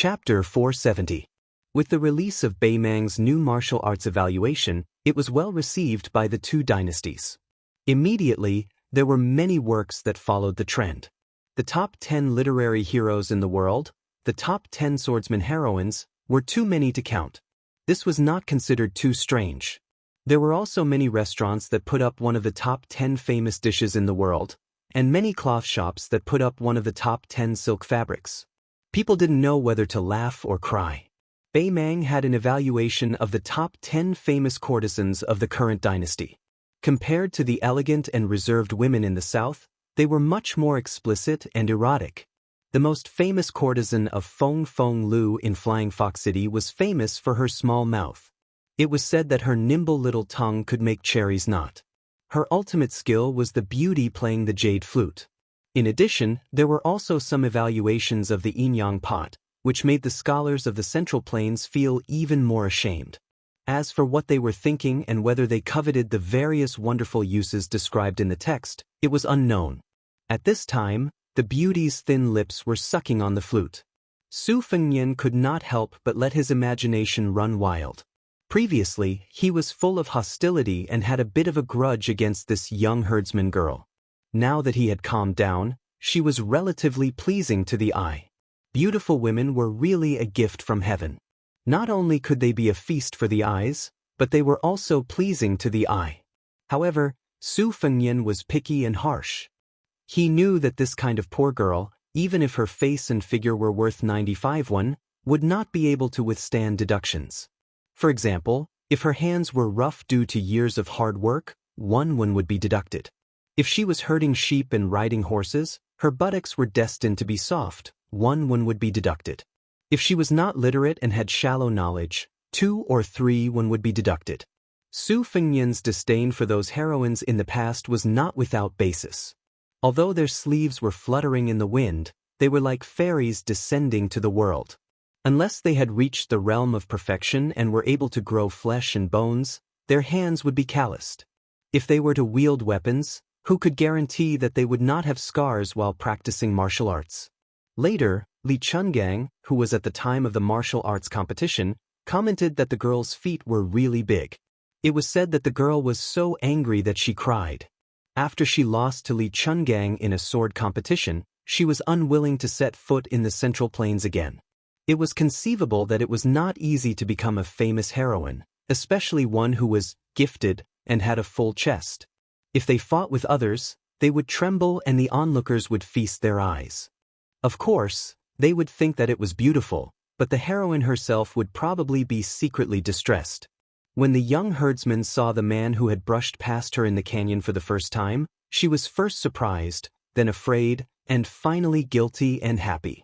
Chapter 470. With the release of Beimang's new martial arts evaluation, it was well received by the two dynasties. Immediately, there were many works that followed the trend. The top 10 literary heroes in the world, the top 10 swordsman heroines, were too many to count. This was not considered too strange. There were also many restaurants that put up one of the top 10 famous dishes in the world, and many cloth shops that put up one of the top 10 silk fabrics. People didn't know whether to laugh or cry. Beimang had an evaluation of the top 10 famous courtesans of the current dynasty. Compared to the elegant and reserved women in the south, they were much more explicit and erotic. The most famous courtesan of Feng Feng Lu in Flying Fox City was famous for her small mouth. It was said that her nimble little tongue could make cherries knot. Her ultimate skill was the beauty playing the jade flute. In addition, there were also some evaluations of the yin-yang pot, which made the scholars of the Central Plains feel even more ashamed. As for what they were thinking and whether they coveted the various wonderful uses described in the text, it was unknown. At this time, the beauty's thin lips were sucking on the flute. Su Fengnian could not help but let his imagination run wild. Previously, he was full of hostility and had a bit of a grudge against this young herdsman girl. Now that he had calmed down, she was relatively pleasing to the eye. Beautiful women were really a gift from heaven. Not only could they be a feast for the eyes, but they were also pleasing to the eye. However, Su Fengnian was picky and harsh. He knew that this kind of poor girl, even if her face and figure were worth 95 won, would not be able to withstand deductions. For example, if her hands were rough due to years of hard work, 1 won would be deducted. If she was herding sheep and riding horses, her buttocks were destined to be soft, 1 won would be deducted. If she was not literate and had shallow knowledge, 2 or 3 won would be deducted. Su Fengnian's disdain for those heroines in the past was not without basis. Although their sleeves were fluttering in the wind, they were like fairies descending to the world. Unless they had reached the realm of perfection and were able to grow flesh and bones, their hands would be calloused. If they were to wield weapons, who could guarantee that they would not have scars while practicing martial arts? Later, Li Chungang, who was at the time of the martial arts competition, commented that the girl's feet were really big. It was said that the girl was so angry that she cried. After she lost to Li Chungang in a sword competition, she was unwilling to set foot in the Central Plains again. It was conceivable that it was not easy to become a famous heroine, especially one who was gifted and had a full chest. If they fought with others, they would tremble and the onlookers would feast their eyes. Of course, they would think that it was beautiful, but the heroine herself would probably be secretly distressed. When the young herdsman saw the man who had brushed past her in the canyon for the first time, she was first surprised, then afraid, and finally guilty and happy.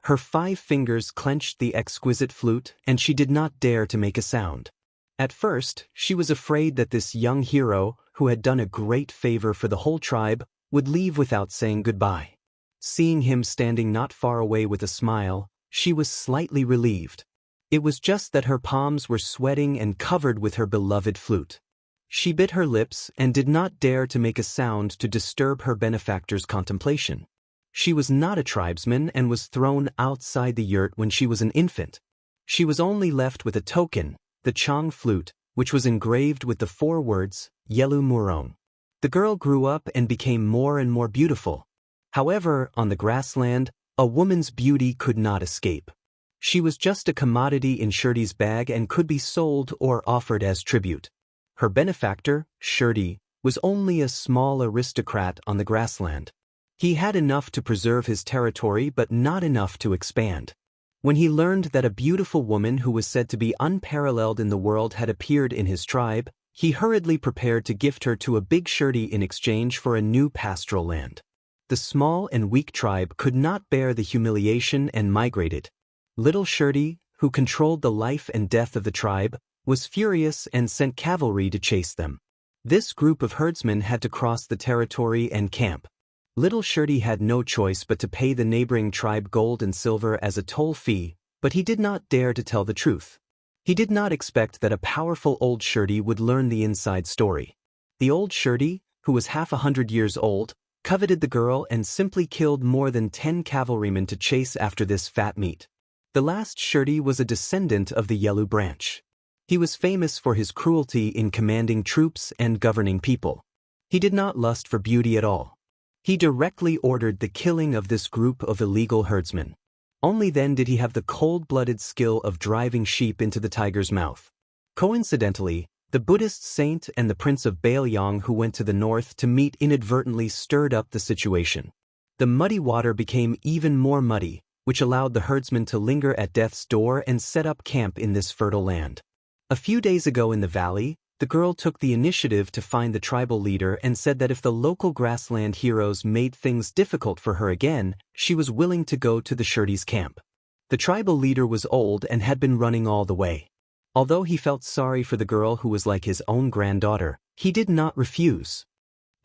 Her 5 fingers clenched the exquisite flute, and she did not dare to make a sound. At first, she was afraid that this young hero, who had done a great favor for the whole tribe, would leave without saying goodbye. Seeing him standing not far away with a smile, she was slightly relieved. It was just that her palms were sweating and covered with her beloved flute. She bit her lips and did not dare to make a sound to disturb her benefactor's contemplation. She was not a tribesman and was thrown outside the yurt when she was an infant. She was only left with a token, the Chang flute, which was engraved with the 4 words, Yelu Murong. The girl grew up and became more and more beautiful. However, on the grassland, a woman's beauty could not escape. She was just a commodity in Shirdi's bag and could be sold or offered as tribute. Her benefactor, Shirdi, was only a small aristocrat on the grassland. He had enough to preserve his territory but not enough to expand. When he learned that a beautiful woman who was said to be unparalleled in the world had appeared in his tribe, he hurriedly prepared to gift her to a big Shirdi in exchange for a new pastoral land. The small and weak tribe could not bear the humiliation and migrated. Little Shirdi, who controlled the life and death of the tribe, was furious and sent cavalry to chase them. This group of herdsmen had to cross the territory and camp. Little Shirdi had no choice but to pay the neighboring tribe gold and silver as a toll fee, but he did not dare to tell the truth. He did not expect that a powerful old Shirdi would learn the inside story. The old Shirdi, who was half 100 years old, coveted the girl and simply killed more than 10 cavalrymen to chase after this fat meat. The last Shirdi was a descendant of the Yelu branch. He was famous for his cruelty in commanding troops and governing people. He did not lust for beauty at all. He directly ordered the killing of this group of illegal herdsmen. Only then did he have the cold-blooded skill of driving sheep into the tiger's mouth. Coincidentally, the Buddhist saint and the prince of Baelyang who went to the north to meet inadvertently stirred up the situation. The muddy water became even more muddy, which allowed the herdsmen to linger at death's door and set up camp in this fertile land. A few days ago in the valley, the girl took the initiative to find the tribal leader and said that if the local grassland heroes made things difficult for her again, she was willing to go to the Shirdi's camp. The tribal leader was old and had been running all the way. Although he felt sorry for the girl who was like his own granddaughter, he did not refuse.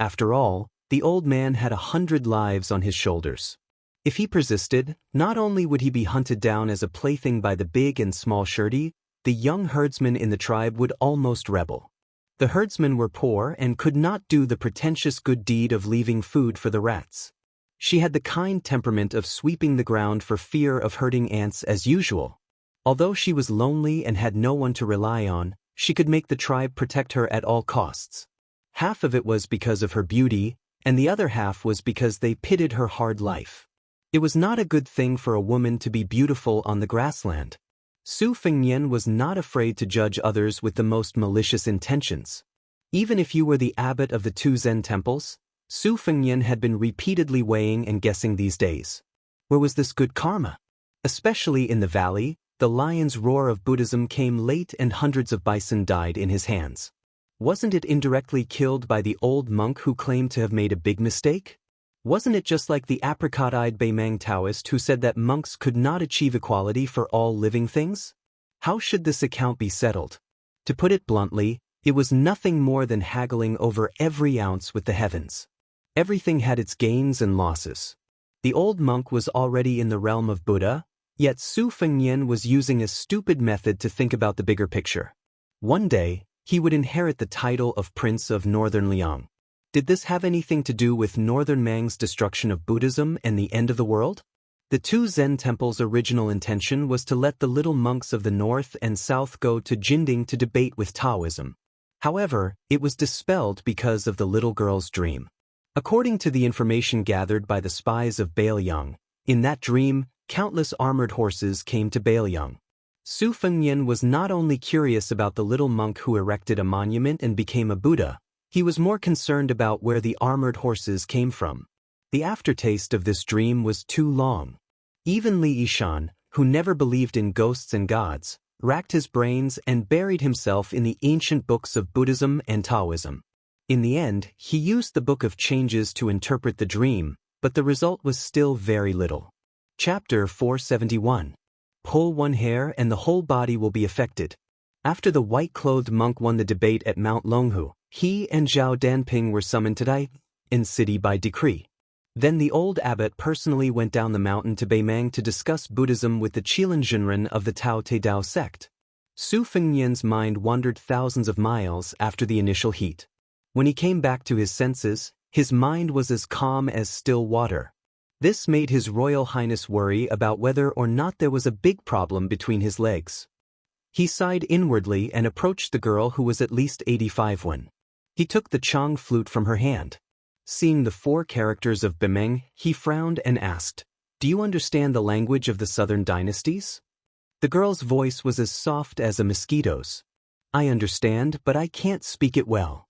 After all, the old man had 100 lives on his shoulders. If he persisted, not only would he be hunted down as a plaything by the big and small Shirdi, the young herdsmen in the tribe would almost rebel. The herdsmen were poor and could not do the pretentious good deed of leaving food for the rats. She had the kind temperament of sweeping the ground for fear of hurting ants as usual. Although she was lonely and had no one to rely on, she could make the tribe protect her at all costs. Half of it was because of her beauty, and the other half was because they pitied her hard life. It was not a good thing for a woman to be beautiful on the grassland. Su Fengnian was not afraid to judge others with the most malicious intentions. Even if you were the abbot of the 2 Zen temples, Su Fengnian had been repeatedly weighing and guessing these days. Where was this good karma? Especially in the valley, the lion's roar of Buddhism came late and hundreds of bison died in his hands. Wasn't it indirectly killed by the old monk who claimed to have made a big mistake? Wasn't it just like the apricot-eyed Beimang Taoist who said that monks could not achieve equality for all living things? How should this account be settled? To put it bluntly, it was nothing more than haggling over every ounce with the heavens. Everything had its gains and losses. The old monk was already in the realm of Buddha, yet Su Fengnian was using a stupid method to think about the bigger picture. One day, he would inherit the title of Prince of Northern Liang. Did this have anything to do with Northern Mang's destruction of Buddhism and the end of the world? The 2 Zen temples' original intention was to let the little monks of the north and south go to Jinding to debate with Taoism. However, it was dispelled because of the little girl's dream. According to the information gathered by the spies of Baelyang, in that dream, countless armored horses came to Baelyang. Su Fengnian was not only curious about the little monk who erected a monument and became a Buddha, he was more concerned about where the armored horses came from. The aftertaste of this dream was too long. Even Li Yishan, who never believed in ghosts and gods, racked his brains and buried himself in the ancient books of Buddhism and Taoism. In the end, he used the Book of Changes to interpret the dream, but the result was still very little. Chapter 471. Pull one hair and the whole body will be affected. After the white-clothed monk won the debate at Mount Longhu, he and Zhao Danping were summoned to Dai in city by decree. Then the old abbot personally went down the mountain to Beimang to discuss Buddhism with the Qilanzhenren of the Tao Te Dao sect. Su Fengnian's mind wandered thousands of miles after the initial heat. When he came back to his senses, his mind was as calm as still water. This made His Royal Highness worry about whether or not there was a big problem between his legs. He sighed inwardly and approached the girl who was at least 85 when. He took the Chang flute from her hand. Seeing the 4 characters of Bemeng, he frowned and asked, "Do you understand the language of the southern dynasties?" The girl's voice was as soft as a mosquito's. "I understand, but I can't speak it well."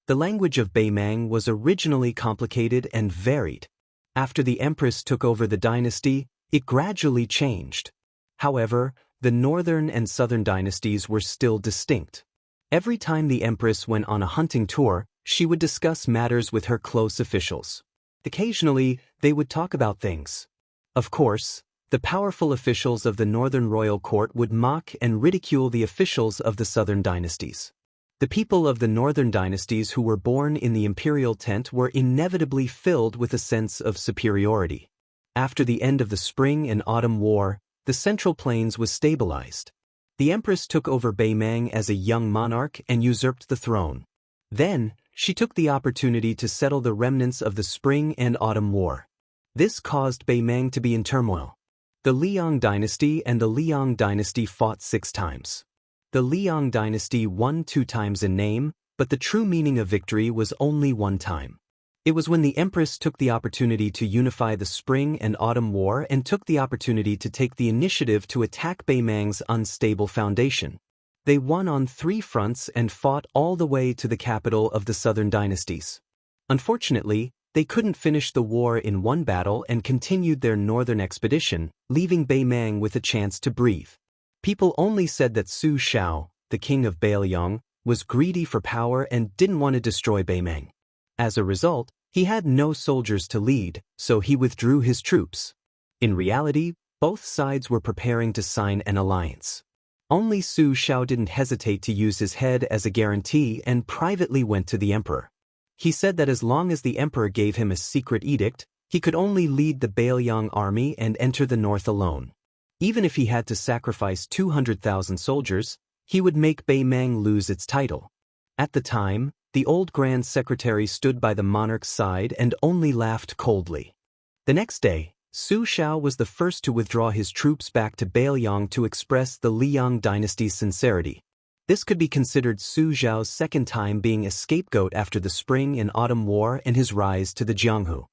The language of Beimang was originally complicated and varied. After the empress took over the dynasty, it gradually changed. However, the northern and southern dynasties were still distinct. Every time the empress went on a hunting tour, she would discuss matters with her close officials. Occasionally, they would talk about things. Of course, the powerful officials of the northern royal court would mock and ridicule the officials of the southern dynasties. The people of the northern dynasties who were born in the imperial tent were inevitably filled with a sense of superiority. After the end of the Spring and Autumn War, the Central Plains was stabilized. The empress took over Beimang as a young monarch and usurped the throne. Then, she took the opportunity to settle the remnants of the Spring and Autumn War. This caused Beimang to be in turmoil. The Liang dynasty and the Liang dynasty fought 6 times. The Liang dynasty won 2 times in name, but the true meaning of victory was only 1 time. It was when the empress took the opportunity to unify the Spring and Autumn War and took the opportunity to take the initiative to attack Beimang's unstable foundation. They won on 3 fronts and fought all the way to the capital of the southern dynasties. Unfortunately, they couldn't finish the war in one battle and continued their northern expedition, leaving Beimang with a chance to breathe. People only said that Su Shao, the king of Beiliang, was greedy for power and didn't want to destroy Beimang. As a result, he had no soldiers to lead, so he withdrew his troops. In reality, both sides were preparing to sign an alliance. Only Su Shao didn't hesitate to use his head as a guarantee and privately went to the emperor. He said that as long as the emperor gave him a secret edict, he could only lead the Beiliang army and enter the north alone. Even if he had to sacrifice 200,000 soldiers, he would make Beimang lose its title. At the time, the old Grand Secretary stood by the monarch's side and only laughed coldly. The next day, Su Shao was the first to withdraw his troops back to Beiliang to express the Liang dynasty's sincerity. This could be considered Su Zhao's second time being a scapegoat after the Spring and Autumn War and his rise to the Jianghu.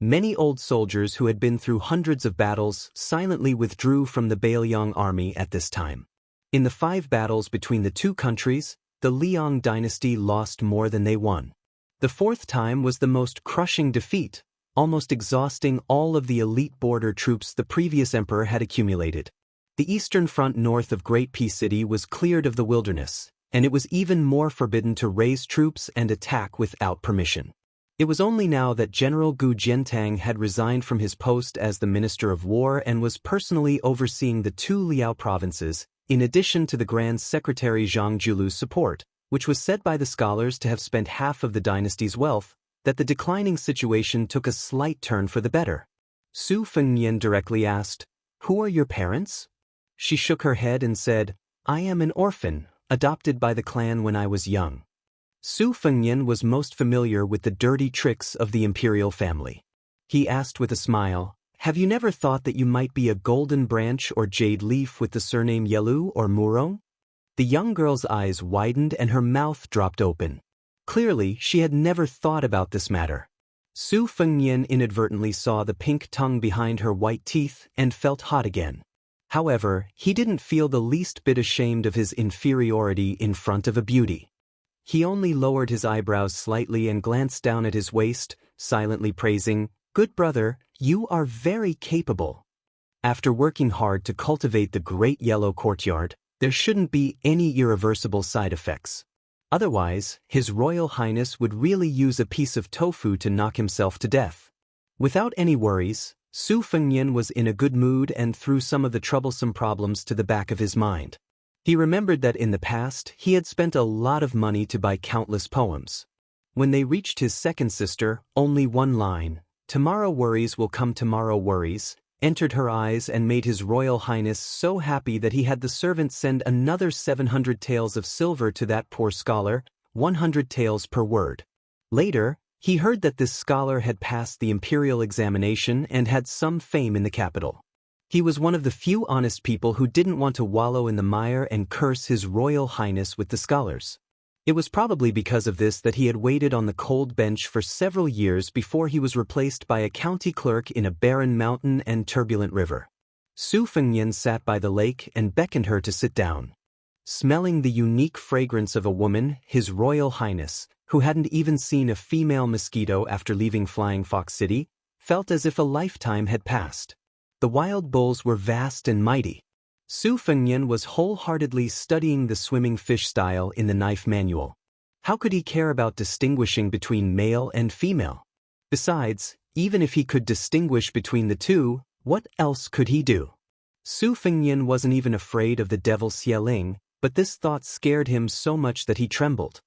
Many old soldiers who had been through hundreds of battles silently withdrew from the Beiliang army at this time. In the 5 battles between the 2 countries, the Liang dynasty lost more than they won. The 4th time was the most crushing defeat, almost exhausting all of the elite border troops the previous emperor had accumulated. The eastern front north of Great Peace City was cleared of the wilderness, and it was even more forbidden to raise troops and attack without permission. It was only now that General Gu Jiantang had resigned from his post as the Minister of War and was personally overseeing the 2 Liao provinces, in addition to the Grand Secretary Zhang Julu's support, which was said by the scholars to have spent half of the dynasty's wealth, that the declining situation took a slight turn for the better. Su Fengnian directly asked, "Who are your parents?" She shook her head and said, "I am an orphan, adopted by the clan when I was young." Su Fengnian was most familiar with the dirty tricks of the imperial family. He asked with a smile, "Have you never thought that you might be a golden branch or jade leaf with the surname Yelu or Murong?" The young girl's eyes widened and her mouth dropped open. Clearly, she had never thought about this matter. Su Fengnian inadvertently saw the pink tongue behind her white teeth and felt hot again. However, he didn't feel the least bit ashamed of his inferiority in front of a beauty. He only lowered his eyebrows slightly and glanced down at his waist, silently praising, "Good brother, you are very capable." After working hard to cultivate the Great Yellow Courtyard, there shouldn't be any irreversible side effects. Otherwise, His Royal Highness would really use a piece of tofu to knock himself to death. Without any worries, Su Fengnian was in a good mood and threw some of the troublesome problems to the back of his mind. He remembered that in the past, he had spent a lot of money to buy countless poems. When they reached his second sister, only one line, "Tomorrow worries will come tomorrow worries," entered her eyes and made His Royal Highness so happy that he had the servant send another 700 taels of silver to that poor scholar, 100 taels per word. Later, he heard that this scholar had passed the imperial examination and had some fame in the capital. He was one of the few honest people who didn't want to wallow in the mire and curse His Royal Highness with the scholars. It was probably because of this that he had waited on the cold bench for several years before he was replaced by a county clerk in a barren mountain and turbulent river. Su Fengnian sat by the lake and beckoned her to sit down. Smelling the unique fragrance of a woman, His Royal Highness, who hadn't even seen a female mosquito after leaving Flying Fox City, felt as if a lifetime had passed. The wild bulls were vast and mighty. Su Fengnian was wholeheartedly studying the swimming fish style in the knife manual. How could he care about distinguishing between male and female? Besides, even if he could distinguish between the two, what else could he do? Su Fengnian wasn't even afraid of the devil Xieling, but this thought scared him so much that he trembled.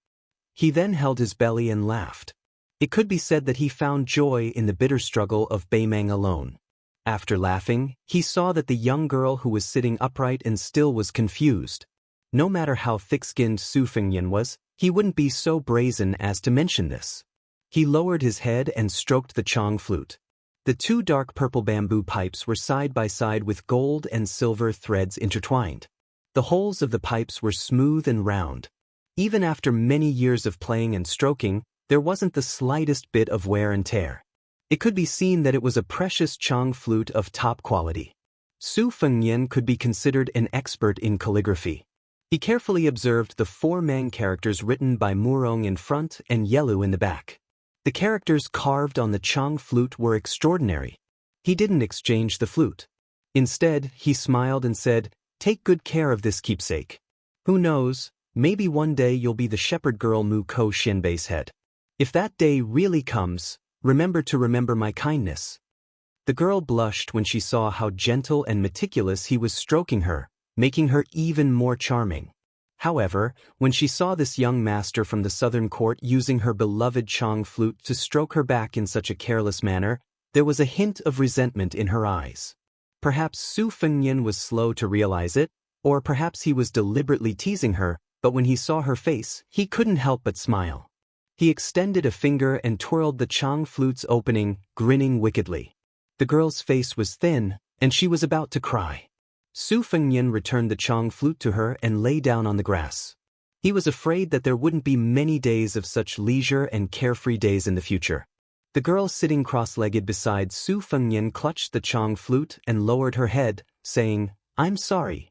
He then held his belly and laughed. It could be said that he found joy in the bitter struggle of Beimang alone. After laughing, he saw that the young girl who was sitting upright and still was confused. No matter how thick-skinned Su Fengnian was, he wouldn't be so brazen as to mention this. He lowered his head and stroked the Chong flute. The two dark purple bamboo pipes were side by side with gold and silver threads intertwined. The holes of the pipes were smooth and round. Even after many years of playing and stroking, there wasn't the slightest bit of wear and tear. It could be seen that it was a precious Chang flute of top quality. Su Fengnian could be considered an expert in calligraphy. He carefully observed the 4 Mang characters written by Murong in front and Yelu in the back. The characters carved on the Chang flute were extraordinary. He didn't exchange the flute. Instead, he smiled and said, "Take good care of this keepsake. Who knows, maybe one day you'll be the shepherd girl Mu Ko Shinbei's head. If that day really comes, remember my kindness." The girl blushed when she saw how gentle and meticulous he was stroking her, making her even more charming. However, when she saw this young master from the southern court using her beloved Chang flute to stroke her back in such a careless manner, there was a hint of resentment in her eyes. Perhaps Su Fengnian was slow to realize it, or perhaps he was deliberately teasing her, but when he saw her face, he couldn't help but smile. He extended a finger and twirled the Chang flute's opening, grinning wickedly. The girl's face was thin, and she was about to cry. Su Fengnian returned the Chang flute to her and lay down on the grass. He was afraid that there wouldn't be many days of such leisure and carefree days in the future. The girl sitting cross-legged beside Su Fengnian clutched the Chang flute and lowered her head, saying, "I'm sorry."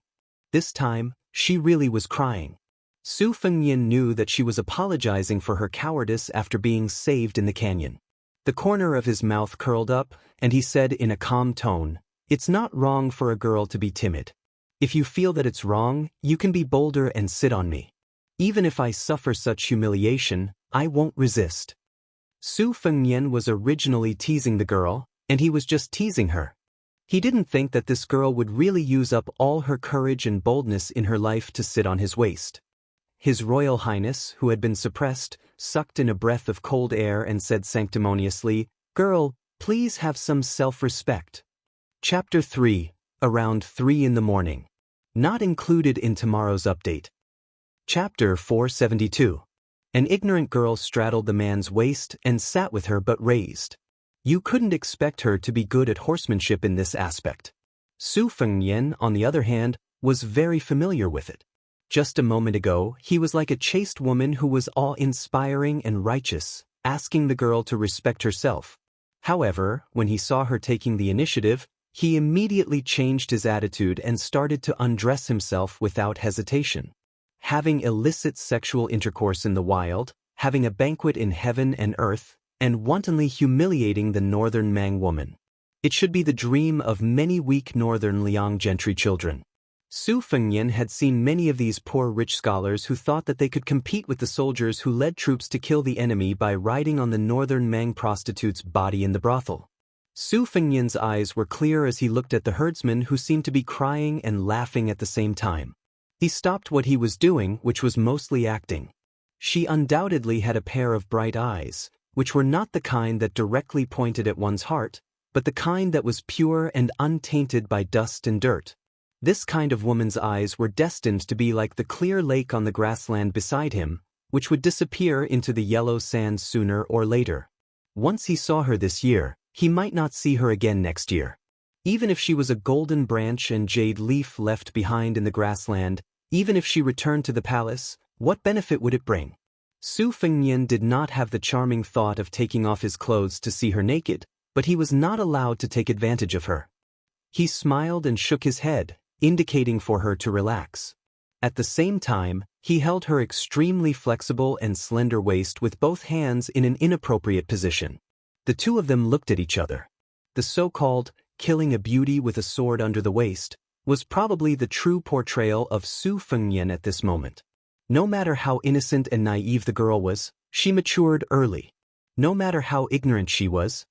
This time, she really was crying. Su Fengnian knew that she was apologizing for her cowardice after being saved in the canyon. The corner of his mouth curled up, and he said in a calm tone, "It's not wrong for a girl to be timid. If you feel that it's wrong, you can be bolder and sit on me. Even if I suffer such humiliation, I won't resist." Su Fengnian was originally teasing the girl, and he was just teasing her. He didn't think that this girl would really use up all her courage and boldness in her life to sit on his waist. His Royal Highness, who had been suppressed, sucked in a breath of cold air and said sanctimoniously, "Girl, please have some self-respect." Chapter 3, Around 3 in the morning. Not included in tomorrow's update. Chapter 472. An ignorant girl straddled the man's waist and sat with her butt raised. You couldn't expect her to be good at horsemanship in this aspect. Su Fengnian, on the other hand, was very familiar with it. Just a moment ago, he was like a chaste woman who was awe-inspiring and righteous, asking the girl to respect herself. However, when he saw her taking the initiative, he immediately changed his attitude and started to undress himself without hesitation. Having illicit sexual intercourse in the wild, having a banquet in heaven and earth, and wantonly humiliating the northern Mang woman. It should be the dream of many weak northern Liang gentry children. Su Fengnian had seen many of these poor rich scholars who thought that they could compete with the soldiers who led troops to kill the enemy by riding on the northern Mang prostitute's body in the brothel. Su Fengnian's eyes were clear as he looked at the herdsman who seemed to be crying and laughing at the same time. He stopped what he was doing, which was mostly acting. She undoubtedly had a pair of bright eyes, which were not the kind that directly pointed at one's heart, but the kind that was pure and untainted by dust and dirt. This kind of woman's eyes were destined to be like the clear lake on the grassland beside him, which would disappear into the yellow sand sooner or later. Once he saw her this year, he might not see her again next year. Even if she was a golden branch and jade leaf left behind in the grassland, even if she returned to the palace, what benefit would it bring? Su Fengnian did not have the charming thought of taking off his clothes to see her naked, but he was not allowed to take advantage of her. He smiled and shook his head, indicating for her to relax. At the same time, he held her extremely flexible and slender waist with both hands in an inappropriate position. The two of them looked at each other. The so-called killing a beauty with a sword under the waist was probably the true portrayal of Su Fengnian at this moment. No matter how innocent and naive the girl was, she matured early. No matter how ignorant she was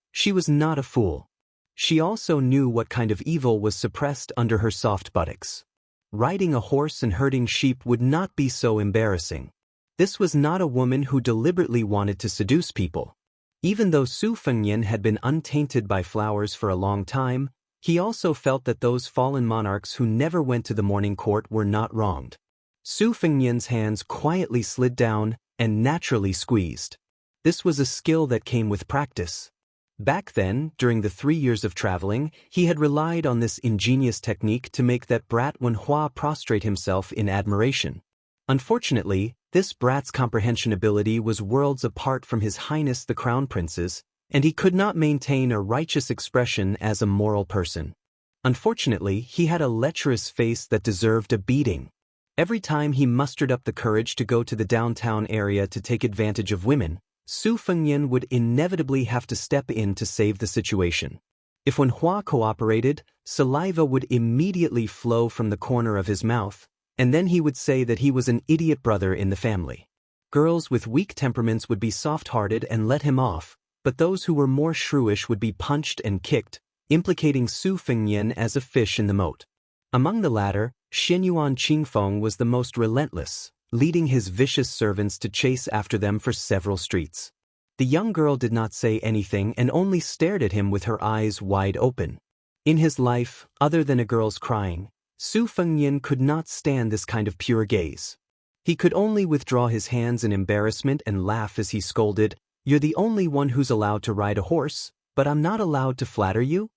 not a fool. She also knew what kind of evil was suppressed under her soft buttocks. Riding a horse and herding sheep would not be so embarrassing. This was not a woman who deliberately wanted to seduce people. Even though Su Fengnian had been untainted by flowers for a long time, he also felt that those fallen monarchs who never went to the morning court were not wronged. Su Fengnian's hands quietly slid down and naturally squeezed. This was a skill that came with practice. Back then, during the 3 years of traveling, he had relied on this ingenious technique to make that brat Wenhua prostrate himself in admiration. Unfortunately, this brat's comprehension ability was worlds apart from His Highness the Crown Prince's, and he could not maintain a righteous expression as a moral person. Unfortunately, he had a lecherous face that deserved a beating. Every time he mustered up the courage to go to the downtown area to take advantage of women, Su Fengnian would inevitably have to step in to save the situation. If Wenhua cooperated, saliva would immediately flow from the corner of his mouth, and then he would say that he was an idiot brother in the family. Girls with weak temperaments would be soft-hearted and let him off, but those who were more shrewish would be punched and kicked, implicating Su Fengnian as a fish in the moat. Among the latter, Xianyuan Qingfeng was the most relentless, leading his vicious servants to chase after them for several streets. The young girl did not say anything and only stared at him with her eyes wide open. In his life, other than a girl's crying, Su Fengnian could not stand this kind of pure gaze. He could only withdraw his hands in embarrassment and laugh as he scolded, "You're the only one who's allowed to ride a horse, but I'm not allowed to flatter you?"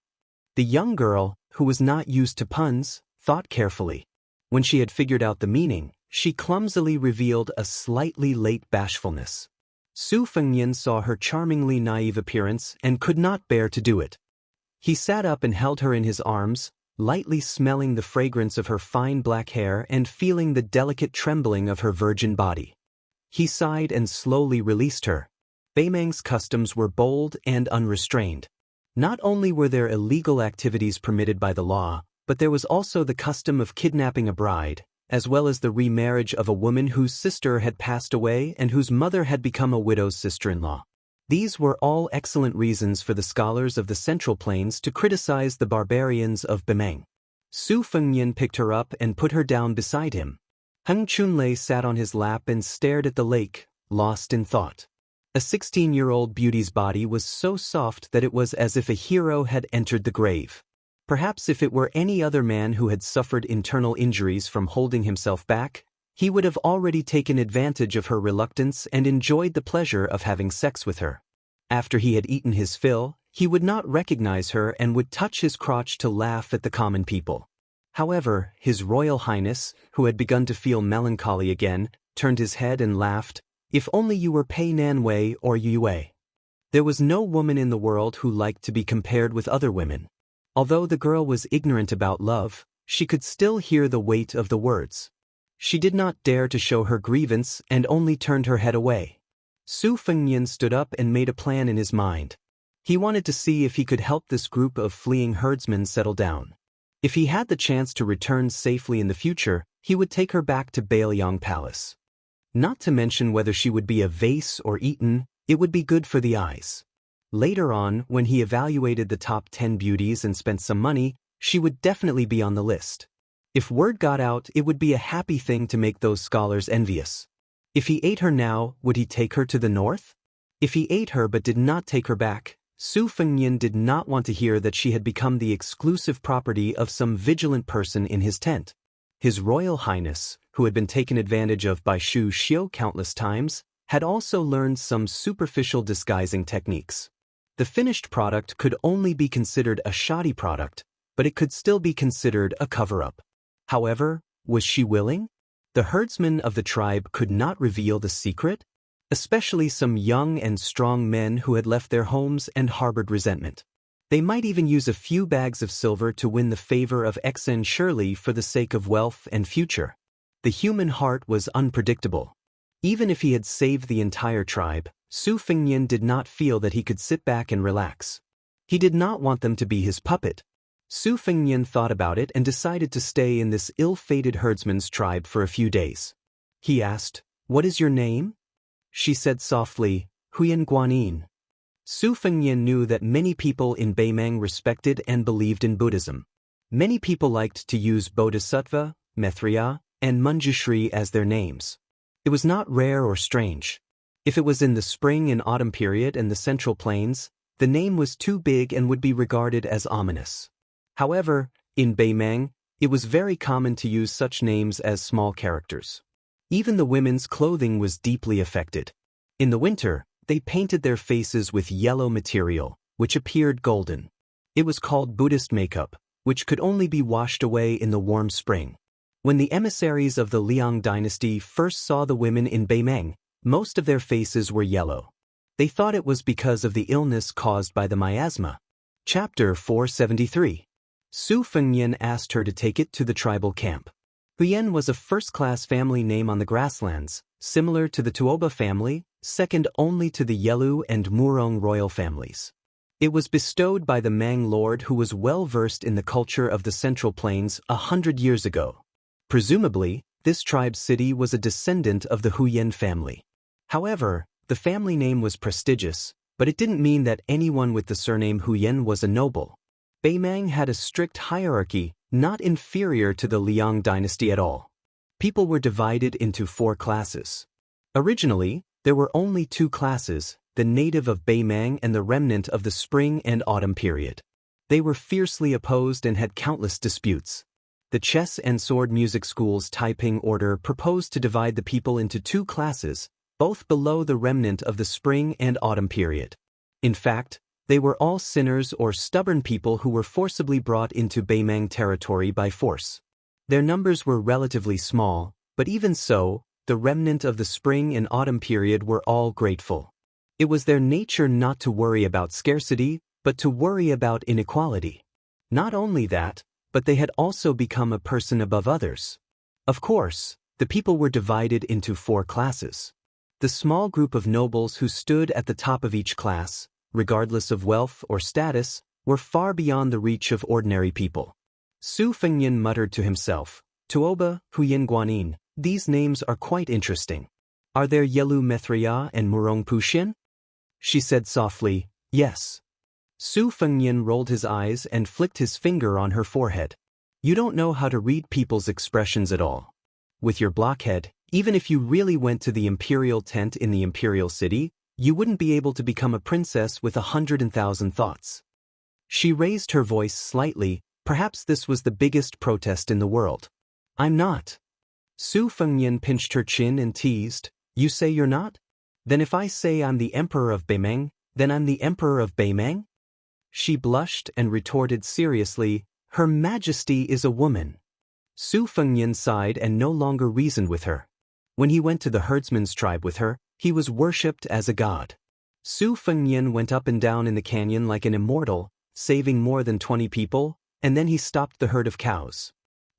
The young girl, who was not used to puns, thought carefully. When she had figured out the meaning, she clumsily revealed a slightly late bashfulness. Su Fengnian saw her charmingly naive appearance and could not bear to do it. He sat up and held her in his arms, lightly smelling the fragrance of her fine black hair and feeling the delicate trembling of her virgin body. He sighed and slowly released her. Beimang's customs were bold and unrestrained. Not only were there illegal activities permitted by the law, but there was also the custom of kidnapping a bride, as well as the remarriage of a woman whose sister had passed away and whose mother had become a widow's sister-in-law. These were all excellent reasons for the scholars of the Central Plains to criticize the barbarians of Beimang. Su Fengnian picked her up and put her down beside him. Heng Chunlei sat on his lap and stared at the lake, lost in thought. A 16-year-old beauty's body was so soft that it was as if a hero had entered the grave. Perhaps if it were any other man who had suffered internal injuries from holding himself back, he would have already taken advantage of her reluctance and enjoyed the pleasure of having sex with her. After he had eaten his fill, he would not recognize her and would touch his crotch to laugh at the common people. However, His Royal Highness, who had begun to feel melancholy again, turned his head and laughed, "If only you were Pei Nanwei or Yue." There was no woman in the world who liked to be compared with other women. Although the girl was ignorant about love, she could still hear the weight of the words. She did not dare to show her grievance and only turned her head away. Su Fengnian stood up and made a plan in his mind. He wanted to see if he could help this group of fleeing herdsmen settle down. If he had the chance to return safely in the future, he would take her back to Bailiang Palace. Not to mention whether she would be a vase or eaten, it would be good for the eyes. Later on, when he evaluated the top 10 beauties and spent some money, she would definitely be on the list. If word got out, it would be a happy thing to make those scholars envious. If he ate her now, would he take her to the north? If he ate her but did not take her back, Su Fengnian did not want to hear that she had become the exclusive property of some vigilant person in his tent. His Royal Highness, who had been taken advantage of by Shu Xiu countless times, had also learned some superficial disguising techniques. The finished product could only be considered a shoddy product, but it could still be considered a cover-up. However, was she willing? The herdsmen of the tribe could not reveal the secret, especially some young and strong men who had left their homes and harbored resentment. They might even use a few bags of silver to win the favor of Exen Shirley for the sake of wealth and future. The human heart was unpredictable. Even if he had saved the entire tribe, Su Fengnian did not feel that he could sit back and relax. He did not want them to be his puppet. Su Fengnian thought about it and decided to stay in this ill-fated herdsman's tribe for a few days. He asked, "What is your name?" She said softly, "Huyan Guanyin." Su Fengnian knew that many people in Beimang respected and believed in Buddhism. Many people liked to use Bodhisattva, Maitreya, and Manjushri as their names. It was not rare or strange. If it was in the spring and autumn period and the Central Plains, the name was too big and would be regarded as ominous. However, in Beimang, it was very common to use such names as small characters. Even the women's clothing was deeply affected. In the winter, they painted their faces with yellow material, which appeared golden. It was called Buddhist makeup, which could only be washed away in the warm spring. When the emissaries of the Liang dynasty first saw the women in Beimeng, most of their faces were yellow. They thought it was because of the illness caused by the miasma. Chapter 473. Su Fengyan asked her to take it to the tribal camp. Huyen was a first-class family name on the grasslands, similar to the Tuoba family, second only to the Yelu and Murong royal families. It was bestowed by the Mang lord who was well-versed in the culture of the Central Plains 100 years ago. Presumably, this tribe's city was a descendant of the Huyen family. However, the family name was prestigious, but it didn't mean that anyone with the surname Huyen was a noble. Beimeng had a strict hierarchy, not inferior to the Liang dynasty at all. People were divided into 4 classes. Originally, there were only 2 classes, the native of Beimeng and the remnant of the spring and autumn period. They were fiercely opposed and had countless disputes. The chess and sword music school's Taiping order proposed to divide the people into 2 classes, both below the remnant of the spring and autumn period. In fact, they were all sinners or stubborn people who were forcibly brought into Beimeng territory by force. Their numbers were relatively small, but even so, the remnant of the spring and autumn period were all grateful. It was their nature not to worry about scarcity, but to worry about inequality. Not only that, but they had also become a person above others. Of course, the people were divided into 4 classes. The small group of nobles who stood at the top of each class, regardless of wealth or status, were far beyond the reach of ordinary people. Su Fengyan muttered to himself, Tuoba, Huyen Guanyin, these names are quite interesting. Are there Yelu Methriya and Murong Pushin? She said softly, yes. Su Fengyan rolled his eyes and flicked his finger on her forehead. You don't know how to read people's expressions at all. With your blockhead, even if you really went to the imperial tent in the imperial city, you wouldn't be able to become a princess with 100,000 thoughts. She raised her voice slightly, perhaps this was the biggest protest in the world. I'm not. Su Fengyan pinched her chin and teased, you say you're not? Then if I say I'm the emperor of Beimeng, then I'm the emperor of Beimeng? She blushed and retorted seriously, Her Majesty is a woman. Su Fengyan sighed and no longer reasoned with her. When he went to the herdsman's tribe with her, he was worshipped as a god. Su Fengyan went up and down in the canyon like an immortal, saving more than 20 people, and then he stopped the herd of cows.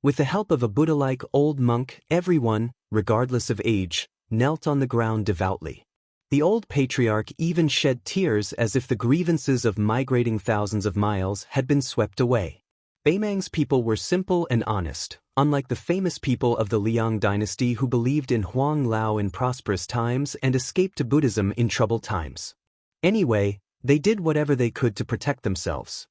With the help of a Buddha-like old monk, everyone, regardless of age, knelt on the ground devoutly. The old patriarch even shed tears as if the grievances of migrating thousands of miles had been swept away. Beimeng's people were simple and honest, unlike the famous people of the Liang dynasty who believed in Huang Lao in prosperous times and escaped to Buddhism in troubled times. Anyway, they did whatever they could to protect themselves.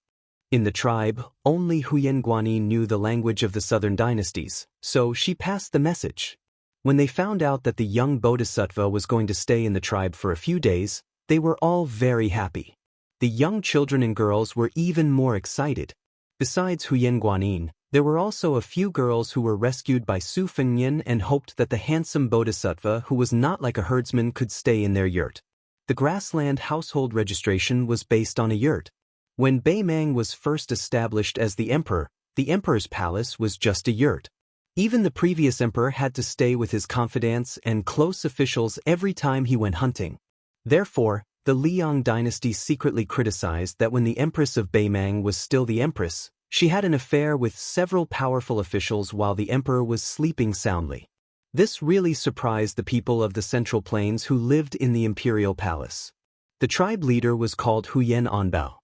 In the tribe, only Huyen Guanyin knew the language of the southern dynasties, so she passed the message. When they found out that the young bodhisattva was going to stay in the tribe for a few days, they were all very happy. The young children and girls were even more excited. Besides Huyen Guanyin, there were also a few girls who were rescued by Su Fengyan and hoped that the handsome bodhisattva who was not like a herdsman could stay in their yurt. The grassland household registration was based on a yurt. When Beimeng was first established as the emperor's palace was just a yurt. Even the previous emperor had to stay with his confidants and close officials every time he went hunting. Therefore, the Liang dynasty secretly criticized that when the empress of Beimeng was still the empress, she had an affair with several powerful officials while the emperor was sleeping soundly. This really surprised the people of the Central Plains who lived in the imperial palace. The tribe leader was called Huyen Anbao.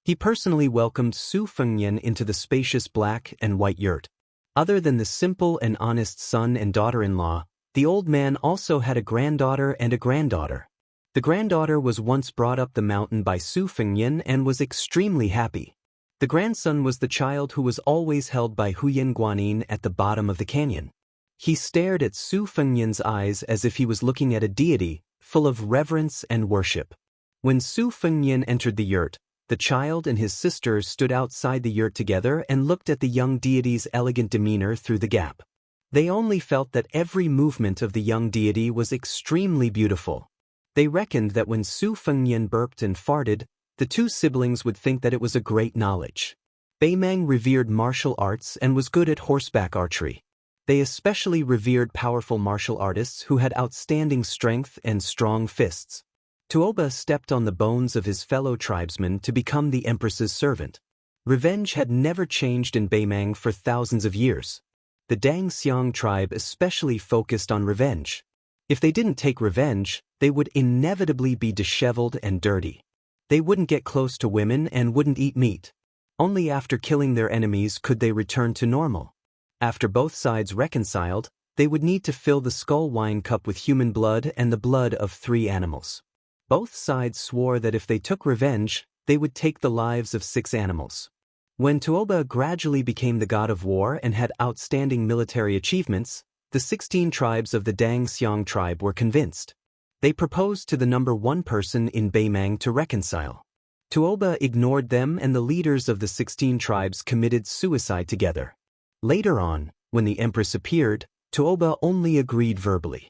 He personally welcomed Su Fengyan into the spacious black and white yurt. Other than the simple and honest son and daughter-in-law, the old man also had a granddaughter and a granddaughter. The granddaughter was once brought up the mountain by Su Fengyan and was extremely happy. The grandson was the child who was always held by Huyen Guanyin at the bottom of the canyon. He stared at Su Fengyan's eyes as if he was looking at a deity, full of reverence and worship. When Su Fengyan entered the yurt, the child and his sister stood outside the yurt together and looked at the young deity's elegant demeanor through the gap. They only felt that every movement of the young deity was extremely beautiful. They reckoned that when Su Fengyan burped and farted, The two siblings would think that it was a great knowledge. Beimang revered martial arts and was good at horseback archery. They especially revered powerful martial artists who had outstanding strength and strong fists. Tuoba stepped on the bones of his fellow tribesmen to become the empress's servant. Revenge had never changed in Beimang for thousands of years. The Dangxiang tribe especially focused on revenge. If they didn't take revenge, they would inevitably be disheveled and dirty. They wouldn't get close to women and wouldn't eat meat. Only after killing their enemies could they return to normal. After both sides reconciled, they would need to fill the skull wine cup with human blood and the blood of 3 animals. Both sides swore that if they took revenge, they would take the lives of 6 animals. When Tuoba gradually became the god of war and had outstanding military achievements, the 16 tribes of the Dangxiang tribe were convinced. They proposed to the number 1 person in Beimang to reconcile. Tuoba ignored them and the leaders of the 16 tribes committed suicide together. Later on, when the empress appeared, Tuoba only agreed verbally.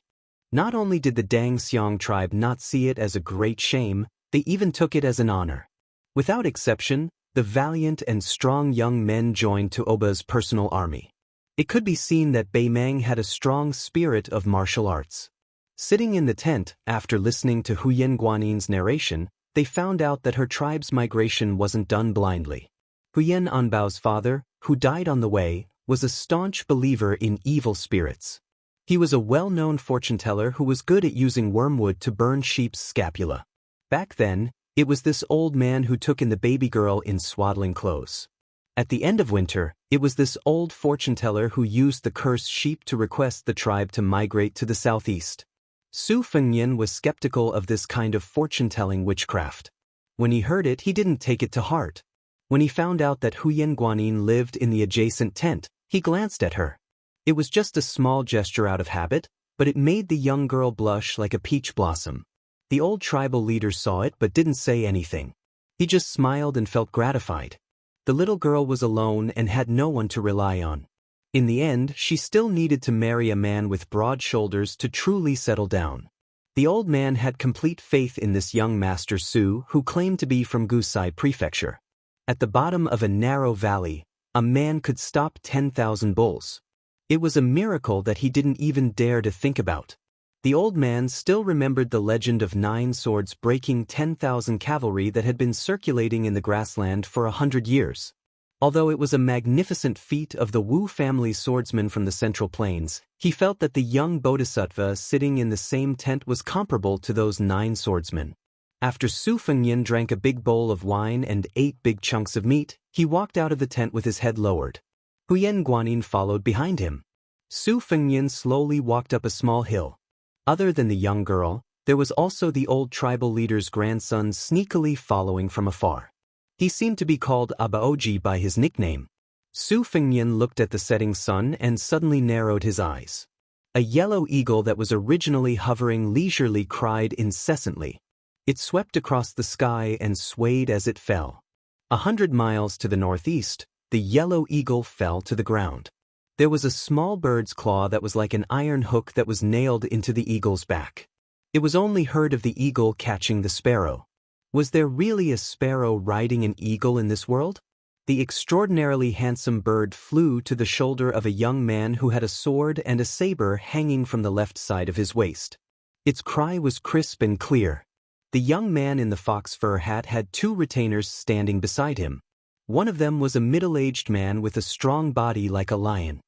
Not only did the Dangxiang tribe not see it as a great shame, they even took it as an honor. Without exception, the valiant and strong young men joined Tuoba's personal army. It could be seen that Beimang had a strong spirit of martial arts. Sitting in the tent, after listening to Huyen Guanin's narration, they found out that her tribe's migration wasn't done blindly. Huyen Anbao's father, who died on the way, was a staunch believer in evil spirits. He was a well-known fortune-teller who was good at using wormwood to burn sheep's scapula. Back then, it was this old man who took in the baby girl in swaddling clothes. At the end of winter, it was this old fortune-teller who used the cursed sheep to request the tribe to migrate to the southeast. Su Fengyan was skeptical of this kind of fortune-telling witchcraft. When he heard it, he didn't take it to heart. When he found out that Huyen Guanin lived in the adjacent tent, he glanced at her. It was just a small gesture out of habit, but it made the young girl blush like a peach blossom. The old tribal leader saw it but didn't say anything. He just smiled and felt gratified. The little girl was alone and had no one to rely on. In the end, she still needed to marry a man with broad shoulders to truly settle down. The old man had complete faith in this young master Su, who claimed to be from Gusai Prefecture. At the bottom of a narrow valley, a man could stop 10,000 bulls. It was a miracle that he didn't even dare to think about. The old man still remembered the legend of 9 swords breaking 10,000 cavalry that had been circulating in the grassland for 100 years. Although it was a magnificent feat of the Wu family swordsmen from the Central Plains, he felt that the young bodhisattva sitting in the same tent was comparable to those 9 swordsmen. After Su Fengyan drank a big bowl of wine and 8 big chunks of meat, he walked out of the tent with his head lowered. Huyen Guanin followed behind him. Su Fengyan slowly walked up a small hill. Other than the young girl, there was also the old tribal leader's grandson sneakily following from afar. He seemed to be called Abaoji by his nickname. Su Fengyan looked at the setting sun and suddenly narrowed his eyes. A yellow eagle that was originally hovering leisurely cried incessantly. It swept across the sky and swayed as it fell. 100 miles to the northeast, the yellow eagle fell to the ground. There was a small bird's claw that was like an iron hook that was nailed into the eagle's back. It was only heard of the eagle catching the sparrow. Was there really a sparrow riding an eagle in this world? The extraordinarily handsome bird flew to the shoulder of a young man who had a sword and a saber hanging from the left side of his waist. Its cry was crisp and clear. The young man in the fox fur hat had 2 retainers standing beside him. One of them was a middle-aged man with a strong body like a lion.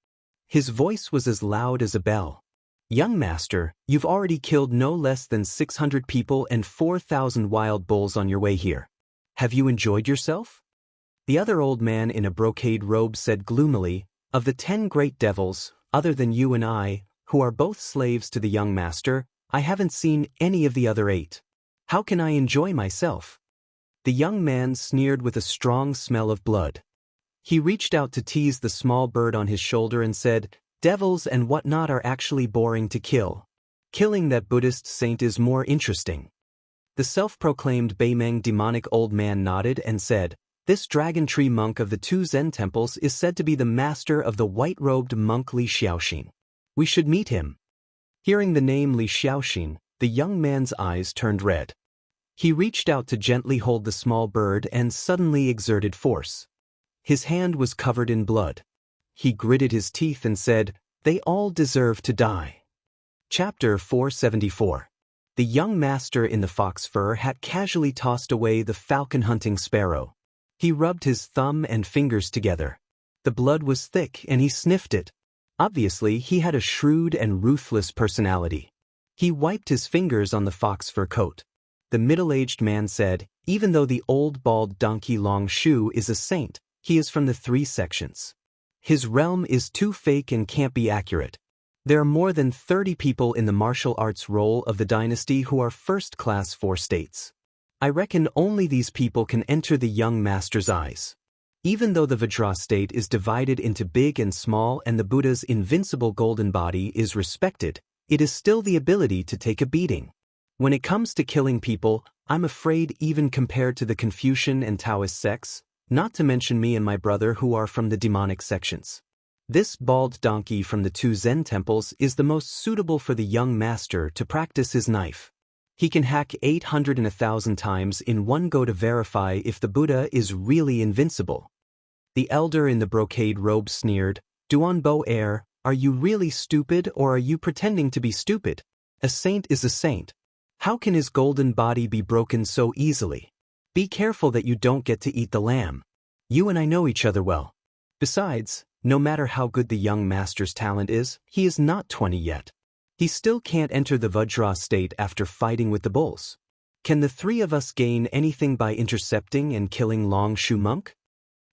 His voice was as loud as a bell. "Young master, you've already killed no less than 600 people and 4,000 wild bulls on your way here. Have you enjoyed yourself?" The other old man in a brocade robe said gloomily, "Of the 10 great devils, other than you and I, who are both slaves to the young master, I haven't seen any of the other 8. How can I enjoy myself?" The young man sneered with a strong smell of blood. He reached out to tease the small bird on his shoulder and said, "Devils and whatnot are actually boring to kill. Killing that Buddhist saint is more interesting." The self-proclaimed Beimang demonic old man nodded and said, "This dragon tree monk of the 2 Zen temples is said to be the master of the white-robed monk Li Xiaoxin. We should meet him." Hearing the name Li Xiaoxin, the young man's eyes turned red. He reached out to gently hold the small bird and suddenly exerted force. His hand was covered in blood. He gritted his teeth and said, "They all deserve to die." Chapter 474. The young master in the fox fur hat casually tossed away the falcon-hunting sparrow. He rubbed his thumb and fingers together. The blood was thick and he sniffed it. Obviously, he had a shrewd and ruthless personality. He wiped his fingers on the fox fur coat. The middle-aged man said, "Even though the old bald donkey Long Shu is a saint, he is from the 3 sections. His realm is too fake and can't be accurate. There are more than 30 people in the martial arts role of the dynasty who are first-class 4 states. I reckon only these people can enter the young master's eyes." Even though the Vajra state is divided into big and small and the Buddha's invincible golden body is respected, it is still the ability to take a beating. When it comes to killing people, I'm afraid even compared to the Confucian and Taoist sects, not to mention me and my brother who are from the demonic sections. This bald donkey from the 2 Zen temples is the most suitable for the young master to practice his knife. He can hack 800 and 1,000 times in one go to verify if the Buddha is really invincible. The elder in the brocade robe sneered, "Duan Bo Air, are you really stupid or are you pretending to be stupid? A saint is a saint. How can his golden body be broken so easily? Be careful that you don't get to eat the lamb. You and I know each other well. Besides, no matter how good the young master's talent is, he is not 20 yet. He still can't enter the Vajra state after fighting with the bulls. Can the 3 of us gain anything by intercepting and killing Long Shu Monk?"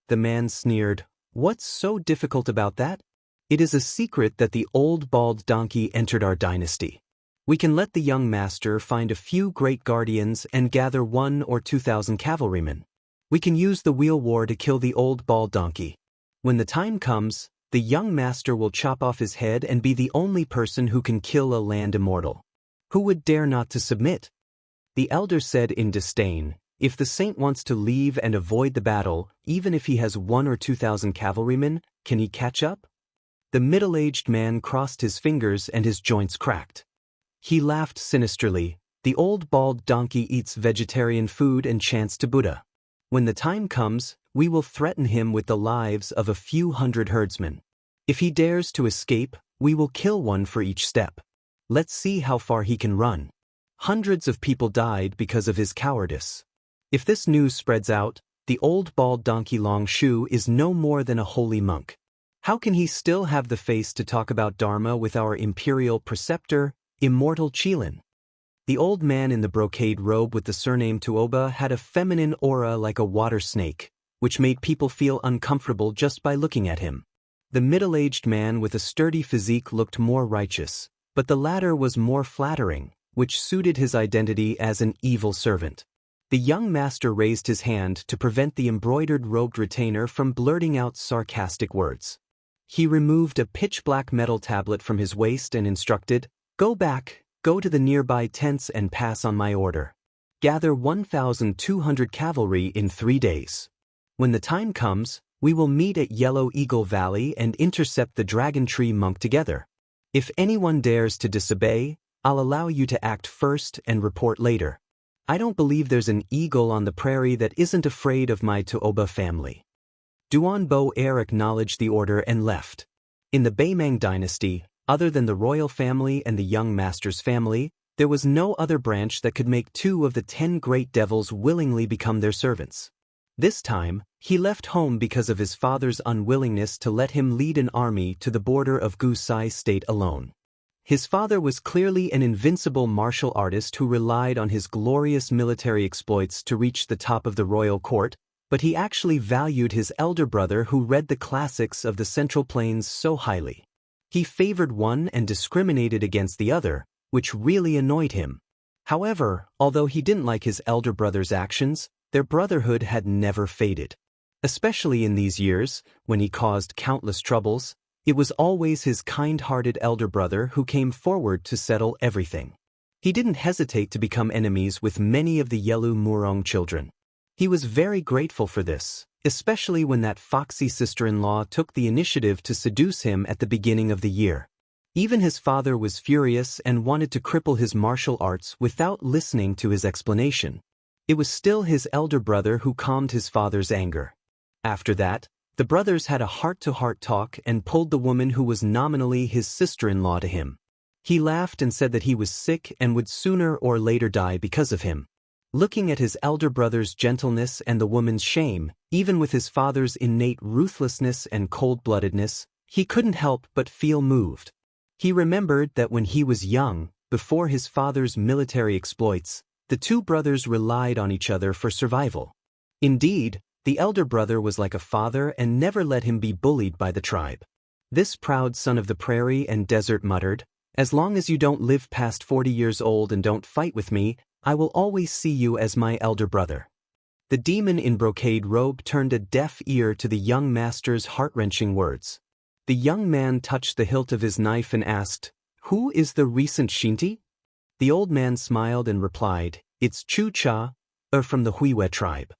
The man sneered, "What's so difficult about that? It is a secret that the old bald donkey entered our dynasty. We can let the young master find a few great guardians and gather 1,000 or 2,000 cavalrymen. We can use the wheel war to kill the old bald donkey. When the time comes, the young master will chop off his head and be the only person who can kill a land immortal. Who would dare not to submit?" The elder said in disdain, "If the saint wants to leave and avoid the battle, even if he has 1,000 or 2,000 cavalrymen, can he catch up?" The middle-aged man crossed his fingers and his joints cracked. He laughed sinisterly. "The old bald donkey eats vegetarian food and chants to Buddha. When the time comes, we will threaten him with the lives of a few hundred herdsmen. If he dares to escape, we will kill one for each step. Let's see how far he can run. Hundreds of people died because of his cowardice. If this news spreads out, the old bald donkey Long Shu is no more than a holy monk. How can he still have the face to talk about Dharma with our imperial preceptor, Immortal Qilin?" The old man in the brocade robe with the surname Tuoba had a feminine aura like a water snake, which made people feel uncomfortable just by looking at him. The middle-aged man with a sturdy physique looked more righteous, but the latter was more flattering, which suited his identity as an evil servant. The young master raised his hand to prevent the embroidered robed retainer from blurting out sarcastic words. He removed a pitch-black metal tablet from his waist and instructed, "Go back, go to the nearby tents and pass on my order. Gather 1,200 cavalry in 3 days. When the time comes, we will meet at Yellow Eagle Valley and intercept the Dragon Tree Monk together. If anyone dares to disobey, I'll allow you to act first and report later. I don't believe there's an eagle on the prairie that isn't afraid of my Tuoba family." Duan Bo Air acknowledged the order and left. In the Beimang dynasty, other than the royal family and the young master's family, there was no other branch that could make 2 of the 10 great devils willingly become their servants. This time, he left home because of his father's unwillingness to let him lead an army to the border of Gusai state alone. His father was clearly an invincible martial artist who relied on his glorious military exploits to reach the top of the royal court, but he actually valued his elder brother who read the classics of the Central Plains so highly. He favored one and discriminated against the other, which really annoyed him. However, although he didn't like his elder brother's actions, their brotherhood had never faded. Especially in these years, when he caused countless troubles, it was always his kind-hearted elder brother who came forward to settle everything. He didn't hesitate to become enemies with many of the Yelu Murong children. He was very grateful for this, especially when that foxy sister-in-law took the initiative to seduce him at the beginning of the year. Even his father was furious and wanted to cripple his martial arts without listening to his explanation. It was still his elder brother who calmed his father's anger. After that, the brothers had a heart-to-heart talk and pulled the woman who was nominally his sister-in-law to him. He laughed and said that he was sick and would sooner or later die because of him. Looking at his elder brother's gentleness and the woman's shame, even with his father's innate ruthlessness and cold-bloodedness, he couldn't help but feel moved. He remembered that when he was young, before his father's military exploits, the two brothers relied on each other for survival. Indeed, the elder brother was like a father and never let him be bullied by the tribe. This proud son of the prairie and desert muttered, "As long as you don't live past 40 years old and don't fight with me, I will always see you as my elder brother." The demon in brocade robe turned a deaf ear to the young master's heart-wrenching words. The young man touched the hilt of his knife and asked, "Who is the recent Shinti?" The old man smiled and replied, "It's Chu Cha, from the Huiwe tribe.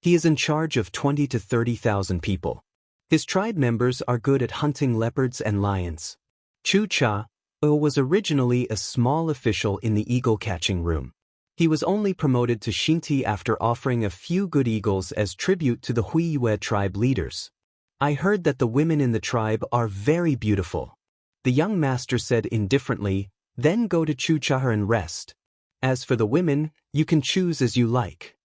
He is in charge of 20 to 30,000 people. His tribe members are good at hunting leopards and lions." Chu Cha was originally a small official in the eagle-catching room. He was only promoted to Shinti after offering a few good eagles as tribute to the Huiwe tribe leaders. "I heard that the women in the tribe are very beautiful," the young master said indifferently, "then go to Chuchahar and rest. As for the women, you can choose as you like."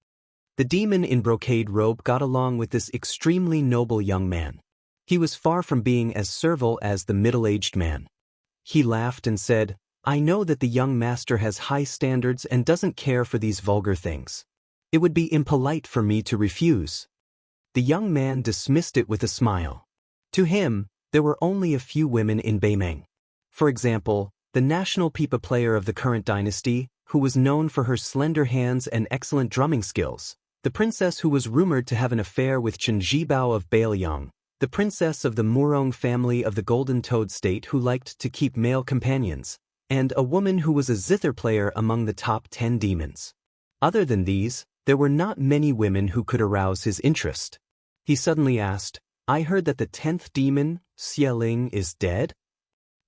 The demon in brocade robe got along with this extremely noble young man. He was far from being as servile as the middle-aged man. He laughed and said, "I know that the young master has high standards and doesn't care for these vulgar things. It would be impolite for me to refuse." The young man dismissed it with a smile. To him, there were only a few women in Beimeng. For example, the national pipa player of the current dynasty, who was known for her slender hands and excellent drumming skills, the princess who was rumored to have an affair with Chen Zhibao of Baoyang, the princess of the Murong family of the Golden Toad State who liked to keep male companions, and a woman who was a zither player among the top 10 demons. Other than these, there were not many women who could arouse his interest. He suddenly asked, "I heard that the 10th demon, Xieling, is dead?"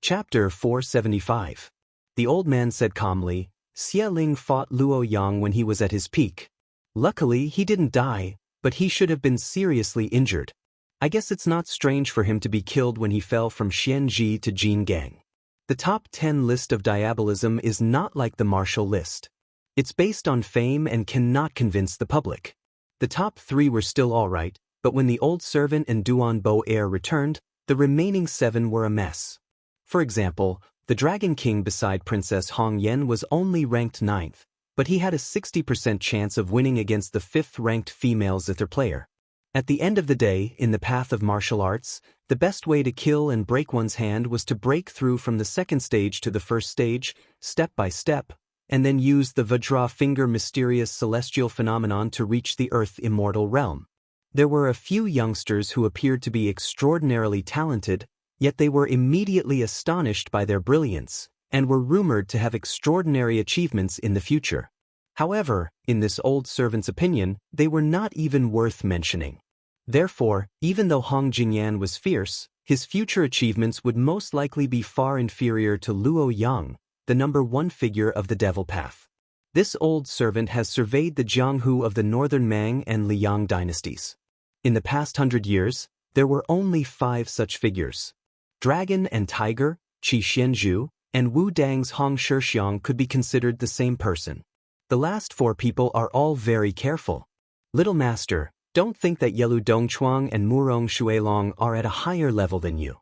Chapter 475. The old man said calmly, "Xieling fought Luo Yang when he was at his peak. Luckily, he didn't die, but he should have been seriously injured. I guess it's not strange for him to be killed when he fell from Xianxia to Jingang. The top 10 list of diabolism is not like the martial list. It's based on fame and cannot convince the public. The top 3 were still alright, but when the old servant and Duan Bo heir returned, the remaining 7 were a mess. For example, the Dragon King beside Princess Hong Yen was only ranked 9th, but he had a 60% chance of winning against the 5th-ranked female zither player. At the end of the day, in the path of martial arts, the best way to kill and break one's hand was to break through from the second stage to the first stage, step by step, and then use the Vajra finger mysterious celestial phenomenon to reach the earth immortal realm. There were a few youngsters who appeared to be extraordinarily talented, yet they were immediately astonished by their brilliance, and were rumored to have extraordinary achievements in the future. However, in this old servant's opinion, they were not even worth mentioning. Therefore, even though Hong Jingyan was fierce, his future achievements would most likely be far inferior to Luo Yang, the number 1 figure of the devil path. This old servant has surveyed the Jianghu of the northern Mang and Liang dynasties. In the past 100 years, there were only 5 such figures. Dragon and Tiger, Qi Xianzhu, and Wu Dang's Hong Shixiang could be considered the same person. The last 4 people are all very careful. Little master, don't think that Yelu Dongchuang and Murong Shuilong are at a higher level than you.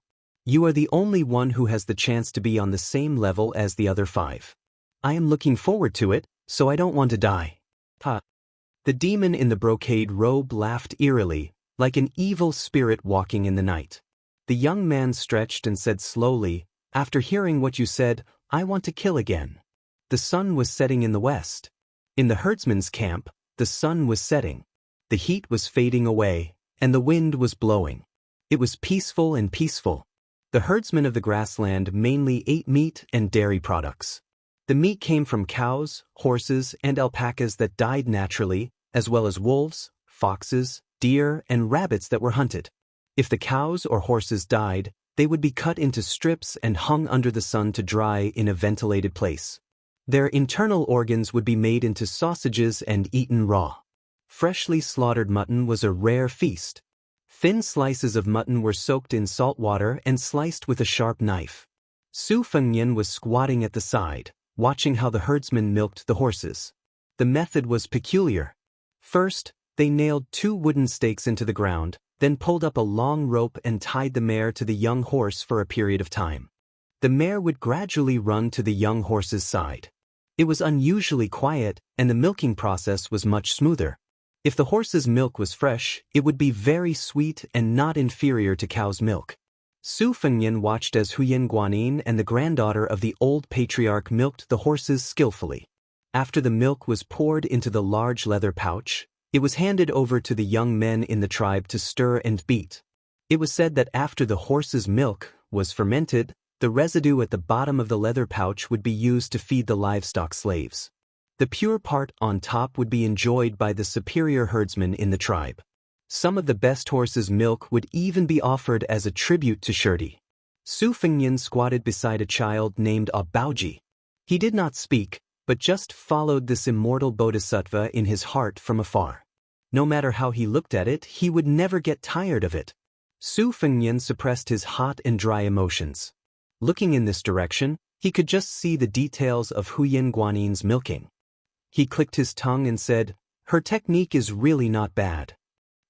You are the only one who has the chance to be on the same level as the other 5. I am looking forward to it, so I don't want to die. Ha! The demon in the brocade robe laughed eerily, like an evil spirit walking in the night. The young man stretched and said slowly, "After hearing what you said, I want to kill again." The sun was setting in the west. In the herdsman's camp, the sun was setting. The heat was fading away, and the wind was blowing. It was peaceful and peaceful. The herdsmen of the grassland mainly ate meat and dairy products. The meat came from cows, horses, and alpacas that died naturally, as well as wolves, foxes, deer, and rabbits that were hunted. If the cows or horses died, they would be cut into strips and hung under the sun to dry in a ventilated place. Their internal organs would be made into sausages and eaten raw. Freshly slaughtered mutton was a rare feast. Thin slices of mutton were soaked in salt water and sliced with a sharp knife. Su Fengnian was squatting at the side, watching how the herdsmen milked the horses. The method was peculiar. First, they nailed 2 wooden stakes into the ground, then pulled up a long rope and tied the mare to the young horse for a period of time. The mare would gradually run to the young horse's side. It was unusually quiet, and the milking process was much smoother. If the horse's milk was fresh, it would be very sweet and not inferior to cow's milk. Su Fengnian watched as Huyan Guanyin and the granddaughter of the old patriarch milked the horses skillfully. After the milk was poured into the large leather pouch, it was handed over to the young men in the tribe to stir and beat. It was said that after the horse's milk was fermented, the residue at the bottom of the leather pouch would be used to feed the livestock slaves. The pure part on top would be enjoyed by the superior herdsmen in the tribe. Some of the best horses' milk would even be offered as a tribute to Shirdi. Su Fengnian squatted beside a child named Baoji. He did not speak, but just followed this immortal bodhisattva in his heart from afar. No matter how he looked at it, he would never get tired of it. Su Fengnian suppressed his hot and dry emotions. Looking in this direction, he could just see the details of Huyan Guanyin's milking. He clicked his tongue and said, "Her technique is really not bad."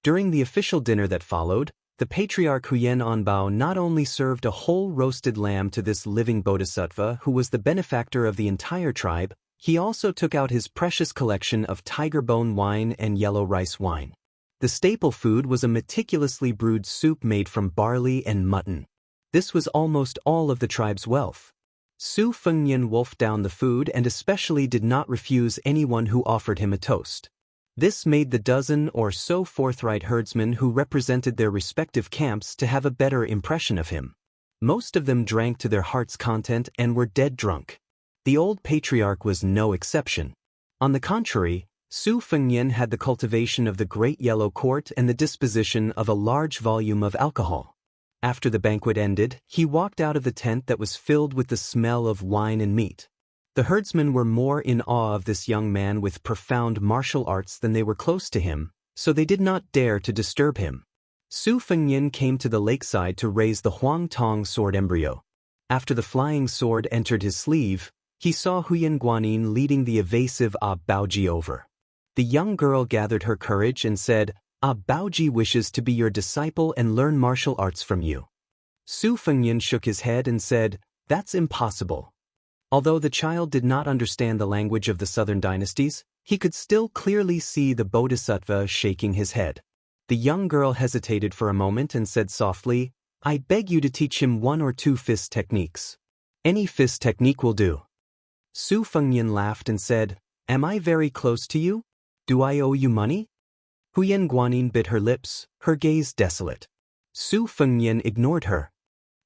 During the official dinner that followed, the patriarch Huyan Onbao not only served a whole roasted lamb to this living bodhisattva who was the benefactor of the entire tribe, he also took out his precious collection of tiger bone wine and yellow rice wine. The staple food was a meticulously brewed soup made from barley and mutton. This was almost all of the tribe's wealth. Su Fengnian wolfed down the food and especially did not refuse anyone who offered him a toast. This made the dozen or so forthright herdsmen who represented their respective camps to have a better impression of him. Most of them drank to their heart's content and were dead drunk. The old patriarch was no exception. On the contrary, Su Fengnian had the cultivation of the Great Yellow Court and the disposition of a large volume of alcohol. After the banquet ended, he walked out of the tent that was filled with the smell of wine and meat. The herdsmen were more in awe of this young man with profound martial arts than they were close to him, so they did not dare to disturb him. Su Fengnian came to the lakeside to raise the Huang Tong sword embryo. After the flying sword entered his sleeve, he saw Huyan Guanyin leading the evasive Baoji over. The young girl gathered her courage and said, "Baoji wishes to be your disciple and learn martial arts from you." Su Fengnian shook his head and said, "That's impossible." Although the child did not understand the language of the southern dynasties, he could still clearly see the bodhisattva shaking his head. The young girl hesitated for a moment and said softly, "I beg you to teach him 1 or 2 fist techniques. Any fist technique will do." Su Fengnian laughed and said, "Am I very close to you? Do I owe you money?" Huyan Guanyin bit her lips, her gaze desolate. Su Fengnian ignored her.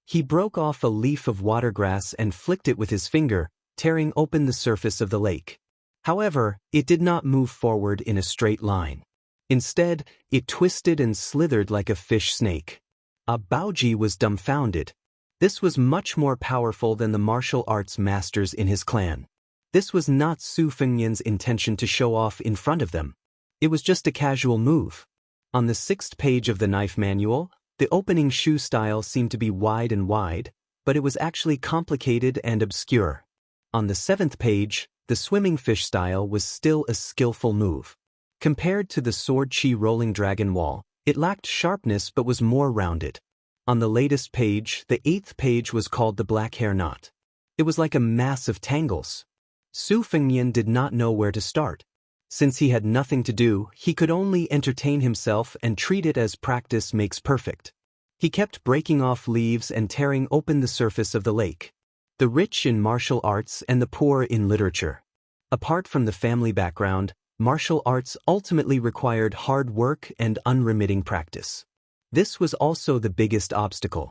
He broke off a leaf of watergrass and flicked it with his finger, tearing open the surface of the lake. However, it did not move forward in a straight line. Instead, it twisted and slithered like a fish snake. Baoji was dumbfounded. This was much more powerful than the martial arts masters in his clan. This was not Su Fengnian's intention to show off in front of them. It was just a casual move. On the 6th page of the knife manual, the opening shoe style seemed to be wide, but it was actually complicated and obscure. On the 7th page, the swimming fish style was still a skillful move. Compared to the sword chi rolling dragon wall, it lacked sharpness but was more rounded. On the latest page, the 8th page was called the black hair knot. It was like a mass of tangles. Su Fengnian did not know where to start. Since he had nothing to do, he could only entertain himself and treat it as practice makes perfect. He kept breaking off leaves and tearing open the surface of the lake. The rich in martial arts and the poor in literature. Apart from the family background, martial arts ultimately required hard work and unremitting practice. This was also the biggest obstacle.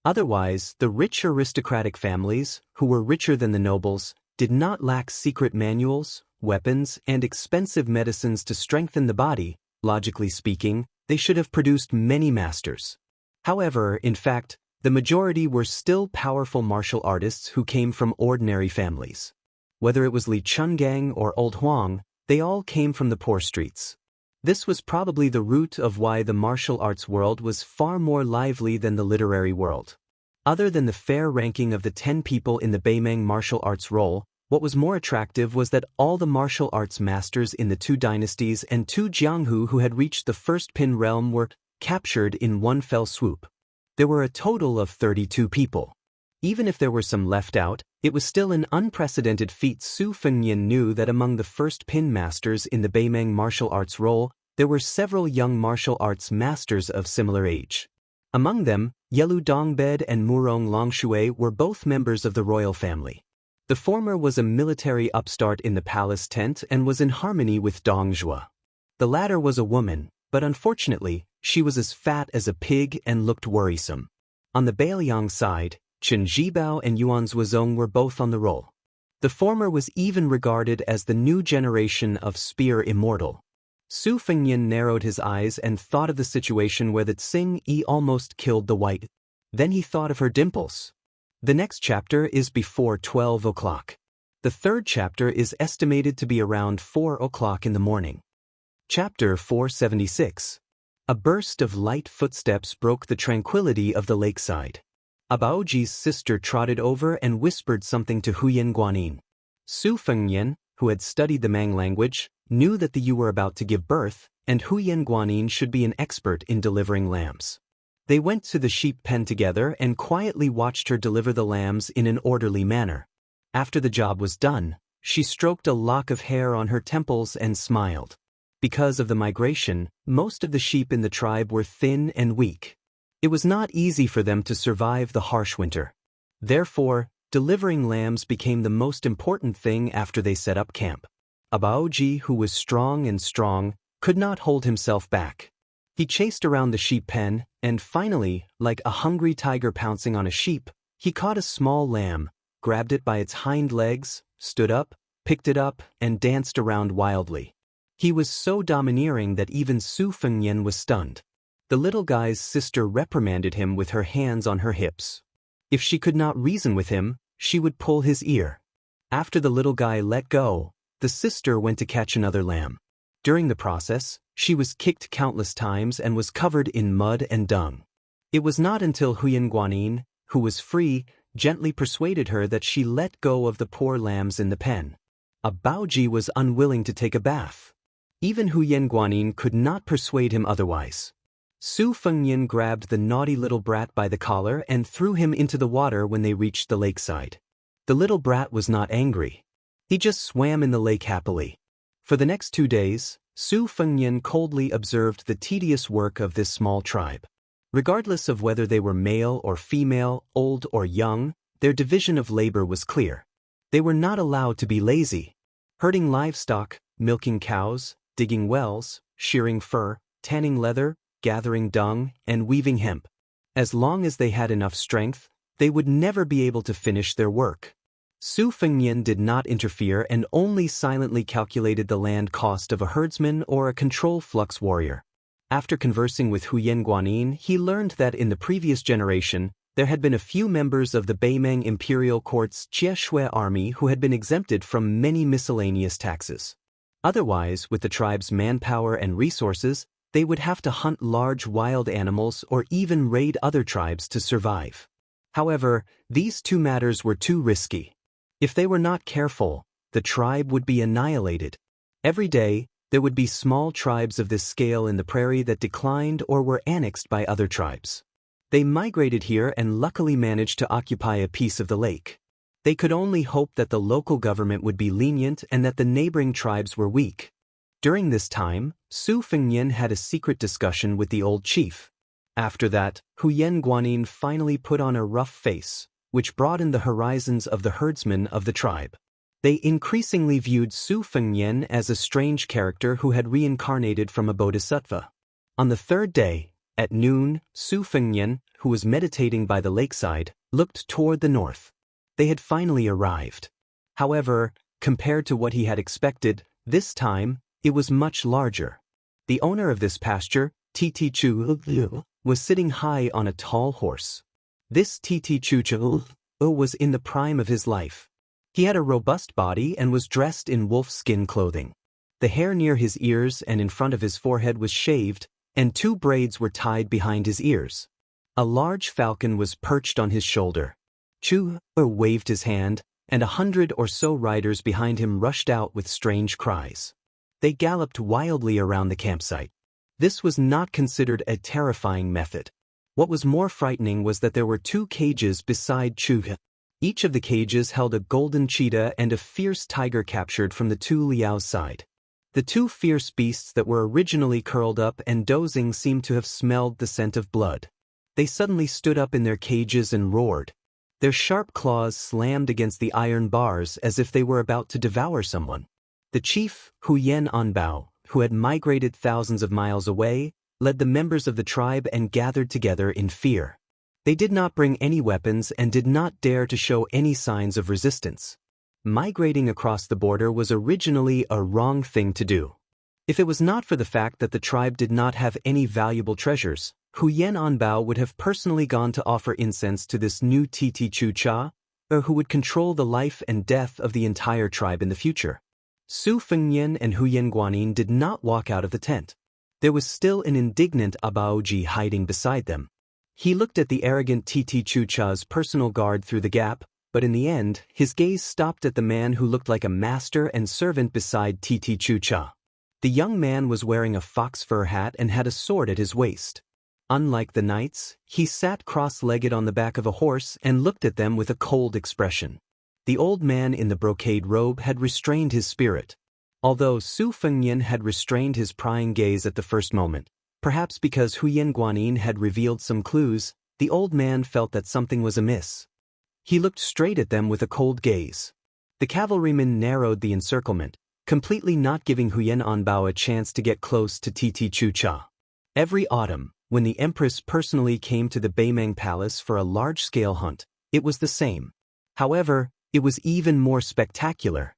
Otherwise, the rich aristocratic families, who were richer than the nobles, did not lack secret manuals, weapons, and expensive medicines to strengthen the body. Logically speaking, they should have produced many masters. However, in fact, the majority were still powerful martial artists who came from ordinary families. Whether it was Li Chungang or Old Huang, they all came from the poor streets. This was probably the root of why the martial arts world was far more lively than the literary world. Other than the fair ranking of the 10 people in the Beimeng martial arts roll, what was more attractive was that all the martial arts masters in the 2 dynasties and 2 Jianghu who had reached the first Pin realm were captured in one fell swoop. There were a total of 32 people. Even if there were some left out, it was still an unprecedented feat. Su Fengnian knew that among the first Pin masters in the Beimeng martial arts roll, there were several young martial arts masters of similar age. Among them, Yelu Dongbed and Murong Longshui were both members of the royal family. The former was a military upstart in the palace tent and was in harmony with Dong Zhuo. The latter was a woman, but unfortunately, she was as fat as a pig and looked worrisome. On the Beiliang side, Chen Zhibao and Yuan Zuozong were both on the roll. The former was even regarded as the new generation of spear immortal. Su Fengnian narrowed his eyes and thought of the situation where the Tsing Yi almost killed the white. Then he thought of her dimples. The next chapter is before 12 o'clock. The third chapter is estimated to be around 4 o'clock in the morning. Chapter 476. A burst of light footsteps broke the tranquility of the lakeside. Abaoji's sister trotted over and whispered something to Huyen Guanyin. Su Fengnian, who had studied the Mang language, knew that the Yu were about to give birth, and Huyen Guanyin should be an expert in delivering lambs. They went to the sheep pen together and quietly watched her deliver the lambs in an orderly manner. After the job was done, she stroked a lock of hair on her temples and smiled. Because of the migration, most of the sheep in the tribe were thin and weak. It was not easy for them to survive the harsh winter. Therefore, delivering lambs became the most important thing after they set up camp. Abaoji, who was strong, could not hold himself back. He chased around the sheep pen, and finally, like a hungry tiger pouncing on a sheep, he caught a small lamb, grabbed it by its hind legs, stood up, picked it up, and danced around wildly. He was so domineering that even Su Fengnian was stunned. The little guy's sister reprimanded him with her hands on her hips. If she could not reason with him, she would pull his ear. After the little guy let go, the sister went to catch another lamb. During the process, she was kicked countless times and was covered in mud and dung. It was not until Huyen Guanyin, who was free, gently persuaded her that she let go of the poor lambs in the pen. Abaoji was unwilling to take a bath. Even Huyen Guanyin could not persuade him otherwise. Su Fengnian grabbed the naughty little brat by the collar and threw him into the water when they reached the lakeside. The little brat was not angry. He just swam in the lake happily. For the next 2 days, Su Fengnian coldly observed the tedious work of this small tribe. Regardless of whether they were male or female, old or young, their division of labor was clear. They were not allowed to be lazy. Herding livestock, milking cows, digging wells, shearing fur, tanning leather, gathering dung, and weaving hemp. As long as they had enough strength, they would never be able to finish their work. Su Fengnian did not interfere and only silently calculated the land cost of a herdsman or a control flux warrior. After conversing with Huyen Guanyin, he learned that in the previous generation, there had been a few members of the Beimeng Imperial Court's Jie army who had been exempted from many miscellaneous taxes. Otherwise, with the tribe's manpower and resources, they would have to hunt large wild animals or even raid other tribes to survive. However, these 2 matters were too risky. If they were not careful, the tribe would be annihilated. Every day, there would be small tribes of this scale in the prairie that declined or were annexed by other tribes. They migrated here and luckily managed to occupy a piece of the lake. They could only hope that the local government would be lenient and that the neighboring tribes were weak. During this time, Su Fengnian had a secret discussion with the old chief. After that, Huyen Guanyin finally put on a rough face, which broadened the horizons of the herdsmen of the tribe. They increasingly viewed Su Fengnian as a strange character who had reincarnated from a bodhisattva. On the 3rd day, at noon, Su Fengnian, who was meditating by the lakeside, looked toward the north. They had finally arrived. However, compared to what he had expected, this time, it was much larger. The owner of this pasture, Titi Chu, was sitting high on a tall horse. This Titi Chu was in the prime of his life. He had a robust body and was dressed in wolf-skin clothing. The hair near his ears and in front of his forehead was shaved, and 2 braids were tied behind his ears. A large falcon was perched on his shoulder. Chu waved his hand, and 100 or so riders behind him rushed out with strange cries. They galloped wildly around the campsite. This was not considered a terrifying method. What was more frightening was that there were 2 cages beside Chu. Each of the cages held a golden cheetah and a fierce tiger captured from the 2 Liao's side. The 2 fierce beasts that were originally curled up and dozing seemed to have smelled the scent of blood. They suddenly stood up in their cages and roared. Their sharp claws slammed against the iron bars as if they were about to devour someone. The chief, Huyen Anbao, who had migrated thousands of miles away, led the members of the tribe and gathered together in fear. They did not bring any weapons and did not dare to show any signs of resistance. Migrating across the border was originally a wrong thing to do. If it was not for the fact that the tribe did not have any valuable treasures, Huyen Anbao would have personally gone to offer incense to this new Titi Chu Cha, who would control the life and death of the entire tribe in the future. Su Fengnian and Huyen Guanyin did not walk out of the tent. There was still an indignant Abaoji hiding beside them. He looked at the arrogant Titi Chu Cha's personal guard through the gap, but in the end, his gaze stopped at the man who looked like a master and servant beside Titi Chu Cha. The young man was wearing a fox fur hat and had a sword at his waist. Unlike the knights, he sat cross-legged on the back of a horse and looked at them with a cold expression. The old man in the brocade robe had restrained his spirit. Although Su Fengnian had restrained his prying gaze at the first moment, perhaps because Huyen Guanyin had revealed some clues, the old man felt that something was amiss. He looked straight at them with a cold gaze. The cavalrymen narrowed the encirclement, completely not giving Huyen Anbao a chance to get close to Titi Chu Cha. Every autumn, when the empress personally came to the Beimeng Palace for a large-scale hunt, it was the same. However, it was even more spectacular.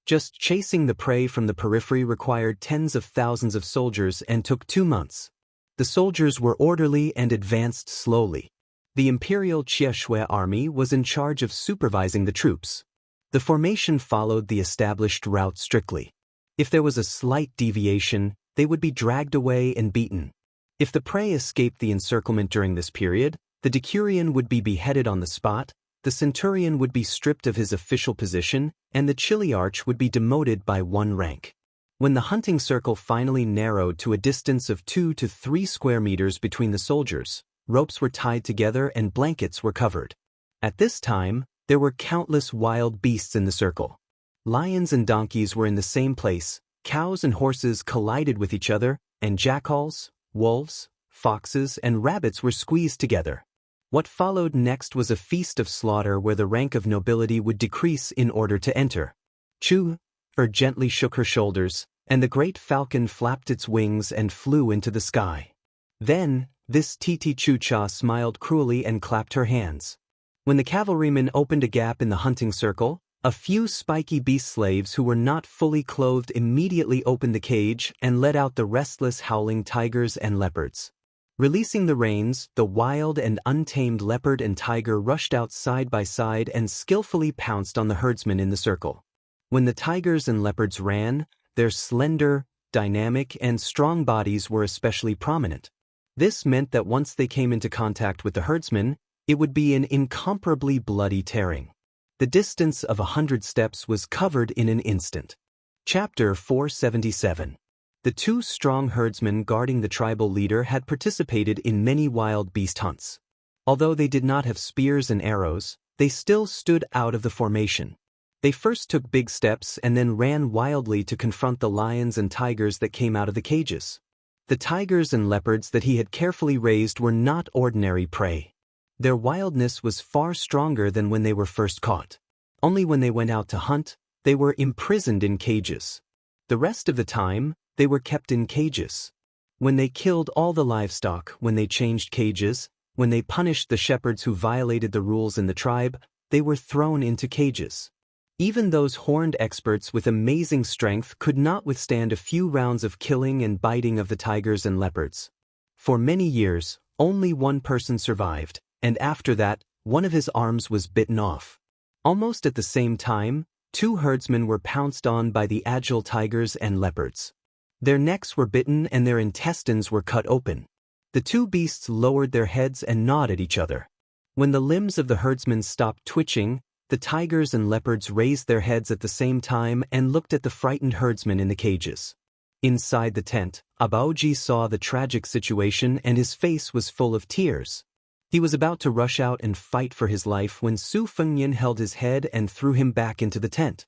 Just chasing the prey from the periphery required tens of thousands of soldiers and took 2 months. The soldiers were orderly and advanced slowly. The Imperial Xianxia army was in charge of supervising the troops. The formation followed the established route strictly. If there was a slight deviation, they would be dragged away and beaten. If the prey escaped the encirclement during this period, the decurion would be beheaded on the spot, the centurion would be stripped of his official position, and the chiliarch would be demoted by 1 rank. When the hunting circle finally narrowed to a distance of 2 to 3 square meters between the soldiers, ropes were tied together and blankets were covered. At this time, there were countless wild beasts in the circle. Lions and donkeys were in the same place, cows and horses collided with each other, and jackals, wolves, foxes, and rabbits were squeezed together. What followed next was a feast of slaughter where the rank of nobility would decrease in order to enter. Chu gently shook her shoulders, and the great falcon flapped its wings and flew into the sky. Then, this Titi Chu Cha smiled cruelly and clapped her hands. When the cavalrymen opened a gap in the hunting circle, a few spiky beast slaves who were not fully clothed immediately opened the cage and let out the restless howling tigers and leopards. Releasing the reins, the wild and untamed leopard and tiger rushed out side by side and skillfully pounced on the herdsmen in the circle. When the tigers and leopards ran, their slender, dynamic, and strong bodies were especially prominent. This meant that once they came into contact with the herdsmen, it would be an incomparably bloody tearing. The distance of 100 steps was covered in an instant. Chapter 477. The 2 strong herdsmen guarding the tribal leader had participated in many wild beast hunts. Although they did not have spears and arrows, they still stood out of the formation. They first took big steps and then ran wildly to confront the lions and tigers that came out of the cages. The tigers and leopards that he had carefully raised were not ordinary prey. Their wildness was far stronger than when they were first caught. Only when they went out to hunt, they were imprisoned in cages. The rest of the time, they were kept in cages. When they killed all the livestock, when they changed cages, when they punished the shepherds who violated the rules in the tribe, they were thrown into cages. Even those horned experts with amazing strength could not withstand a few rounds of killing and biting of the tigers and leopards. For many years, only one person survived, and after that, one of his arms was bitten off. Almost at the same time, two herdsmen were pounced on by the agile tigers and leopards. Their necks were bitten and their intestines were cut open. The two beasts lowered their heads and gnawed at each other. When the limbs of the herdsmen stopped twitching, the tigers and leopards raised their heads at the same time and looked at the frightened herdsmen in the cages. Inside the tent, Abaoji saw the tragic situation and his face was full of tears. He was about to rush out and fight for his life when Su Fengnian held his head and threw him back into the tent.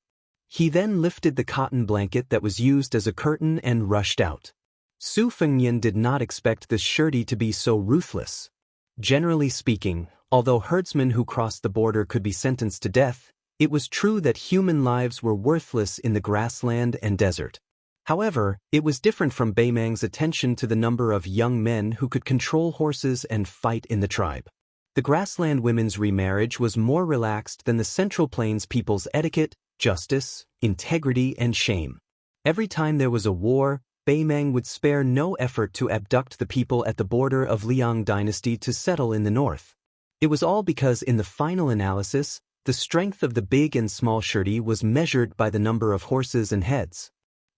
He then lifted the cotton blanket that was used as a curtain and rushed out. Su Fengnian did not expect this Shirdi to be so ruthless. Generally speaking, although herdsmen who crossed the border could be sentenced to death, it was true that human lives were worthless in the grassland and desert. However, it was different from Beimang's attention to the number of young men who could control horses and fight in the tribe. The grassland women's remarriage was more relaxed than the Central Plains people's etiquette, justice, integrity, and shame. Every time there was a war, Beimang would spare no effort to abduct the people at the border of Liang dynasty to settle in the north. It was all because in the final analysis, the strength of the big and small Shirdi was measured by the number of horses and heads.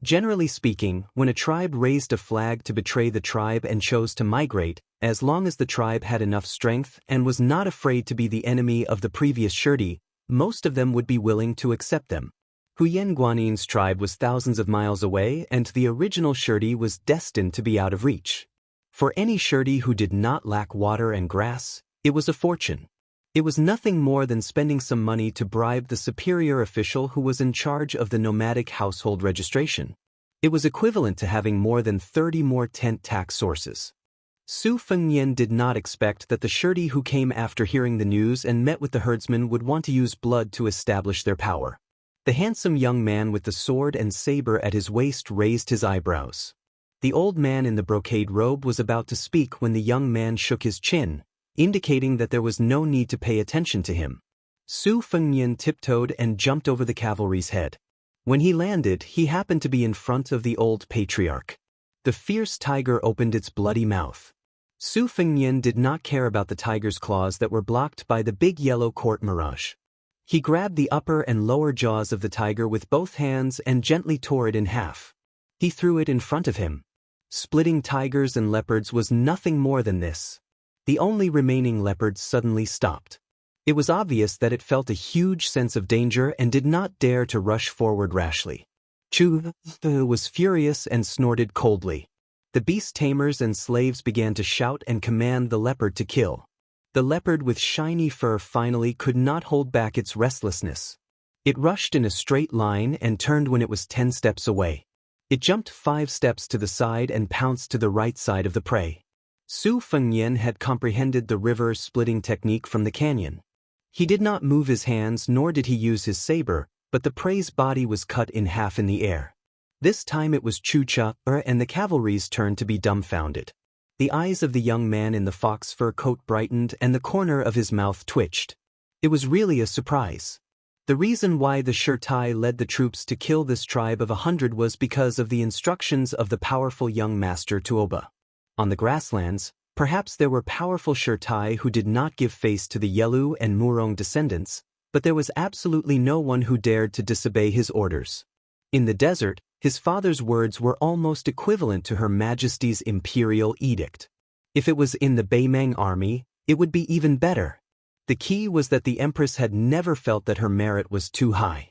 Generally speaking, when a tribe raised a flag to betray the tribe and chose to migrate, as long as the tribe had enough strength and was not afraid to be the enemy of the previous Shirdi, most of them would be willing to accept them. Huyen Guanin's tribe was thousands of miles away and the original Shirdi was destined to be out of reach. For any Shirdi who did not lack water and grass, it was a fortune. It was nothing more than spending some money to bribe the superior official who was in charge of the nomadic household registration. It was equivalent to having more than 30 more tent tax sources. Su Fengnian did not expect that the Shirdi who came after hearing the news and met with the herdsmen would want to use blood to establish their power. The handsome young man with the sword and saber at his waist raised his eyebrows. The old man in the brocade robe was about to speak when the young man shook his chin, indicating that there was no need to pay attention to him. Su Fengnian tiptoed and jumped over the cavalry's head. When he landed, he happened to be in front of the old patriarch. The fierce tiger opened its bloody mouth. Su Fengnian did not care about the tiger's claws that were blocked by the big yellow court mirage. He grabbed the upper and lower jaws of the tiger with both hands and gently tore it in half. He threw it in front of him. Splitting tigers and leopards was nothing more than this. The only remaining leopard suddenly stopped. It was obvious that it felt a huge sense of danger and did not dare to rush forward rashly. Chu was furious and snorted coldly. The beast tamers and slaves began to shout and command the leopard to kill. The leopard with shiny fur finally could not hold back its restlessness. It rushed in a straight line and turned when it was 10 steps away. It jumped 5 steps to the side and pounced to the right side of the prey. Su Fengnian had comprehended the river-splitting technique from the canyon. He did not move his hands nor did he use his saber, but the prey's body was cut in half in the air. This time it was Chucha and the cavalry's turn to be dumbfounded. The eyes of the young man in the fox fur coat brightened and the corner of his mouth twitched. It was really a surprise. The reason why the Shirtai led the troops to kill this tribe of 100 was because of the instructions of the powerful young master Tuoba. On the grasslands, perhaps there were powerful Shirtai who did not give face to the Yelu and Murong descendants, but there was absolutely no one who dared to disobey his orders. In the desert, his father's words were almost equivalent to Her Majesty's imperial edict. If it was in the Beimang army, it would be even better. The key was that the Empress had never felt that her merit was too high.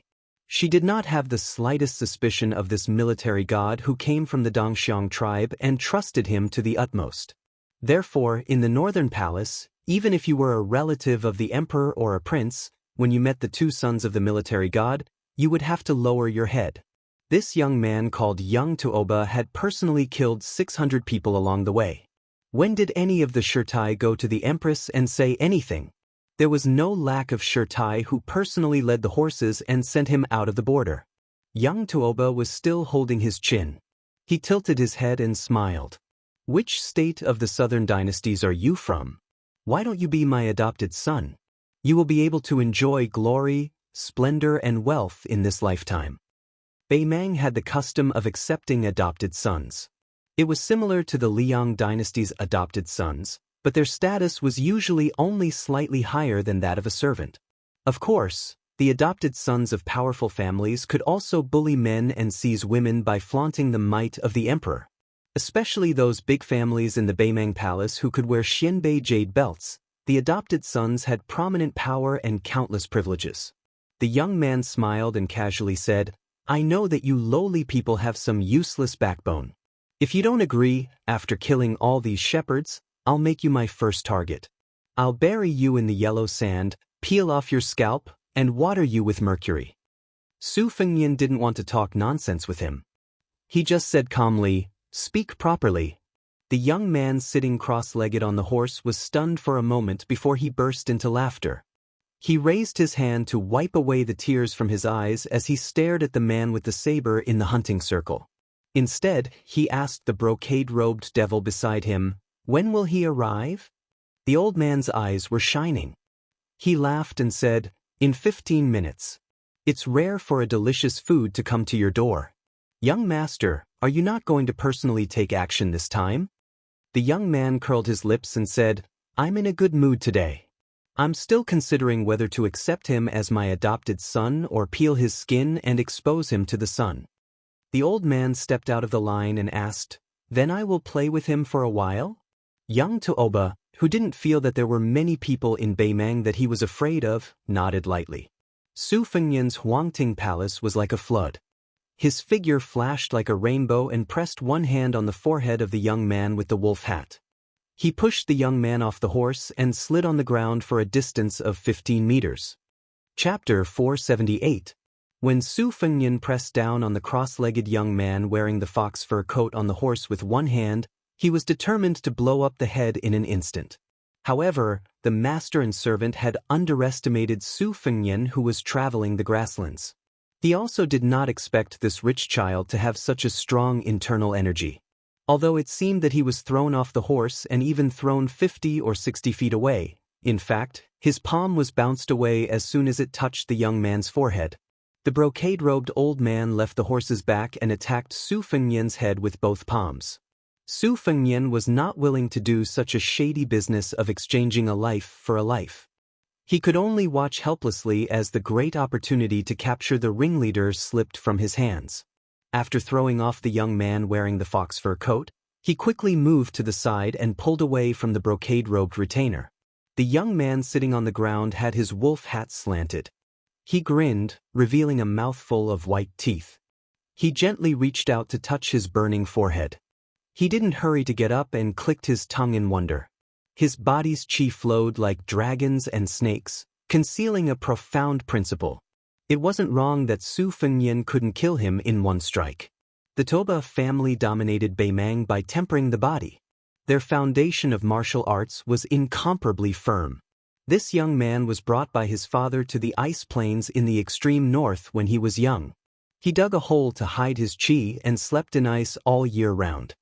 She did not have the slightest suspicion of this military god who came from the Dongxiang tribe and trusted him to the utmost. Therefore, in the northern palace, even if you were a relative of the emperor or a prince, when you met the two sons of the military god, you would have to lower your head. This young man called Young Tuoba had personally killed 600 people along the way. When did any of the Shirtai go to the Empress and say anything? There was no lack of Shirtai who personally led the horses and sent him out of the border. Young Tuoba was still holding his chin. He tilted his head and smiled. Which state of the southern dynasties are you from? Why don't you be my adopted son? You will be able to enjoy glory, splendor, and wealth in this lifetime. Beimang had the custom of accepting adopted sons. It was similar to the Liang dynasty's adopted sons, but their status was usually only slightly higher than that of a servant. Of course, The adopted sons of powerful families could also bully men and seize women by flaunting the might of the emperor. Especially those big families in the Beimang Palace who could wear Xianbei jade belts, the adopted sons had prominent power and countless privileges. The young man smiled and casually said, "I know that you lowly people have some useless backbone. If you don't agree, after killing all these shepherds, I'll make you my first target. I'll bury you in the yellow sand, peel off your scalp, and water you with mercury." Su Fengnian didn't want to talk nonsense with him. He just said calmly, "Speak properly." The young man sitting cross-legged on the horse was stunned for a moment before he burst into laughter. He raised his hand to wipe away the tears from his eyes as he stared at the man with the saber in the hunting circle. Instead, he asked the brocade-robed devil beside him, "When will he arrive?" The old man's eyes were shining. He laughed and said, "In 15 minutes. It's rare for a delicious food to come to your door. Young master, are you not going to personally take action this time?" The young man curled his lips and said, "I'm in a good mood today. I'm still considering whether to accept him as my adopted son or peel his skin and expose him to the sun." The old man stepped out of the line and asked, "Then I will play with him for a while?" Young Tooba, who didn't feel that there were many people in Beimang that he was afraid of, nodded lightly. Su Fengnian's Huangting Palace was like a flood. His figure flashed like a rainbow and pressed one hand on the forehead of the young man with the wolf hat. He pushed the young man off the horse and slid on the ground for a distance of 15 meters. Chapter 478. When Su Fengnian pressed down on the cross-legged young man wearing the fox fur coat on the horse with one hand, he was determined to blow up the head in an instant. However, the master and servant had underestimated Su Fengnian, who was traveling the grasslands. He also did not expect this rich child to have such a strong internal energy. Although it seemed that he was thrown off the horse and even thrown 50 or 60 feet away, in fact, his palm was bounced away as soon as it touched the young man's forehead. The brocade-robed old man left the horse's back and attacked Su Fengnian's head with both palms. Su Fengnian was not willing to do such a shady business of exchanging a life for a life. He could only watch helplessly as the great opportunity to capture the ringleader slipped from his hands. After throwing off the young man wearing the fox fur coat, he quickly moved to the side and pulled away from the brocade-robed retainer. The young man sitting on the ground had his wolf hat slanted. He grinned, revealing a mouthful of white teeth. He gently reached out to touch his burning forehead. He didn't hurry to get up and clicked his tongue in wonder. His body's chi flowed like dragons and snakes, concealing a profound principle. It wasn't wrong that Su Fengnian couldn't kill him in one strike. The Toba family dominated Beimang by tempering the body. Their foundation of martial arts was incomparably firm. This young man was brought by his father to the ice plains in the extreme north when he was young. He dug a hole to hide his chi and slept in ice all year round.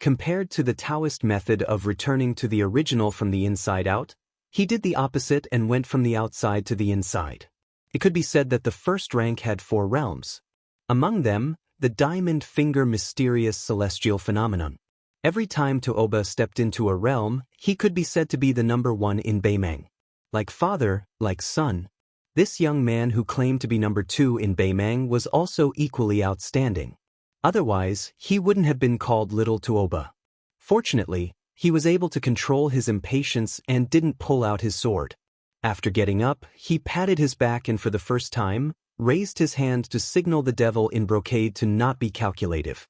Compared to the Taoist method of returning to the original from the inside out, he did the opposite and went from the outside to the inside. It could be said that the first rank had 4 realms. Among them, the diamond finger mysterious celestial phenomenon. Every time Tooba stepped into a realm, he could be said to be the number 1 in Beimang. Like father, like son, this young man who claimed to be number 2 in Beimang was also equally outstanding. Otherwise, he wouldn't have been called Little Tooba. Fortunately, he was able to control his impatience and didn't pull out his sword. After getting up, he patted his back and for the first time, raised his hand to signal the devil in brocade to not be calculative.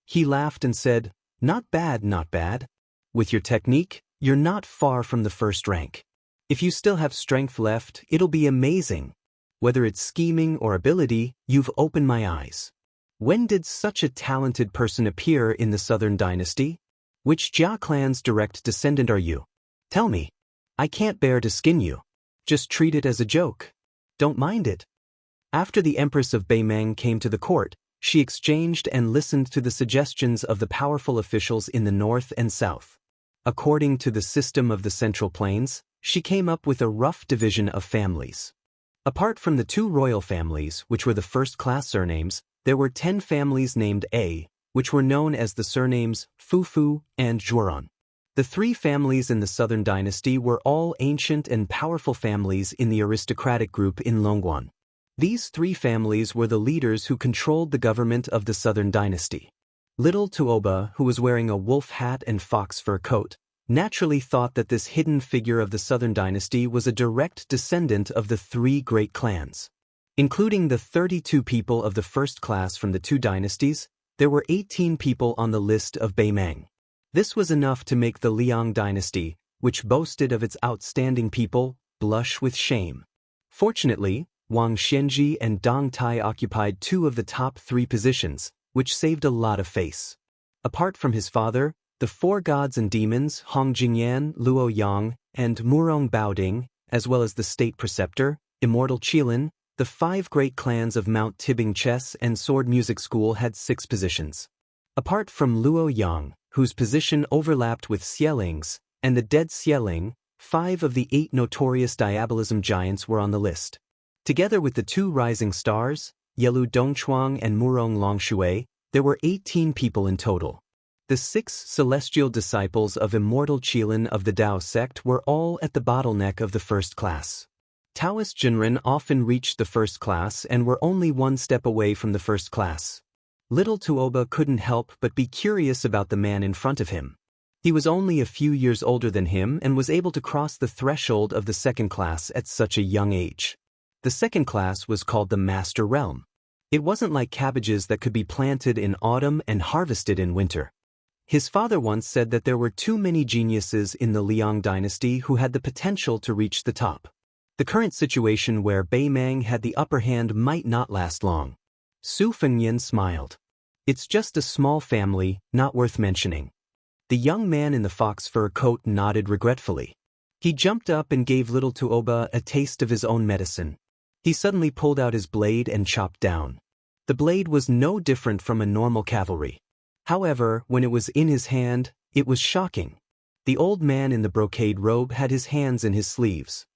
He laughed and said, "Not bad, not bad. With your technique, you're not far from the first rank. If you still have strength left, it'll be amazing. Whether it's scheming or ability, you've opened my eyes. When did such a talented person appear in the Southern Dynasty? Which Jia clan's direct descendant are you? Tell me. I can't bear to skin you. Just treat it as a joke. Don't mind it." After the Empress of Beimang came to the court, she exchanged and listened to the suggestions of the powerful officials in the north and south. According to the system of the Central Plains, she came up with a rough division of families. Apart from the 2 royal families, which were the first-class surnames, there were 10 families named A, which were known as the surnames Fufu and Zhuoran. The 3 families in the Southern Dynasty were all ancient and powerful families in the aristocratic group in Longguan. These three families were the leaders who controlled the government of the Southern Dynasty. Little Tuoba, who was wearing a wolf hat and fox fur coat, naturally thought that this hidden figure of the Southern Dynasty was a direct descendant of the three great clans. Including the 32 people of the first class from the two dynasties, there were 18 people on the list of Beimang. This was enough to make the Liang dynasty, which boasted of its outstanding people, blush with shame. Fortunately, Wang Xianji and Dong Tai occupied two of the top three positions, which saved a lot of face. Apart from his father, the four gods and demons Hong Jingyan, Luo Yang, and Murong Baoding, as well as the state preceptor, Immortal Qilin, the five great clans of Mount Tibing Chess and Sword Music School had 6 positions. Apart from Luo Yang, whose position overlapped with Xieling's, and the dead Xieling, 5 of the 8 notorious diabolism giants were on the list. Together with the 2 rising stars, Yelu Dongchuang and Murong Longshui, there were 18 people in total. The 6 celestial disciples of Immortal Qilin of the Dao sect were all at the bottleneck of the first class. Taoist Jinren often reached the first class and were only 1 step away from the first class. Little Tuoba couldn't help but be curious about the man in front of him. He was only a few years older than him and was able to cross the threshold of the second class at such a young age. The second class was called the Master Realm. It wasn't like cabbages that could be planted in autumn and harvested in winter. His father once said that there were too many geniuses in the Liang dynasty who had the potential to reach the top. The current situation where Beimang had the upper hand might not last long. Su Fengyan smiled. It's just a small family, not worth mentioning. The young man in the fox fur coat nodded regretfully. He jumped up and gave little Tuoba a taste of his own medicine. He suddenly pulled out his blade and chopped down. The blade was no different from a normal cavalry. However, when it was in his hand, it was shocking. The old man in the brocade robe had his hands in his sleeves.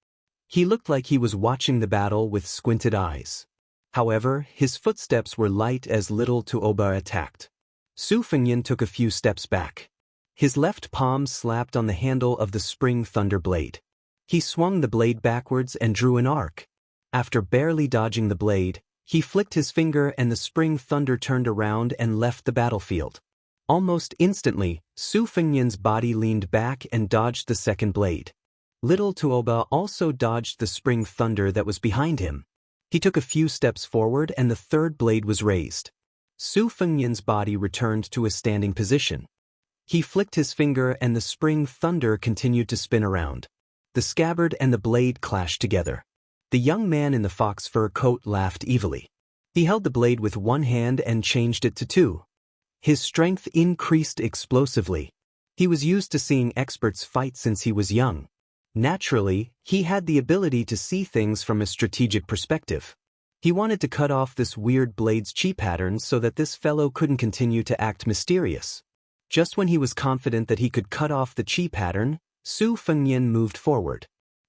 He looked like he was watching the battle with squinted eyes. However, his footsteps were light as little Tuoba attacked. Su Fengyan took a few steps back. His left palm slapped on the handle of the spring thunder blade. He swung the blade backwards and drew an arc. After barely dodging the blade, he flicked his finger and the spring thunder turned around and left the battlefield. Almost instantly, Su Fengyan's body leaned back and dodged the second blade. Little Tuoba also dodged the spring thunder that was behind him. He took a few steps forward and the third blade was raised. Su Fengyan's body returned to a standing position. He flicked his finger and the spring thunder continued to spin around. The scabbard and the blade clashed together. The young man in the fox fur coat laughed evilly. He held the blade with one hand and changed it to 2. His strength increased explosively. He was used to seeing experts fight since he was young. Naturally, he had the ability to see things from a strategic perspective. He wanted to cut off this weird blade's chi pattern so that this fellow couldn't continue to act mysterious. Just when he was confident that he could cut off the chi pattern, Su Fengyan moved forward.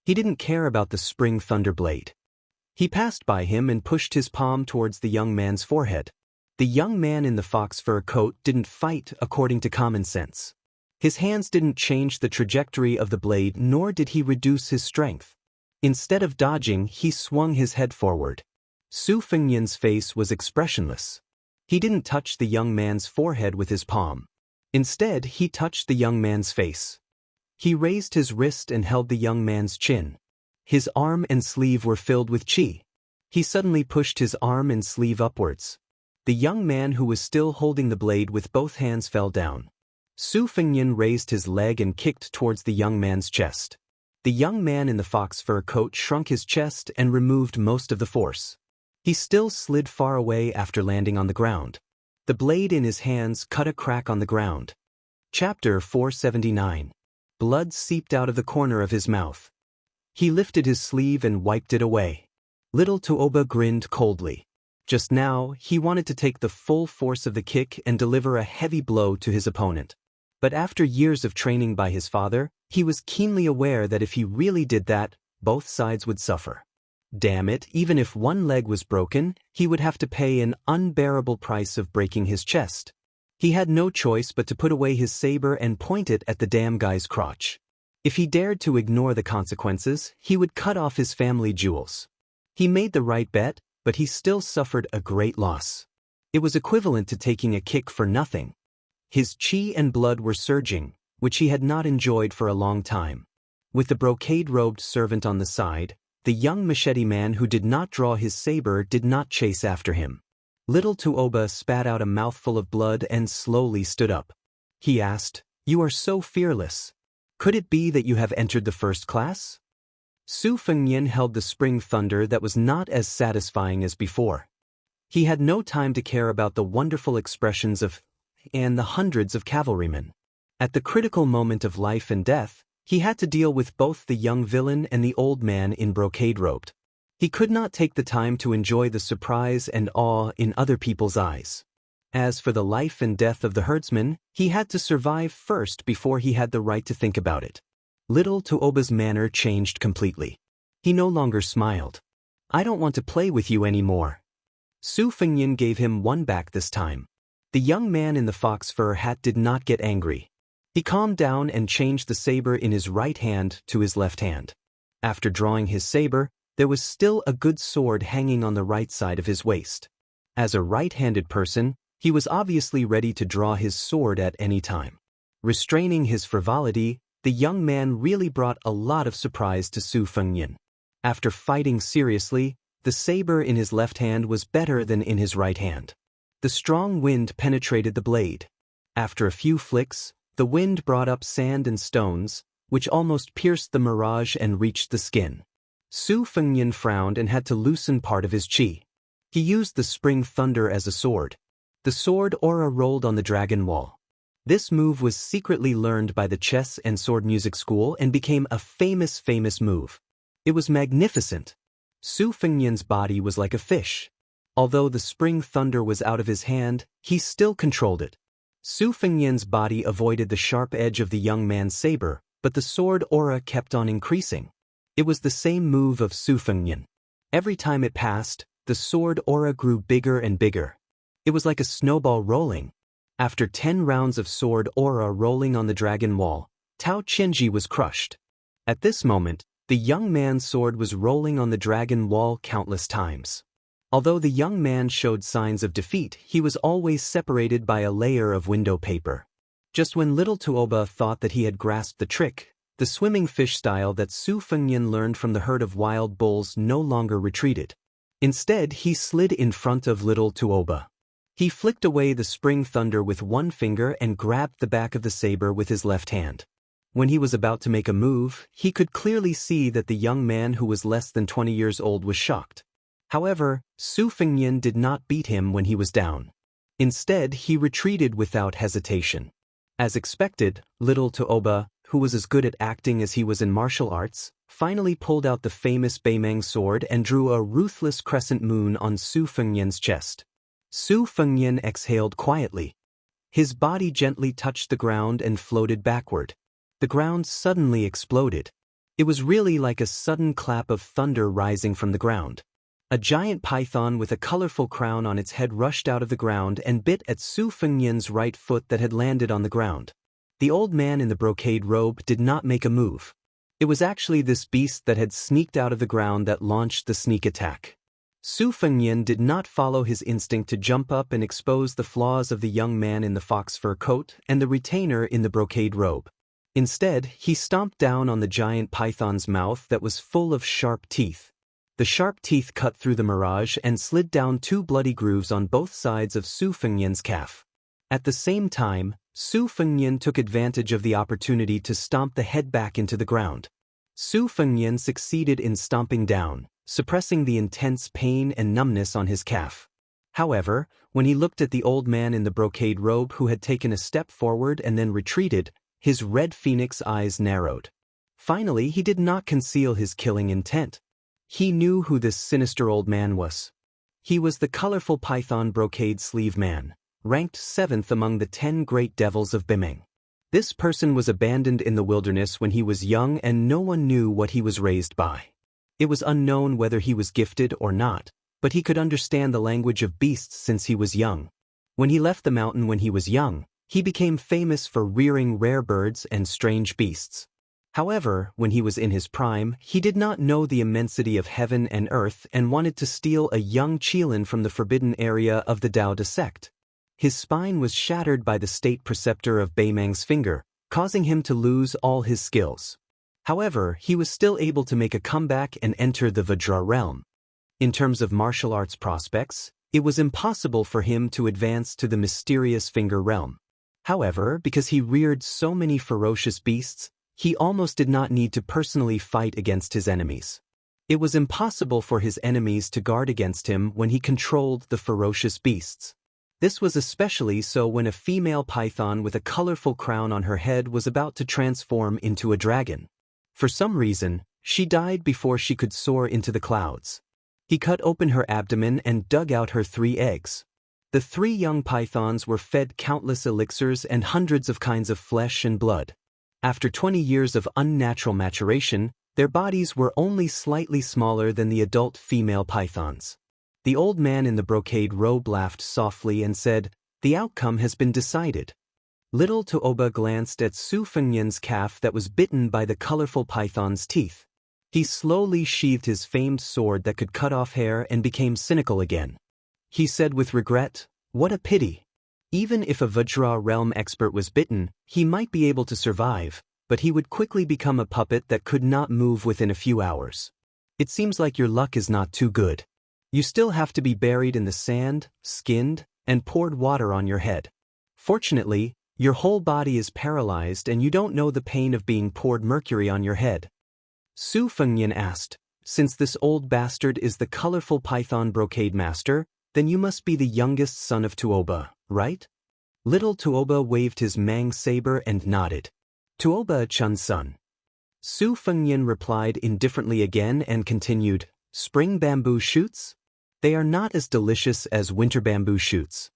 He didn't care about the spring thunder blade. He passed by him and pushed his palm towards the young man's forehead. The young man in the fox fur coat didn't fight according to common sense. His hands didn't change the trajectory of the blade, nor did he reduce his strength. Instead of dodging, he swung his head forward. Su Fengyan's face was expressionless. He didn't touch the young man's forehead with his palm. Instead, he touched the young man's face. He raised his wrist and held the young man's chin. His arm and sleeve were filled with qi. He suddenly pushed his arm and sleeve upwards. The young man who was still holding the blade with both hands fell down. Su Fengyan raised his leg and kicked towards the young man's chest. The young man in the fox fur coat shrunk his chest and removed most of the force. He still slid far away after landing on the ground. The blade in his hands cut a crack on the ground. Chapter 479. Blood seeped out of the corner of his mouth. He lifted his sleeve and wiped it away. Little Tuoba grinned coldly. Just now, he wanted to take the full force of the kick and deliver a heavy blow to his opponent. But after years of training by his father, he was keenly aware that if he really did that, both sides would suffer. Damn it, even if one leg was broken, he would have to pay an unbearable price of breaking his chest. He had no choice but to put away his saber and point it at the damn guy's crotch. If he dared to ignore the consequences, he would cut off his family jewels. He made the right bet, but he still suffered a great loss. It was equivalent to taking a kick for nothing. His chi and blood were surging, which he had not enjoyed for a long time. With the brocade-robed servant on the side, the young machete man who did not draw his saber did not chase after him. Little Tuoba spat out a mouthful of blood and slowly stood up. He asked, "You are so fearless. Could it be that you have entered the first class?" Su Fengnian held the spring thunder that was not as satisfying as before. He had no time to care about the wonderful expressions of and the hundreds of cavalrymen. At the critical moment of life and death, he had to deal with both the young villain and the old man in brocade-robed. He could not take the time to enjoy the surprise and awe in other people's eyes. As for the life and death of the herdsman, he had to survive first before he had the right to think about it. Little Tuoba's manner changed completely. He no longer smiled. "I don't want to play with you anymore." Su Fengnian gave him one back this time. The young man in the fox fur hat did not get angry. He calmed down and changed the saber in his right hand to his left hand. After drawing his saber, there was still a good sword hanging on the right side of his waist. As a right-handed person, he was obviously ready to draw his sword at any time. Restraining his frivolity, the young man really brought a lot of surprise to Su Fengnian. After fighting seriously, the saber in his left hand was better than in his right hand. The strong wind penetrated the blade. After a few flicks, the wind brought up sand and stones, which almost pierced the mirage and reached the skin. Su Fengnian frowned and had to loosen part of his chi. He used the spring thunder as a sword. The sword aura rolled on the dragon wall. This move was secretly learned by the chess and sword music school and became a famous move. It was magnificent. Su Fengnian's body was like a fish. Although the spring thunder was out of his hand, he still controlled it. Su Fengnian's body avoided the sharp edge of the young man's saber, but the sword aura kept on increasing. It was the same move of Su Fengnian. Every time it passed, the sword aura grew bigger and bigger. It was like a snowball rolling. After 10 rounds of sword aura rolling on the dragon wall, Tao Qianji was crushed. At this moment, the young man's sword was rolling on the dragon wall countless times. Although the young man showed signs of defeat, he was always separated by a layer of window paper. Just when little Tuoba thought that he had grasped the trick, the swimming fish style that Su Fengnian learned from the herd of wild bulls no longer retreated. Instead, he slid in front of little Tuoba. He flicked away the spring thunder with one finger and grabbed the back of the saber with his left hand. When he was about to make a move, he could clearly see that the young man who was less than 20 years old was shocked. However, Su Fengnian did not beat him when he was down. Instead, he retreated without hesitation. As expected, little Tuoba, who was as good at acting as he was in martial arts, finally pulled out the famous Beimang sword and drew a ruthless crescent moon on Su Fengnian's chest. Su Fengnian exhaled quietly. His body gently touched the ground and floated backward. The ground suddenly exploded. It was really like a sudden clap of thunder rising from the ground. A giant python with a colorful crown on its head rushed out of the ground and bit at Su Fengnian's right foot that had landed on the ground. The old man in the brocade robe did not make a move. It was actually this beast that had sneaked out of the ground that launched the sneak attack. Su Fengnian did not follow his instinct to jump up and expose the flaws of the young man in the fox fur coat and the retainer in the brocade robe. Instead, he stomped down on the giant python's mouth that was full of sharp teeth. The sharp teeth cut through the mirage and slid down 2 bloody grooves on both sides of Su Fengnian's calf. At the same time, Su Fengnian took advantage of the opportunity to stomp the head back into the ground. Su Fengnian succeeded in stomping down, suppressing the intense pain and numbness on his calf. However, when he looked at the old man in the brocade robe who had taken a step forward and then retreated, his red phoenix eyes narrowed. Finally, he did not conceal his killing intent. He knew who this sinister old man was. He was the colorful python brocade sleeve man, ranked 7th among the 10 great devils of Beimang. This person was abandoned in the wilderness when he was young and no one knew what he was raised by. It was unknown whether he was gifted or not, but he could understand the language of beasts since he was young. When he left the mountain when he was young, he became famous for rearing rare birds and strange beasts. However, when he was in his prime, he did not know the immensity of heaven and earth and wanted to steal a young Qilin from the forbidden area of the Dao De sect. His spine was shattered by the state preceptor of Beimang's finger, causing him to lose all his skills. However, he was still able to make a comeback and enter the Vajra realm. In terms of martial arts prospects, it was impossible for him to advance to the mysterious finger realm. However, because he reared so many ferocious beasts, he almost did not need to personally fight against his enemies. It was impossible for his enemies to guard against him when he controlled the ferocious beasts. This was especially so when a female python with a colorful crown on her head was about to transform into a dragon. For some reason, she died before she could soar into the clouds. He cut open her abdomen and dug out her 3 eggs. The 3 young pythons were fed countless elixirs and hundreds of kinds of flesh and blood. After 20 years of unnatural maturation, their bodies were only slightly smaller than the adult female pythons. The old man in the brocade robe laughed softly and said, "The outcome has been decided." Little Tuoba glanced at Su Fengyan's calf that was bitten by the colorful python's teeth. He slowly sheathed his famed sword that could cut off hair and became cynical again. He said with regret, "What a pity. Even if a Vajra realm expert was bitten, he might be able to survive, but he would quickly become a puppet that could not move within a few hours. It seems like your luck is not too good. You still have to be buried in the sand, skinned, and poured water on your head. Fortunately, your whole body is paralyzed and you don't know the pain of being poured mercury on your head." Su Fengyan asked, "Since this old bastard is the colorful python brocade master, then you must be the youngest son of Tuoba, right?" Little Tuoba waved his Mang saber and nodded. "Tuoba Chun's son." Su Fengyan replied indifferently again and continued, "Spring bamboo shoots? They are not as delicious as winter bamboo shoots."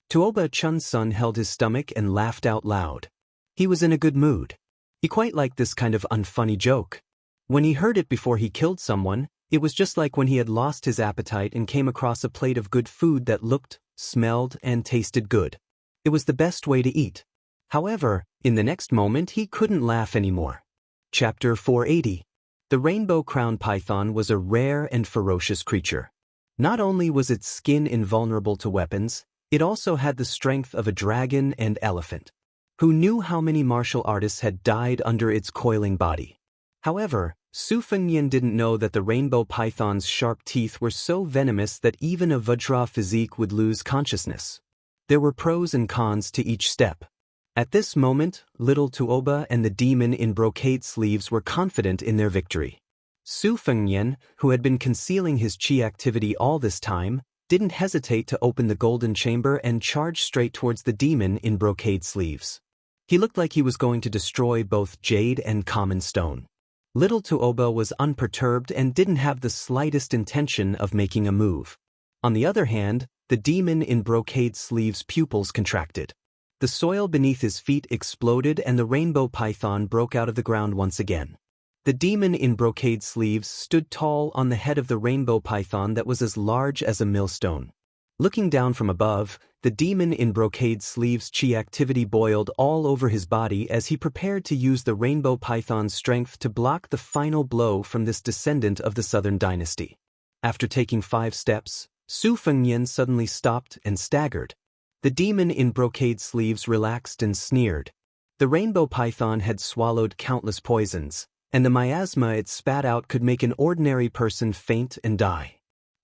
Tuoba Chun's son held his stomach and laughed out loud. He was in a good mood. He quite liked this kind of unfunny joke. When he heard it before he killed someone, it was just like when he had lost his appetite and came across a plate of good food that looked, smelled, and tasted good. It was the best way to eat. However, in the next moment he couldn't laugh anymore. Chapter 480. The rainbow-crowned python was a rare and ferocious creature. Not only was its skin invulnerable to weapons, it also had the strength of a dragon and elephant. Who knew how many martial artists had died under its coiling body? However, Su Fengyan didn't know that the rainbow python's sharp teeth were so venomous that even a Vajra physique would lose consciousness. There were pros and cons to each step. At this moment, little Tuoba and the demon in brocade sleeves were confident in their victory. Su Fengyan, who had been concealing his qi activity all this time, didn't hesitate to open the golden chamber and charge straight towards the demon in brocade sleeves. He looked like he was going to destroy both jade and common stone. Little Tuoba was unperturbed and didn't have the slightest intention of making a move. On the other hand, the demon in brocade sleeves' pupils contracted. The soil beneath his feet exploded and the rainbow python broke out of the ground once again. The demon in brocade sleeves stood tall on the head of the rainbow python that was as large as a millstone. Looking down from above, the demon in brocade sleeves' chi activity boiled all over his body as he prepared to use the rainbow python's strength to block the final blow from this descendant of the Southern Dynasty. After taking 5 steps, Su Fengyan suddenly stopped and staggered. The demon in brocade sleeves relaxed and sneered. The rainbow python had swallowed countless poisons, and the miasma it spat out could make an ordinary person faint and die.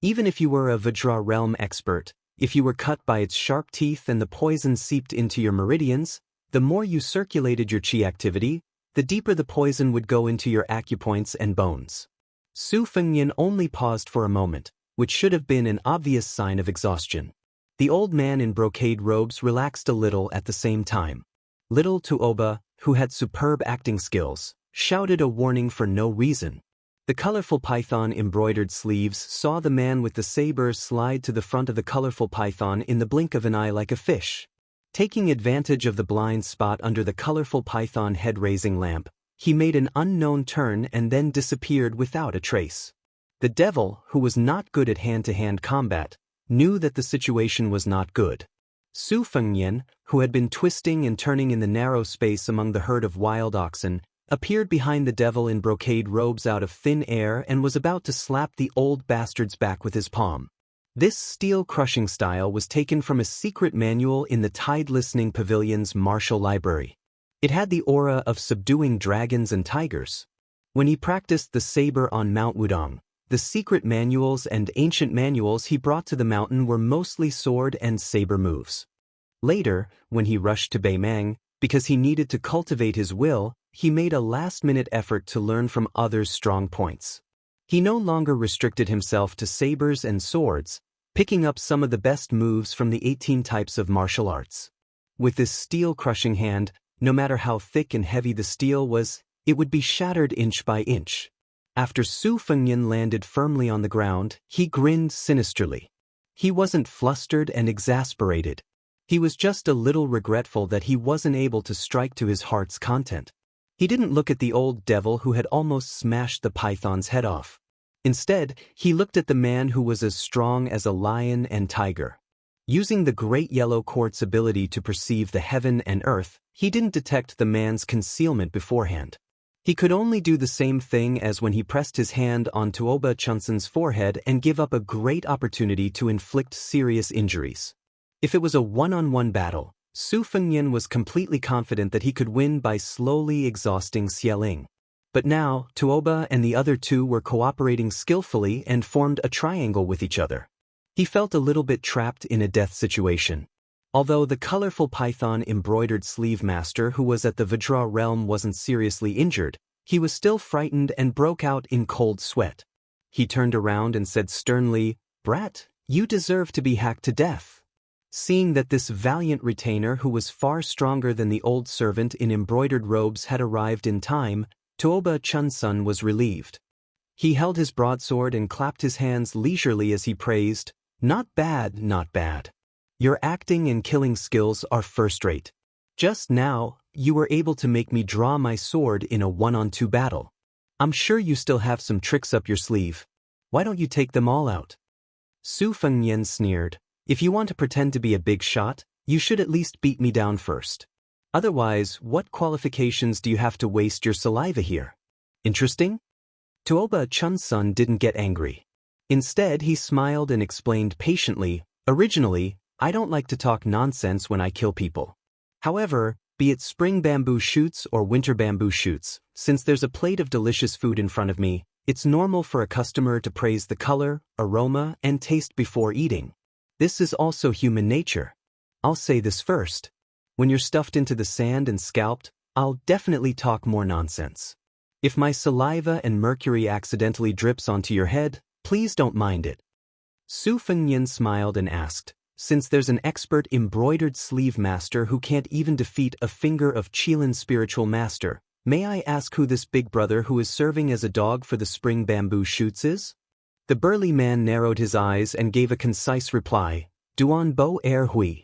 Even if you were a Vajra realm expert, if you were cut by its sharp teeth and the poison seeped into your meridians, the more you circulated your qi activity, the deeper the poison would go into your acupoints and bones. Su Fengyan only paused for a moment, which should have been an obvious sign of exhaustion. The old man in brocade robes relaxed a little at the same time. Little Tuoba, who had superb acting skills, shouted a warning for no reason. The colorful python embroidered sleeves saw the man with the saber slide to the front of the colorful python in the blink of an eye like a fish. Taking advantage of the blind spot under the colorful python head-raising lamp, he made an unknown turn and then disappeared without a trace. The devil, who was not good at hand-to-hand combat, knew that the situation was not good. Su Fengyan, who had been twisting and turning in the narrow space among the herd of wild oxen, appeared behind the devil in brocade robes out of thin air and was about to slap the old bastard's back with his palm. This steel-crushing style was taken from a secret manual in the Tide-Listening Pavilion's martial library. It had the aura of subduing dragons and tigers. When he practiced the saber on Mount Wudong, the secret manuals and ancient manuals he brought to the mountain were mostly sword and saber moves. Later, when he rushed to Beimang, because he needed to cultivate his will, he made a last-minute effort to learn from others' strong points. He no longer restricted himself to sabers and swords, picking up some of the best moves from the 18 types of martial arts. With this steel-crushing hand, no matter how thick and heavy the steel was, it would be shattered inch by inch. After Su Fengnian landed firmly on the ground, he grinned sinisterly. He wasn't flustered and exasperated. He was just a little regretful that he wasn't able to strike to his heart's content. He didn't look at the old devil who had almost smashed the python's head off. Instead, he looked at the man who was as strong as a lion and tiger. Using the great yellow quartz ability to perceive the heaven and earth, he didn't detect the man's concealment beforehand. He could only do the same thing as when he pressed his hand on Tuoba Chunsen's forehead and give up a great opportunity to inflict serious injuries. If it was a one-on-one battle, Su Fengnian was completely confident that he could win by slowly exhausting Xieling. But now, Tuoba and the other two were cooperating skillfully and formed a triangle with each other. He felt a little bit trapped in a death situation. Although the colorful python-embroidered sleeve master who was at the Vajra realm wasn't seriously injured, he was still frightened and broke out in cold sweat. He turned around and said sternly, "Brat, you deserve to be hacked to death." Seeing that this valiant retainer who was far stronger than the old servant in embroidered robes had arrived in time, Tuoba Chunsun was relieved. He held his broadsword and clapped his hands leisurely as he praised, "Not bad, not bad. Your acting and killing skills are first-rate. Just now, you were able to make me draw my sword in a one-on-two battle. I'm sure you still have some tricks up your sleeve. Why don't you take them all out?" Su Fengnian sneered, "If you want to pretend to be a big shot, you should at least beat me down first. Otherwise, what qualifications do you have to waste your saliva here? Interesting?" Tuoba Chunsun didn't get angry. Instead, he smiled and explained patiently, "Originally, I don't like to talk nonsense when I kill people. However, be it spring bamboo shoots or winter bamboo shoots, since there's a plate of delicious food in front of me, it's normal for a customer to praise the color, aroma, and taste before eating. This is also human nature. I'll say this first. When you're stuffed into the sand and scalped, I'll definitely talk more nonsense. If my saliva and mercury accidentally drips onto your head, please don't mind it." Su Fengnian smiled and asked, "Since there's an expert embroidered sleeve master who can't even defeat a finger of Qilin's spiritual master, may I ask who this big brother who is serving as a dog for the spring bamboo shoots is?" The burly man narrowed his eyes and gave a concise reply, "Duan Bo Er Hui.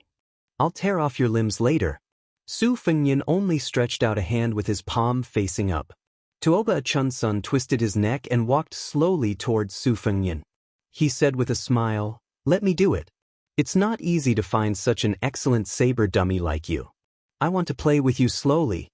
I'll tear off your limbs later." Su Fengnian only stretched out a hand with his palm facing up. Tuoba Chunsun twisted his neck and walked slowly towards Su Fengnian. He said with a smile, "Let me do it. It's not easy to find such an excellent saber dummy like you. I want to play with you slowly."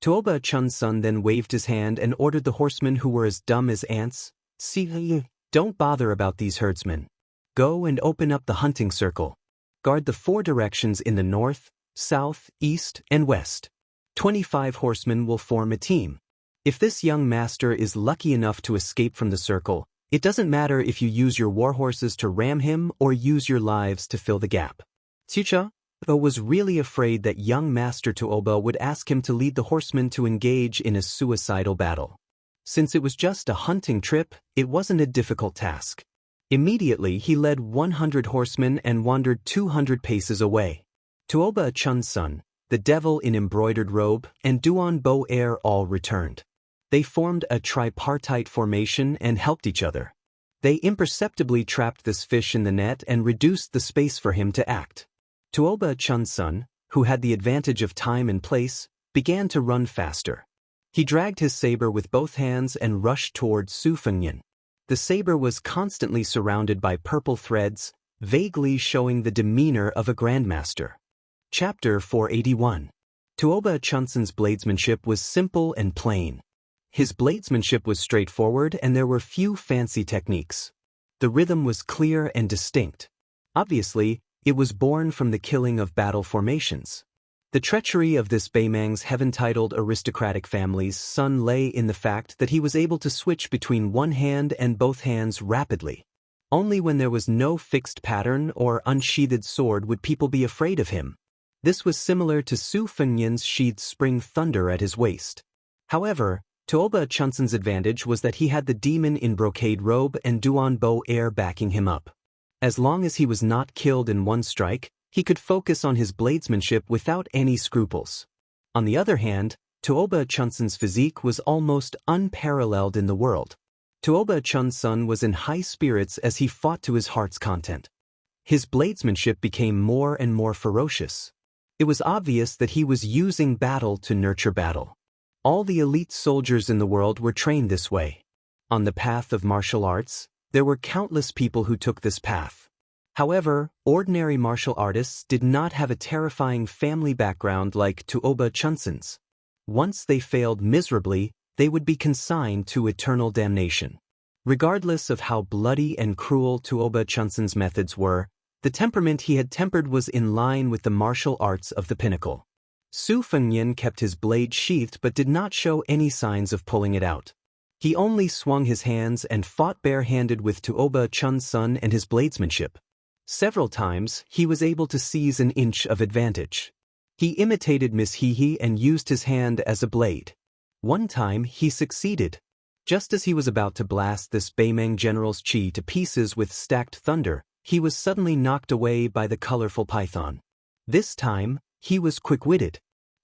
Tuoba Chunsun then waved his hand and ordered the horsemen who were as dumb as ants, "See, don't bother about these herdsmen. Go and open up the hunting circle. Guard the 4 directions in the north, south, east, and west. 25 horsemen will form a team. If this young master is lucky enough to escape from the circle, it doesn't matter if you use your warhorses to ram him or use your lives to fill the gap." Xianxia was really afraid that young Master Tuoba would ask him to lead the horsemen to engage in a suicidal battle. Since it was just a hunting trip, it wasn't a difficult task. Immediately, he led 100 horsemen and wandered 200 paces away. Tuoba Chunsun, the devil in embroidered robe, and Duan Bo Er all returned. They formed a tripartite formation and helped each other. They imperceptibly trapped this fish in the net and reduced the space for him to act. Tuoba Chunsun, who had the advantage of time and place, began to run faster. He dragged his saber with both hands and rushed toward Su Fengnian. The saber was constantly surrounded by purple threads, vaguely showing the demeanor of a grandmaster. Chapter 481. Tuoba Chunsun's bladesmanship was simple and plain. His bladesmanship was straightforward and there were few fancy techniques. The rhythm was clear and distinct. Obviously, it was born from the killing of battle formations. The treachery of this Baimang's heaven-titled aristocratic family's son lay in the fact that he was able to switch between one hand and both hands rapidly. Only when there was no fixed pattern or unsheathed sword would people be afraid of him. This was similar to Su Fengnian's sheathed spring thunder at his waist. However, Tuoba Chunsun's advantage was that he had the demon in brocade robe and Duanbo heir backing him up. As long as he was not killed in one strike, he could focus on his bladesmanship without any scruples. On the other hand, Tuoba Chunsun's physique was almost unparalleled in the world. Tuoba Chunsun was in high spirits as he fought to his heart's content. His bladesmanship became more and more ferocious. It was obvious that he was using battle to nurture battle. All the elite soldiers in the world were trained this way. On the path of martial arts, there were countless people who took this path. However, ordinary martial artists did not have a terrifying family background like Tuoba Chunsun's. Once they failed miserably, they would be consigned to eternal damnation. Regardless of how bloody and cruel Tuoba Chunsun's methods were, the temperament he had tempered was in line with the martial arts of the pinnacle. Su Fengnian kept his blade sheathed but did not show any signs of pulling it out. He only swung his hands and fought bare-handed with Tuoba Chunsun and his bladesmanship. Several times, he was able to seize an inch of advantage. He imitated Miss Hehe and used his hand as a blade. One time, he succeeded. Just as he was about to blast this Baimang general's chi to pieces with stacked thunder, he was suddenly knocked away by the colorful python. This time, he was quick-witted.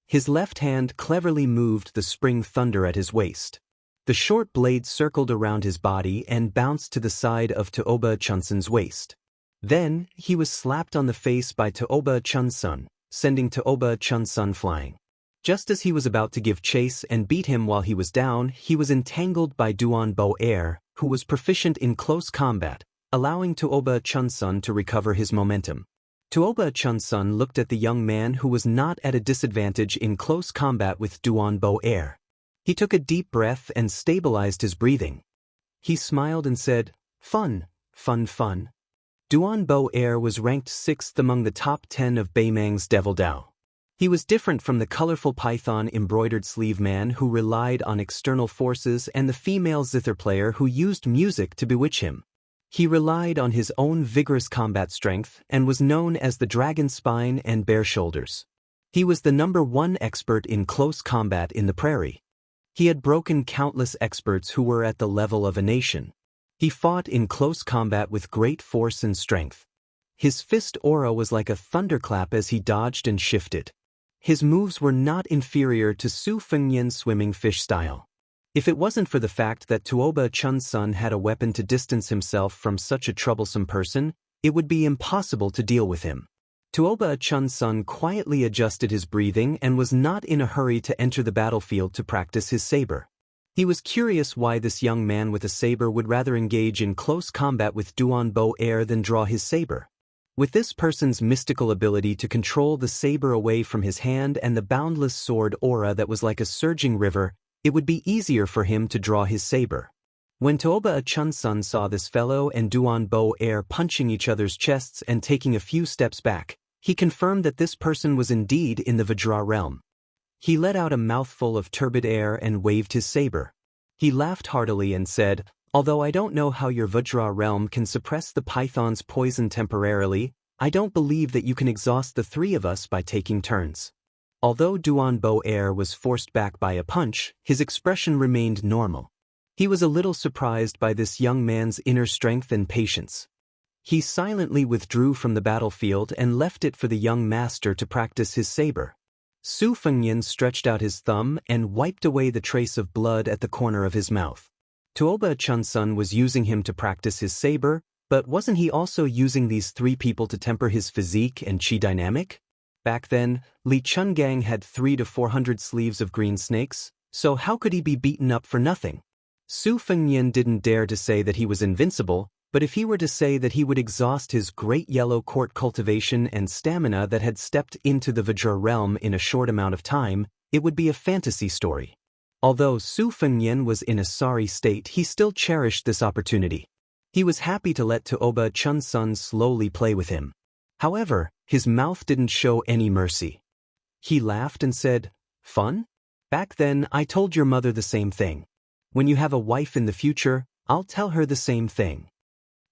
His left hand cleverly moved the spring thunder at his waist. The short blade circled around his body and bounced to the side of Tuoba Chunsun's waist. Then, he was slapped on the face by Tuoba Chunsun, sending Tuoba Chunsun flying. Just as he was about to give chase and beat him while he was down, he was entangled by Duanbo heir, who was proficient in close combat, allowing Tuoba Chunsun to recover his momentum. Tuoba Chunsun looked at the young man who was not at a disadvantage in close combat with Duanbo heir. He took a deep breath and stabilized his breathing. He smiled and said, "Fun, fun, fun." Duanbo heir was ranked 6th among the top 10 of Baimang's Devil Dao. He was different from the colorful python embroidered sleeve man who relied on external forces and the female zither player who used music to bewitch him. He relied on his own vigorous combat strength and was known as the dragon spine and bare shoulders. He was the #1 expert in close combat in the prairie. He had broken countless experts who were at the level of a nation. He fought in close combat with great force and strength. His fist aura was like a thunderclap as he dodged and shifted. His moves were not inferior to Su Fengnian's swimming fish style. If it wasn't for the fact that Tuoba Chunsun had a weapon to distance himself from such a troublesome person, it would be impossible to deal with him. Tuoba Chunsun quietly adjusted his breathing and was not in a hurry to enter the battlefield to practice his saber. He was curious why this young man with a saber would rather engage in close combat with Duanbo heir than draw his saber. With this person's mystical ability to control the saber away from his hand and the boundless sword aura that was like a surging river, it would be easier for him to draw his saber. When Tuoba Chunsun saw this fellow and Duanbo heir punching each other's chests and taking a few steps back, he confirmed that this person was indeed in the Vajra realm. He let out a mouthful of turbid air and waved his saber. He laughed heartily and said, "Although I don't know how your Vajra realm can suppress the python's poison temporarily, I don't believe that you can exhaust the three of us by taking turns." Although Duanbo heir was forced back by a punch, his expression remained normal. He was a little surprised by this young man's inner strength and patience. He silently withdrew from the battlefield and left it for the young master to practice his saber. Su Fengnian stretched out his thumb and wiped away the trace of blood at the corner of his mouth. Tuoba Chunsun was using him to practice his saber, but wasn't he also using these three people to temper his physique and chi dynamic? Back then, Li Chungang had 300 to 400 sleeves of green snakes, so how could he be beaten up for nothing? Su Fengnian didn't dare to say that he was invincible, But if he were to say that he would exhaust his great yellow court cultivation and stamina that had stepped into the Vajra realm in a short amount of time, it would be a fantasy story. Although Su Fengnian was in a sorry state, he still cherished this opportunity. He was happy to let Tuoba Chunsun slowly play with him. However, his mouth didn't show any mercy. He laughed and said, "Fun? Back then, I told your mother the same thing. When you have a wife in the future, I'll tell her the same thing."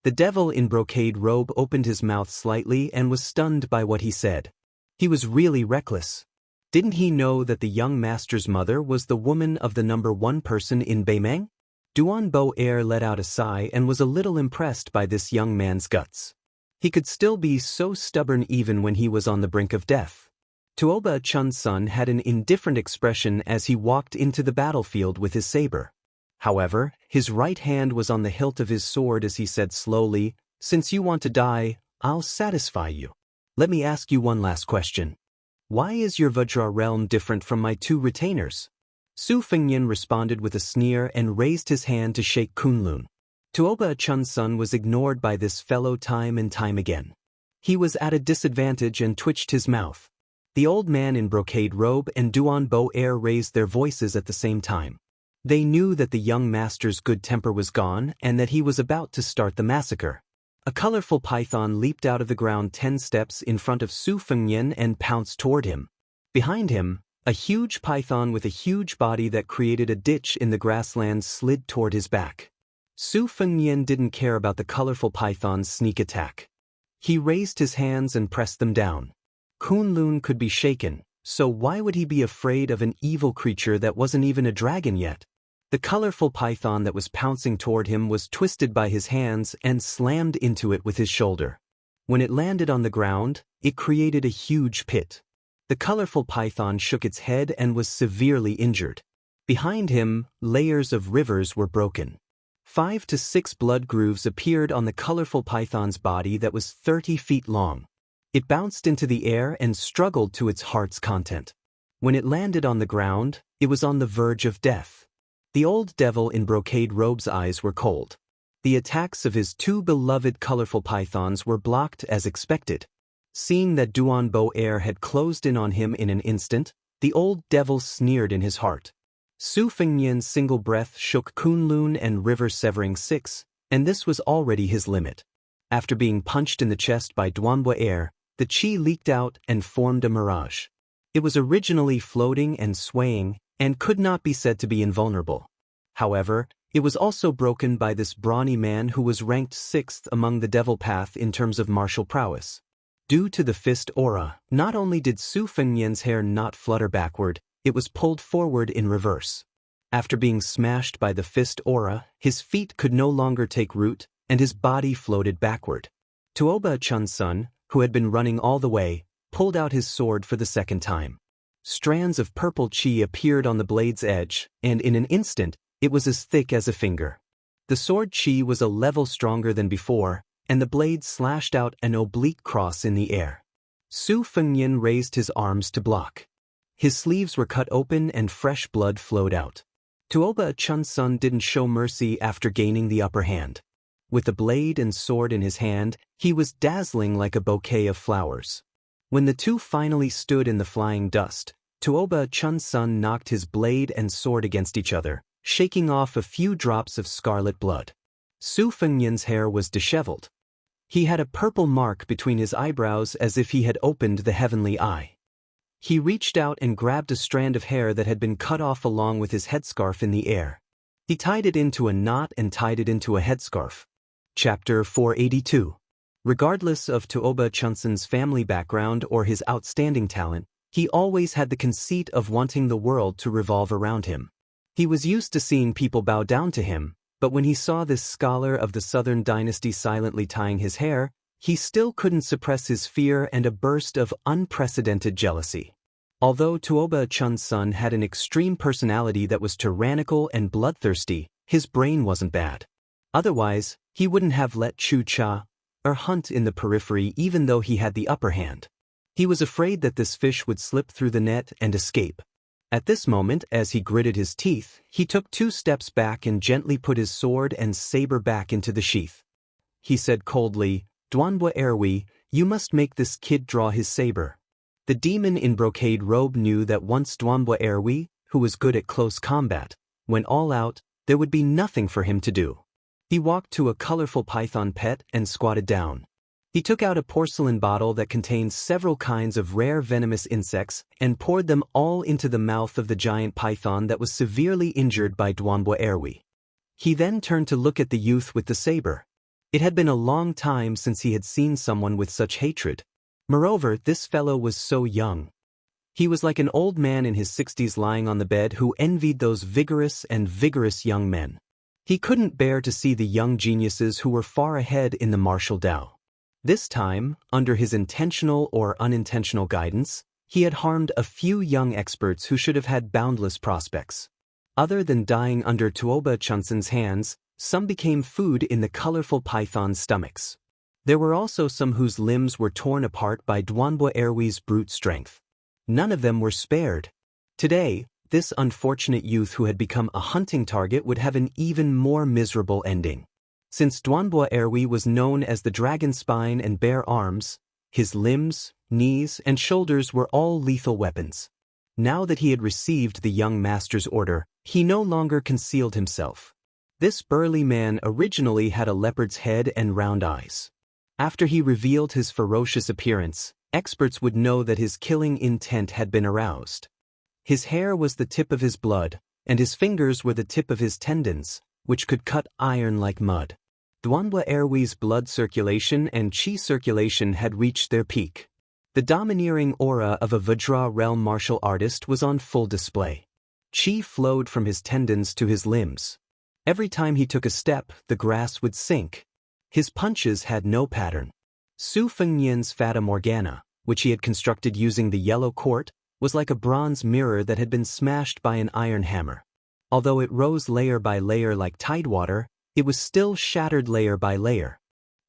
The devil in brocade robe opened his mouth slightly and was stunned by what he said. He was really reckless. Didn't he know that the young master's mother was the woman of the number one person in Beimeng? Duan Bo Air let out a sigh and was a little impressed by this young man's guts. He could still be so stubborn even when he was on the brink of death. Tuoba Chunsun had an indifferent expression as he walked into the battlefield with his saber. However, his right hand was on the hilt of his sword as he said slowly, "Since you want to die, I'll satisfy you. Let me ask you one last question. Why is your Vajra realm different from my two retainers?" Su Fengnian responded with a sneer and raised his hand to shake Kunlun. Tuoba Chunsun was ignored by this fellow time and time again. He was at a disadvantage and twitched his mouth. The old man in brocade robe and Duan Bo Air raised their voices at the same time. They knew that the young master's good temper was gone and that he was about to start the massacre. A colorful python leaped out of the ground 10 steps in front of Su Fengnian and pounced toward him. Behind him, a huge python with a huge body that created a ditch in the grasslands slid toward his back. Su Fengnian didn't care about the colorful python's sneak attack. He raised his hands and pressed them down. Kunlun could be shaken, so why would he be afraid of an evil creature that wasn't even a dragon yet? The colorful python that was pouncing toward him was twisted by his hands and slammed into it with his shoulder. When it landed on the ground, it created a huge pit. The colorful python shook its head and was severely injured. Behind him, layers of rivers were broken. 5 to 6 blood grooves appeared on the colorful python's body that was 30 feet long. It bounced into the air and struggled to its heart's content. When it landed on the ground, it was on the verge of death. The old devil in brocade robe's eyes were cold. The attacks of his two beloved colorful pythons were blocked as expected. Seeing that Duan Bo Air had closed in on him in an instant, the old devil sneered in his heart. Su Fengnian's single breath shook Kunlun and River Severing 6, and this was already his limit. After being punched in the chest by Duan Bo Air, the chi leaked out and formed a mirage. It was originally floating and swaying, and could not be said to be invulnerable. However, it was also broken by this brawny man who was ranked 6th among the Devil Path in terms of martial prowess. Due to the fist aura, not only did Su Fengnian's hair not flutter backward, it was pulled forward in reverse. After being smashed by the fist aura, his feet could no longer take root, and his body floated backward. Tuoba Chunsun, who had been running all the way, pulled out his sword for the second time. Strands of purple chi appeared on the blade's edge, and in an instant, it was as thick as a finger. The sword chi was a level stronger than before, and the blade slashed out an oblique cross in the air. Su Fengnian raised his arms to block. His sleeves were cut open and fresh blood flowed out. Tuoba Chunsun didn't show mercy after gaining the upper hand. With the blade and sword in his hand, he was dazzling like a bouquet of flowers. When the two finally stood in the flying dust, Tuoba Chunsun knocked his blade and sword against each other, shaking off a few drops of scarlet blood. Su Fengnian's hair was disheveled. He had a purple mark between his eyebrows as if he had opened the heavenly eye. He reached out and grabbed a strand of hair that had been cut off along with his headscarf in the air. He tied it into a knot and tied it into a headscarf. Chapter 482. Regardless of Tuoba Chunsun's family background or his outstanding talent, he always had the conceit of wanting the world to revolve around him. He was used to seeing people bow down to him, but when he saw this scholar of the Southern Dynasty silently tying his hair, he still couldn't suppress his fear and a burst of unprecedented jealousy. Although Tuoba Chunsun had an extreme personality that was tyrannical and bloodthirsty, his brain wasn't bad. Otherwise, he wouldn't have let Chu Cha or hunt in the periphery even though he had the upper hand. He was afraid that this fish would slip through the net and escape. At this moment, as he gritted his teeth, he took 2 steps back and gently put his sword and saber back into the sheath. he said coldly, "Duanbua Erwi, you must make this kid draw his saber." The demon in brocade robe knew that once Duanbua Erwi, who was good at close combat, went all out, there would be nothing for him to do. He walked to a colorful python pet and squatted down. He took out a porcelain bottle that contained several kinds of rare venomous insects and poured them all into the mouth of the giant python that was severely injured by Duanbua Erwi. He then turned to look at the youth with the saber. It had been a long time since he had seen someone with such hatred. Moreover, this fellow was so young. He was like an old man in his 60s lying on the bed who envied those vigorous young men. He couldn't bear to see the young geniuses who were far ahead in the martial Tao. This time, under his intentional or unintentional guidance, he had harmed a few young experts who should have had boundless prospects. Other than dying under Tuoba Chunsen's hands, some became food in the colorful python's stomachs. There were also some whose limbs were torn apart by Duanbua Erwi's brute strength. None of them were spared. Today, this unfortunate youth who had become a hunting target would have an even more miserable ending. Since Duanbua Erwi was known as the dragon spine and bare arms, his limbs, knees, and shoulders were all lethal weapons. Now that he had received the young master's order, he no longer concealed himself. This burly man originally had a leopard's head and round eyes. After he revealed his ferocious appearance, experts would know that his killing intent had been aroused. His hair was the tip of his blood, and his fingers were the tip of his tendons, which could cut iron like mud. Duanbua Erwi's blood circulation and chi circulation had reached their peak. The domineering aura of a Vajra realm martial artist was on full display. Chi flowed from his tendons to his limbs. Every time he took a step, the grass would sink. His punches had no pattern. Su Fengnian's Fata Morgana, which he had constructed using the yellow quart, was like a bronze mirror that had been smashed by an iron hammer. Although it rose layer by layer like tidewater, it was still shattered layer by layer.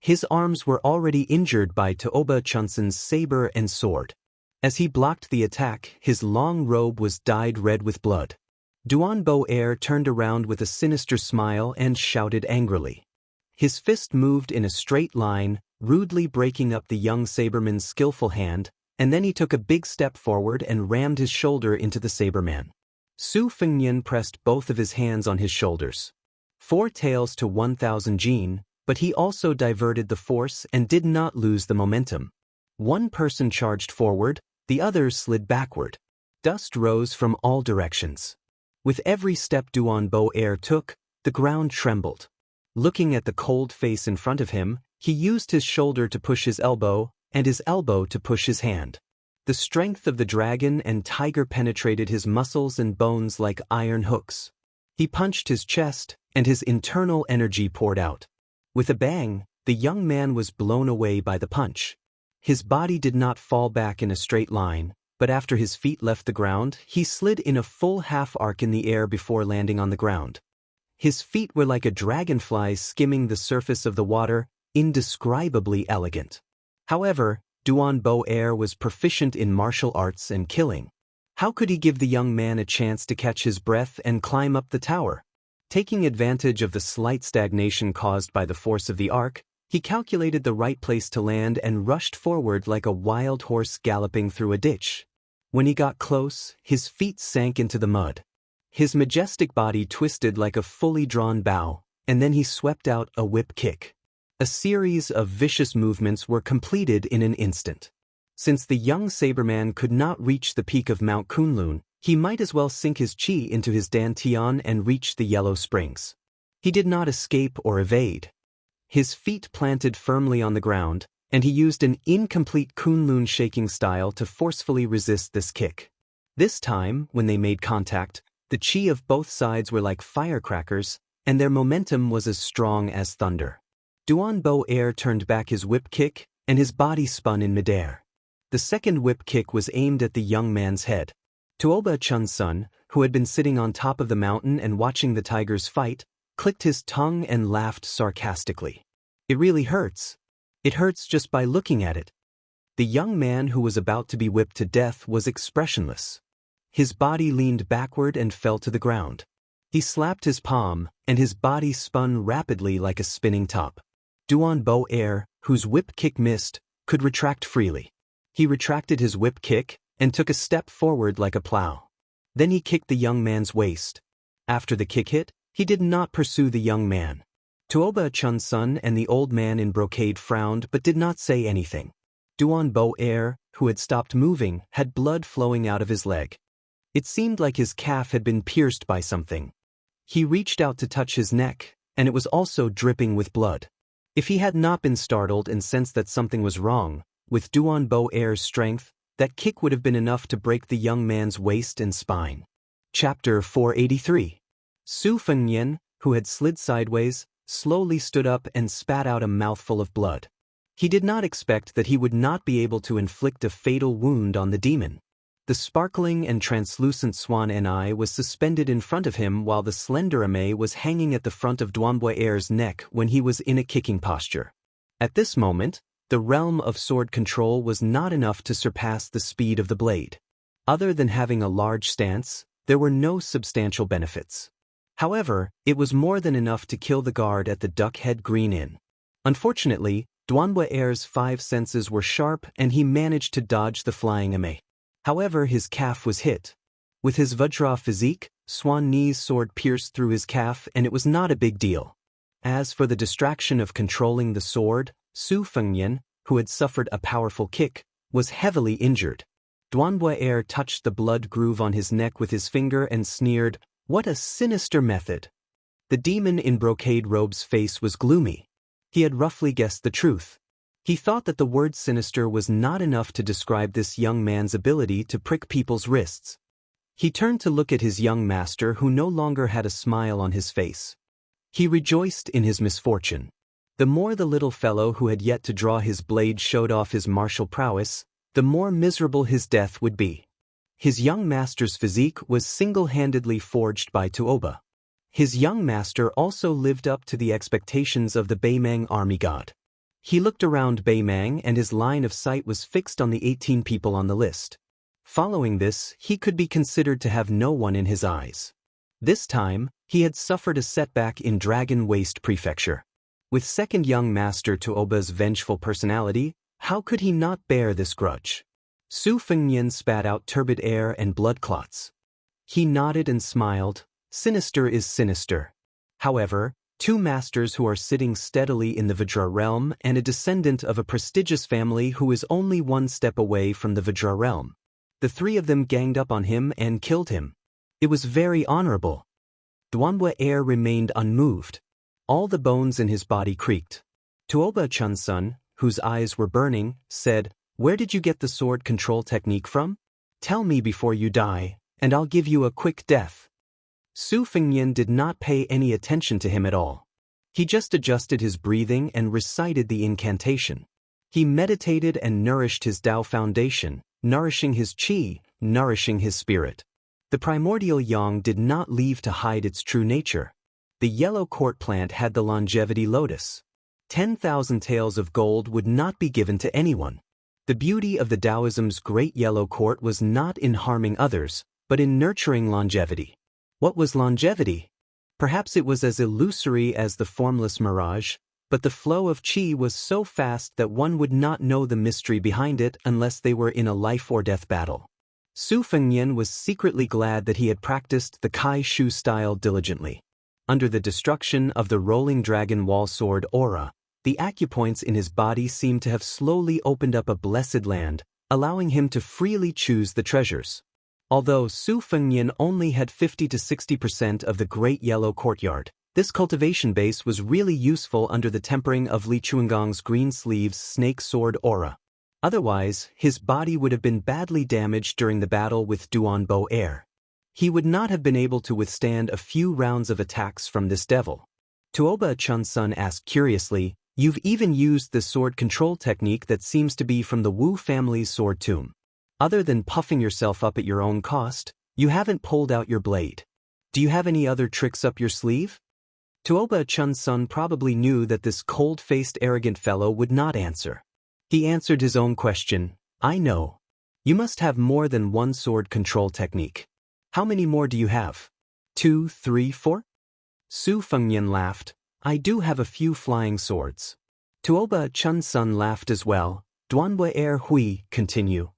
His arms were already injured by Tuoba Chunsen's saber and sword. As he blocked the attack, his long robe was dyed red with blood. Duanbua Er turned around with a sinister smile and shouted angrily. His fist moved in a straight line, rudely breaking up the young saberman's skillful hand, and then he took a big step forward and rammed his shoulder into the saberman. Su Fengnian pressed both of his hands on his shoulders. 4 taels to 1,000 jin, but he also diverted the force and did not lose the momentum. One person charged forward, the others slid backward. Dust rose from all directions. With every step Duanbua Er took, the ground trembled. Looking at the cold face in front of him, he used his shoulder to push his elbow, and his elbow to push his hand. The strength of the dragon and tiger penetrated his muscles and bones like iron hooks. He punched his chest, and his internal energy poured out. With a bang, the young man was blown away by the punch. His body did not fall back in a straight line, but after his feet left the ground, he slid in a full half arc in the air before landing on the ground. His feet were like a dragonfly skimming the surface of the water, indescribably elegant. However, Duanbua Er was proficient in martial arts and killing. How could he give the young man a chance to catch his breath and climb up the tower? Taking advantage of the slight stagnation caused by the force of the arc, he calculated the right place to land and rushed forward like a wild horse galloping through a ditch. When he got close, his feet sank into the mud. His majestic body twisted like a fully drawn bow, and then he swept out a whip kick. A series of vicious movements were completed in an instant. Since the young saberman could not reach the peak of Mount Kunlun, he might as well sink his chi into his dantian and reach the yellow springs. He did not escape or evade. His feet planted firmly on the ground, and he used an incomplete Kunlun shaking style to forcefully resist this kick. This time, when they made contact, the chi of both sides were like firecrackers, and their momentum was as strong as thunder. Duanbua Er turned back his whip kick, and his body spun in midair. The second whip kick was aimed at the young man's head. Tuoba Chunsun, who had been sitting on top of the mountain and watching the tigers fight, clicked his tongue and laughed sarcastically. It really hurts. It hurts just by looking at it. The young man who was about to be whipped to death was expressionless. His body leaned backward and fell to the ground. He slapped his palm, and his body spun rapidly like a spinning top. Duan Bo Air, whose whip kick missed, could retract freely. He retracted his whip kick and took a step forward like a plow. Then he kicked the young man's waist. After the kick hit, he did not pursue the young man. Tuoba Chun-sun and the old man in brocade frowned but did not say anything. Duan Bo Air, who had stopped moving, had blood flowing out of his leg. It seemed like his calf had been pierced by something. He reached out to touch his neck, and it was also dripping with blood. If he had not been startled and sensed that something was wrong, with Duan Bo Air's strength, that kick would have been enough to break the young man's waist and spine. Chapter 483. Su Fengnian, who had slid sideways, slowly stood up and spat out a mouthful of blood. He did not expect that he would not be able to inflict a fatal wound on the demon. The sparkling and translucent swan eye was suspended in front of him while the slender ame was hanging at the front of Duanboi Air's neck when he was in a kicking posture. At this moment, the realm of sword control was not enough to surpass the speed of the blade. Other than having a large stance, there were no substantial benefits. However, it was more than enough to kill the guard at the Duck Head Green Inn. Unfortunately, Duanboi Air's 5 senses were sharp and he managed to dodge the flying ame. However, his calf was hit. With his Vajra physique, Swan Ni's sword pierced through his calf and it was not a big deal. As for the distraction of controlling the sword, Su Fengnian, who had suffered a powerful kick, was heavily injured. Duanboi Air touched the blood groove on his neck with his finger and sneered, "What a sinister method." The demon in brocade robe's face was gloomy. He had roughly guessed the truth. He thought that the word sinister was not enough to describe this young man's ability to prick people's wrists. He turned to look at his young master who no longer had a smile on his face. He rejoiced in his misfortune. The more the little fellow who had yet to draw his blade showed off his martial prowess, the more miserable his death would be. His young master's physique was single-handedly forged by Tuoba. His young master also lived up to the expectations of the Beimang army god. He looked around Beimang and his line of sight was fixed on the 18 people on the list. Following this, he could be considered to have no one in his eyes. This time, he had suffered a setback in Dragon Waste Prefecture. With second young master Tuoba's vengeful personality, how could he not bear this grudge? Su Fengnian spat out turbid air and blood clots. He nodded and smiled. Sinister is sinister. However, 2 masters who are sitting steadily in the Vajra realm and a descendant of a prestigious family who is only 1 step away from the Vajra realm. The 3 of them ganged up on him and killed him. It was very honorable. Duanboi Air remained unmoved. All the bones in his body creaked. Tuoba Chun-sun, whose eyes were burning, said, "Where did you get the sword control technique from? Tell me before you die, and I'll give you a quick death." Su Fengnian did not pay any attention to him at all. He just adjusted his breathing and recited the incantation. He meditated and nourished his Tao foundation, nourishing his qi, nourishing his spirit. The primordial yang did not leave to hide its true nature. The yellow court plant had the longevity lotus. 10,000 taels of gold would not be given to anyone. The beauty of the Taoism's great yellow court was not in harming others, but in nurturing longevity. What was longevity? Perhaps it was as illusory as the formless mirage, but the flow of qi was so fast that one would not know the mystery behind it unless they were in a life-or-death battle. Su Fengnian was secretly glad that he had practiced the Kai Shu style diligently. Under the destruction of the rolling dragon wall sword aura, the acupoints in his body seemed to have slowly opened up a blessed land, allowing him to freely choose the treasures. Although Su Fengnian only had 50 to 60% of the Great Yellow Courtyard, this cultivation base was really useful under the tempering of Li Chuangong's green sleeves snake sword aura. Otherwise, his body would have been badly damaged during the battle with Duan Bo Air. He would not have been able to withstand a few rounds of attacks from this devil. Tuoba Chun-sun asked curiously, "You've even used the sword control technique that seems to be from the Wu family's sword tomb. Other than puffing yourself up at your own cost, you haven't pulled out your blade. Do you have any other tricks up your sleeve?" Tuoba Chun-sun probably knew that this cold-faced arrogant fellow would not answer. He answered his own question, "I know. You must have more than 1 sword control technique. How many more do you have? 2, 3, 4? Su Fengnian laughed, "I do have a few flying swords. Tuoba Chun-sun laughed as well. Duanhua Er Hui, continue.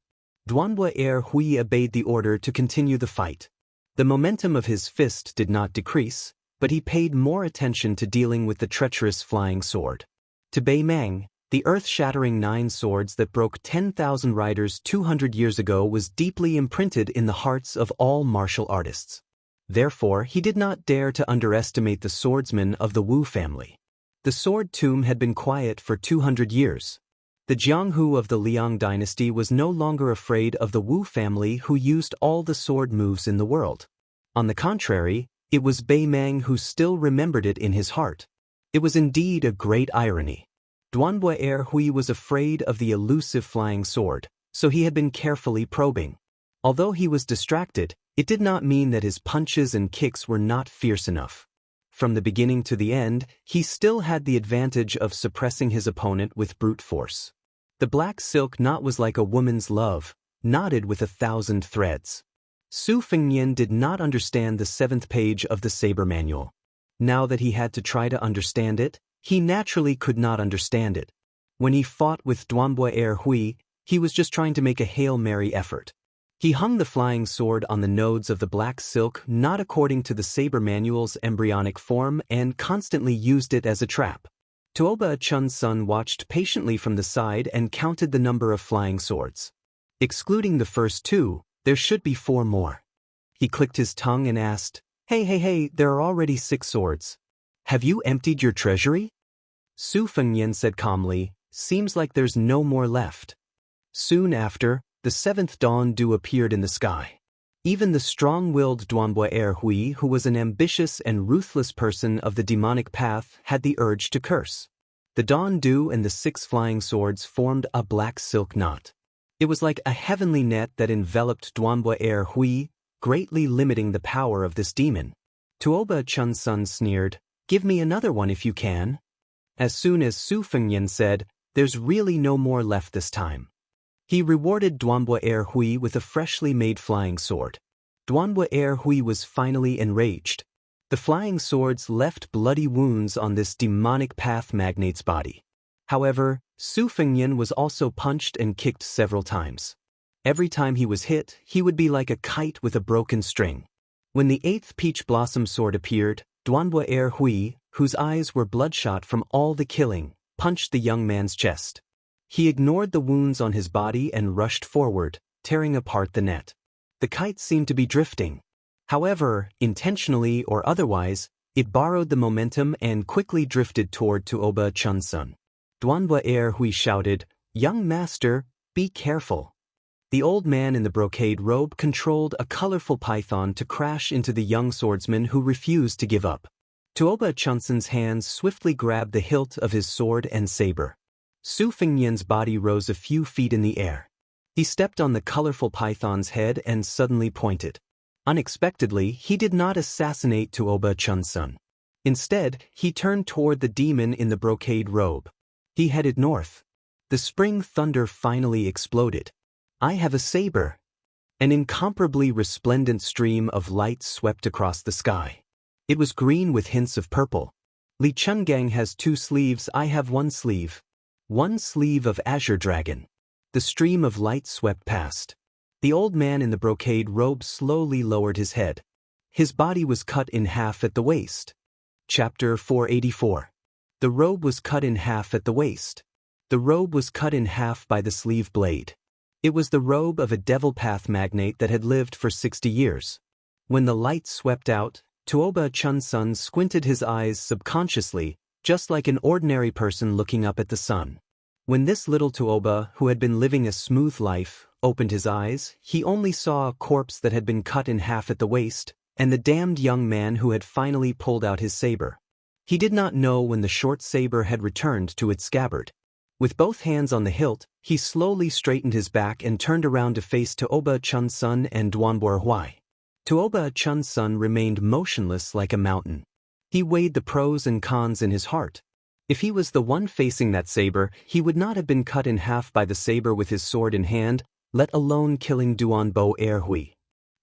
Duanhua Er Hui obeyed the order to continue the fight. The momentum of his fist did not decrease, but he paid more attention to dealing with the treacherous flying sword. To Bei Mang, the earth-shattering 9 swords that broke 10,000 riders 200 years ago was deeply imprinted in the hearts of all martial artists. Therefore, he did not dare to underestimate the swordsmen of the Wu family. The sword tomb had been quiet for 200 years. The Jianghu of the Liang dynasty was no longer afraid of the Wu family who used all the sword moves in the world. On the contrary, it was Bei Mang who still remembered it in his heart. It was indeed a great irony. Duanhua Er Hui was afraid of the elusive flying sword, so he had been carefully probing. Although he was distracted, it did not mean that his punches and kicks were not fierce enough. From the beginning to the end, he still had the advantage of suppressing his opponent with brute force. The black silk knot was like a woman's love, knotted with 1,000 threads. Su Fengnian did not understand the 7th page of the saber manual. Now that he had to try to understand it, he naturally could not understand it. When he fought with Duanhua Er Hui, he was just trying to make a Hail Mary effort. He hung the flying sword on the nodes of the black silk not according to the saber manual's embryonic form and constantly used it as a trap. Tuoba Chun-sun watched patiently from the side and counted the number of flying swords. Excluding the first 2, there should be 4 more. He clicked his tongue and asked, Hey, there are already 6 swords. Have you emptied your treasury? Su Fengnian said calmly, seems like there's no more left. Soon after, the 7th dawn dew appeared in the sky. Even the strong-willed Duanhua Er Hui, who was an ambitious and ruthless person of the demonic path, had the urge to curse. The dawn dew and the 6 flying swords formed a black silk knot. It was like a heavenly net that enveloped Duanhua Er Hui, greatly limiting the power of this demon. Tuoba Chun-sun sneered, Give me another one if you can. As soon as Su Fengnian said, There's really no more left this time. He rewarded Duanhua Er Hui with a freshly made flying sword. Duanhua Er Hui was finally enraged. The flying swords left bloody wounds on this demonic path magnate's body. However, Su Fengnian was also punched and kicked several times. Every time he was hit, he would be like a kite with a broken string. When the 8th peach blossom sword appeared, Duanhua Er Hui, whose eyes were bloodshot from all the killing, punched the young man's chest. He ignored the wounds on his body and rushed forward, tearing apart the net. The kite seemed to be drifting. However, intentionally or otherwise, it borrowed the momentum and quickly drifted toward Tuoba Chun-sun. Duanhua Er Hui shouted, Young master, be careful. The old man in the brocade robe controlled a colorful python to crash into the young swordsman who refused to give up. Tuoba Chun-sun's hands swiftly grabbed the hilt of his sword and saber. Su Fengnian's body rose a few feet in the air. He stepped on the colorful python's head and suddenly pointed. Unexpectedly, he did not assassinate Tuoba Chun-sun. Instead, he turned toward the demon in the brocade robe. He headed north. The spring thunder finally exploded. I have a saber. An incomparably resplendent stream of light swept across the sky. It was green with hints of purple. Li Chungang has 2 sleeves, I have 1 sleeve. 1 sleeve of azure dragon. The stream of light swept past. The old man in the brocade robe slowly lowered his head. His body was cut in half at the waist. Chapter 484. The robe was cut in half at the waist. The robe was cut in half by the sleeve blade. It was the robe of a devil path magnate that had lived for 60 years. When the light swept out, Tuoba Chun-sun squinted his eyes subconsciously, just like an ordinary person looking up at the sun. When this little Tuoba, who had been living a smooth life, opened his eyes, he only saw a corpse that had been cut in half at the waist, and the damned young man who had finally pulled out his saber. He did not know when the short saber had returned to its scabbard. With both hands on the hilt, he slowly straightened his back and turned around to face Tuoba Chun-sun and Duanhua Hui. Tuoba Chun-sun remained motionless like a mountain. He weighed the pros and cons in his heart. If he was the one facing that saber, he would not have been cut in half by the saber with his sword in hand, let alone killing Duanhua Er Hui.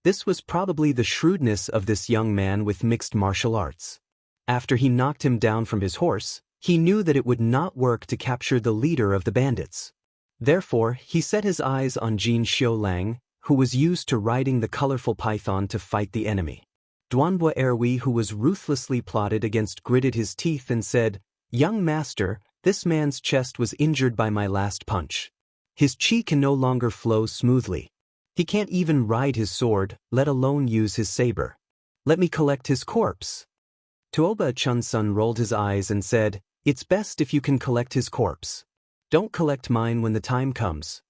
This was probably the shrewdness of this young man with mixed martial arts. After he knocked him down from his horse, He knew that it would not work to capture the leader of the bandits. Therefore, he set his eyes on Jin Xiulang, who was used to riding the colorful python to fight the enemy. Duanbo Erwi, who was ruthlessly plotted against, gritted his teeth and said, "Young master, this man's chest was injured by my last punch. His chi can no longer flow smoothly. He can't even ride his sword, let alone use his saber. Let me collect his corpse." Tuoba Chunsun rolled his eyes and said, "It's best if you can collect his corpse. Don't collect mine when the time comes."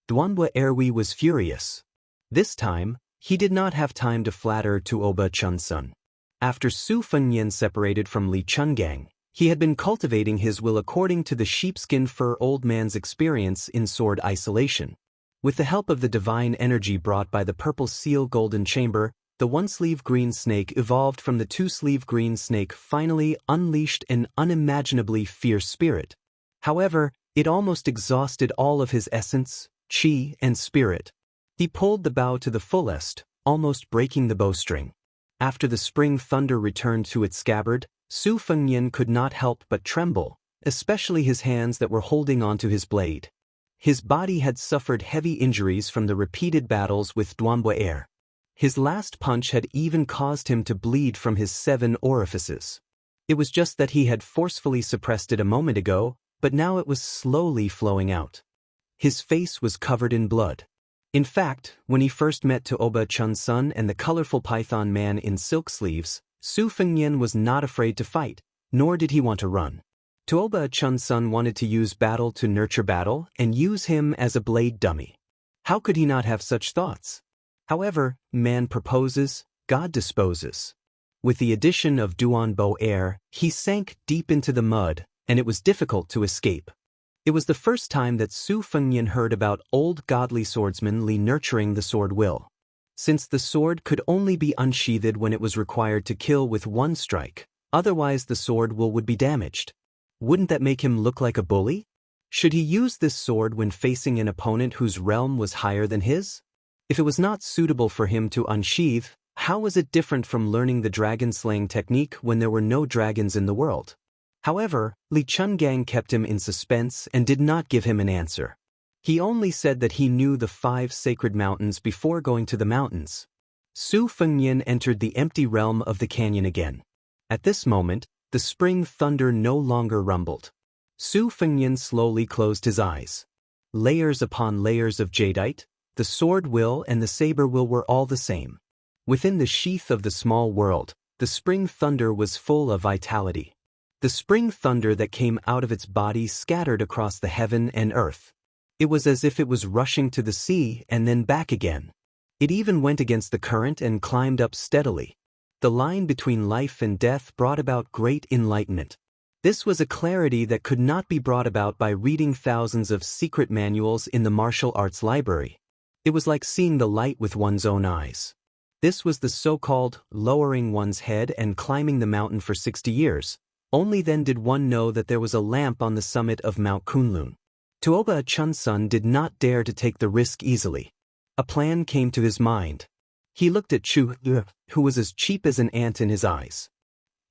Duanbo Erwi was furious. This time, he did not have time to flatter Tuoba Chunsun. After Su Fengyan separated from Li Chungang, he had been cultivating his will according to the sheepskin fur old man's experience in sword isolation. With the help of the divine energy brought by the purple seal golden chamber, the one-sleeve green snake evolved from the two-sleeve green snake, finally unleashed an unimaginably fierce spirit. However, it almost exhausted all of his essence, chi, and spirit. He pulled the bow to the fullest, almost breaking the bowstring. After the spring thunder returned to its scabbard, Su Fengyan could not help but tremble, especially his hands that were holding onto his blade. His body had suffered heavy injuries from the repeated battles with Duanbo Er. His last punch had even caused him to bleed from his 7 orifices. It was just that he had forcefully suppressed it a moment ago, but now it was slowly flowing out. His face was covered in blood. In fact, when he first met Tuoba Chunsun and the colorful python man in silk sleeves, Su Fengyan was not afraid to fight, nor did he want to run. Tuoba Chunsun wanted to use battle to nurture battle and use him as a blade dummy. How could he not have such thoughts? However, man proposes, God disposes. With the addition of Duanbo Er, he sank deep into the mud, and it was difficult to escape. It was the first time that Su Fengyan heard about old godly swordsman Li nurturing the sword will. Since the sword could only be unsheathed when it was required to kill with one strike, otherwise the sword will would be damaged. Wouldn't that make him look like a bully? Should he use this sword when facing an opponent whose realm was higher than his? If it was not suitable for him to unsheath, how was it different from learning the dragon-slaying technique when there were no dragons in the world? However, Li Chungang kept him in suspense and did not give him an answer. He only said that he knew the 5 sacred mountains before going to the mountains. Su Fengyan entered the empty realm of the canyon again. At this moment, the spring thunder no longer rumbled. Su Fengyan slowly closed his eyes. Layers upon layers of jadeite, the sword will and the saber will were all the same. Within the sheath of the small world, the spring thunder was full of vitality. The spring thunder that came out of its body scattered across the heaven and earth. It was as if it was rushing to the sea and then back again. It even went against the current and climbed up steadily. The line between life and death brought about great enlightenment. This was a clarity that could not be brought about by reading thousands of secret manuals in the martial arts library. It was like seeing the light with one's own eyes. This was the so-called lowering one's head and climbing the mountain for 60 years. Only then did one know that there was a lamp on the summit of Mount Kunlun. Tuoba Chunsun did not dare to take the risk easily. A plan came to his mind. He looked at Chu, who was as cheap as an ant in his eyes.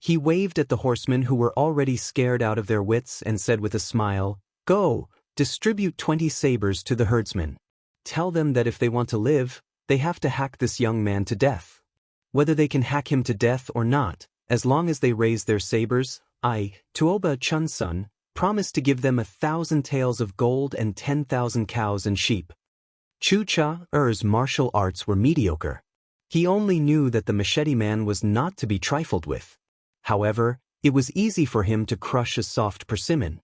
He waved at the horsemen who were already scared out of their wits and said with a smile, "Go, distribute 20 sabers to the herdsmen. Tell them that if they want to live, they have to hack this young man to death. Whether they can hack him to death or not, as long as they raise their sabers, I, Tuoba Chunsun, promise to give them 1,000 taels of gold and 10,000 cows and sheep." Chu Cha-er's martial arts were mediocre. He only knew that the machete man was not to be trifled with. However, it was easy for him to crush a soft persimmon.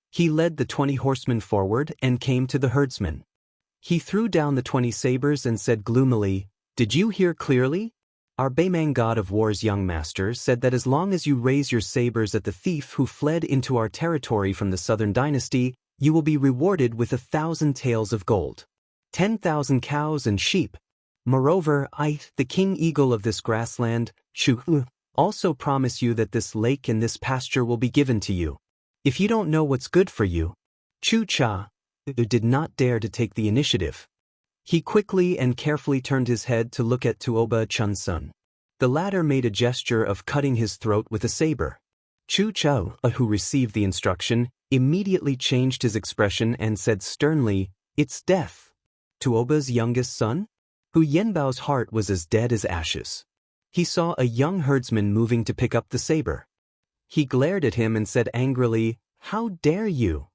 He led the 20 horsemen forward and came to the herdsmen. He threw down the 20 sabers and said gloomily, "Did you hear clearly? Our Baimang god of war's young master said that as long as you raise your sabers at the thief who fled into our territory from the southern dynasty, you will be rewarded with 1,000 taels of gold, 10,000 cows and sheep. Moreover, I, the king eagle of this grassland, Chu, also promise you that this lake and this pasture will be given to you. If you don't know what's good for you." Chu Cha did not dare to take the initiative. He quickly and carefully turned his head to look at Tuoba Chunsun. The latter made a gesture of cutting his throat with a saber. Chu Chao, who received the instruction, immediately changed his expression and said sternly, "It's death." Tuoba's youngest son? Hu Yenbao's heart was as dead as ashes. He saw a young herdsman moving to pick up the saber. He glared at him and said angrily, "How dare you?"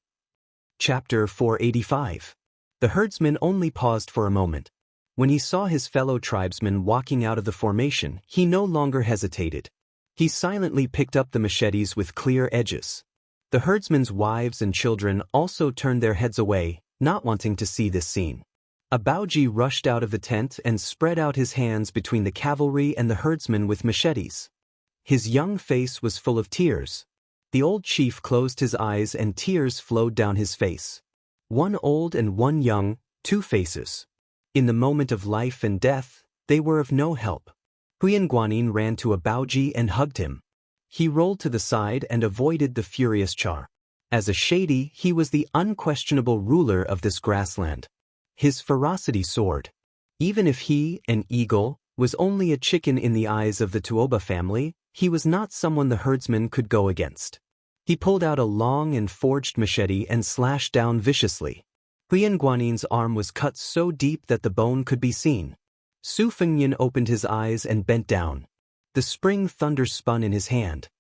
Chapter 485. The herdsman only paused for a moment. When he saw his fellow tribesmen walking out of the formation, he no longer hesitated. He silently picked up the machetes with clear edges. The herdsmen's wives and children also turned their heads away, not wanting to see this scene. A Baoji rushed out of the tent and spread out his hands between the cavalry and the herdsmen with machetes. His young face was full of tears. The old chief closed his eyes and tears flowed down his face. One old and one young, two faces. In the moment of life and death, they were of no help. Huyan Guanyin ran to a Baoji and hugged him. He rolled to the side and avoided the furious Char. As a shady, he was the unquestionable ruler of this grassland. His ferocity soared. Even if he, an eagle, was only a chicken in the eyes of the Tuoba family, he was not someone the herdsman could go against. He pulled out a long and forged machete and slashed down viciously. Huyan Guanyin's arm was cut so deep that the bone could be seen. Su Fengyan opened his eyes and bent down. The spring thunder spun in his hand.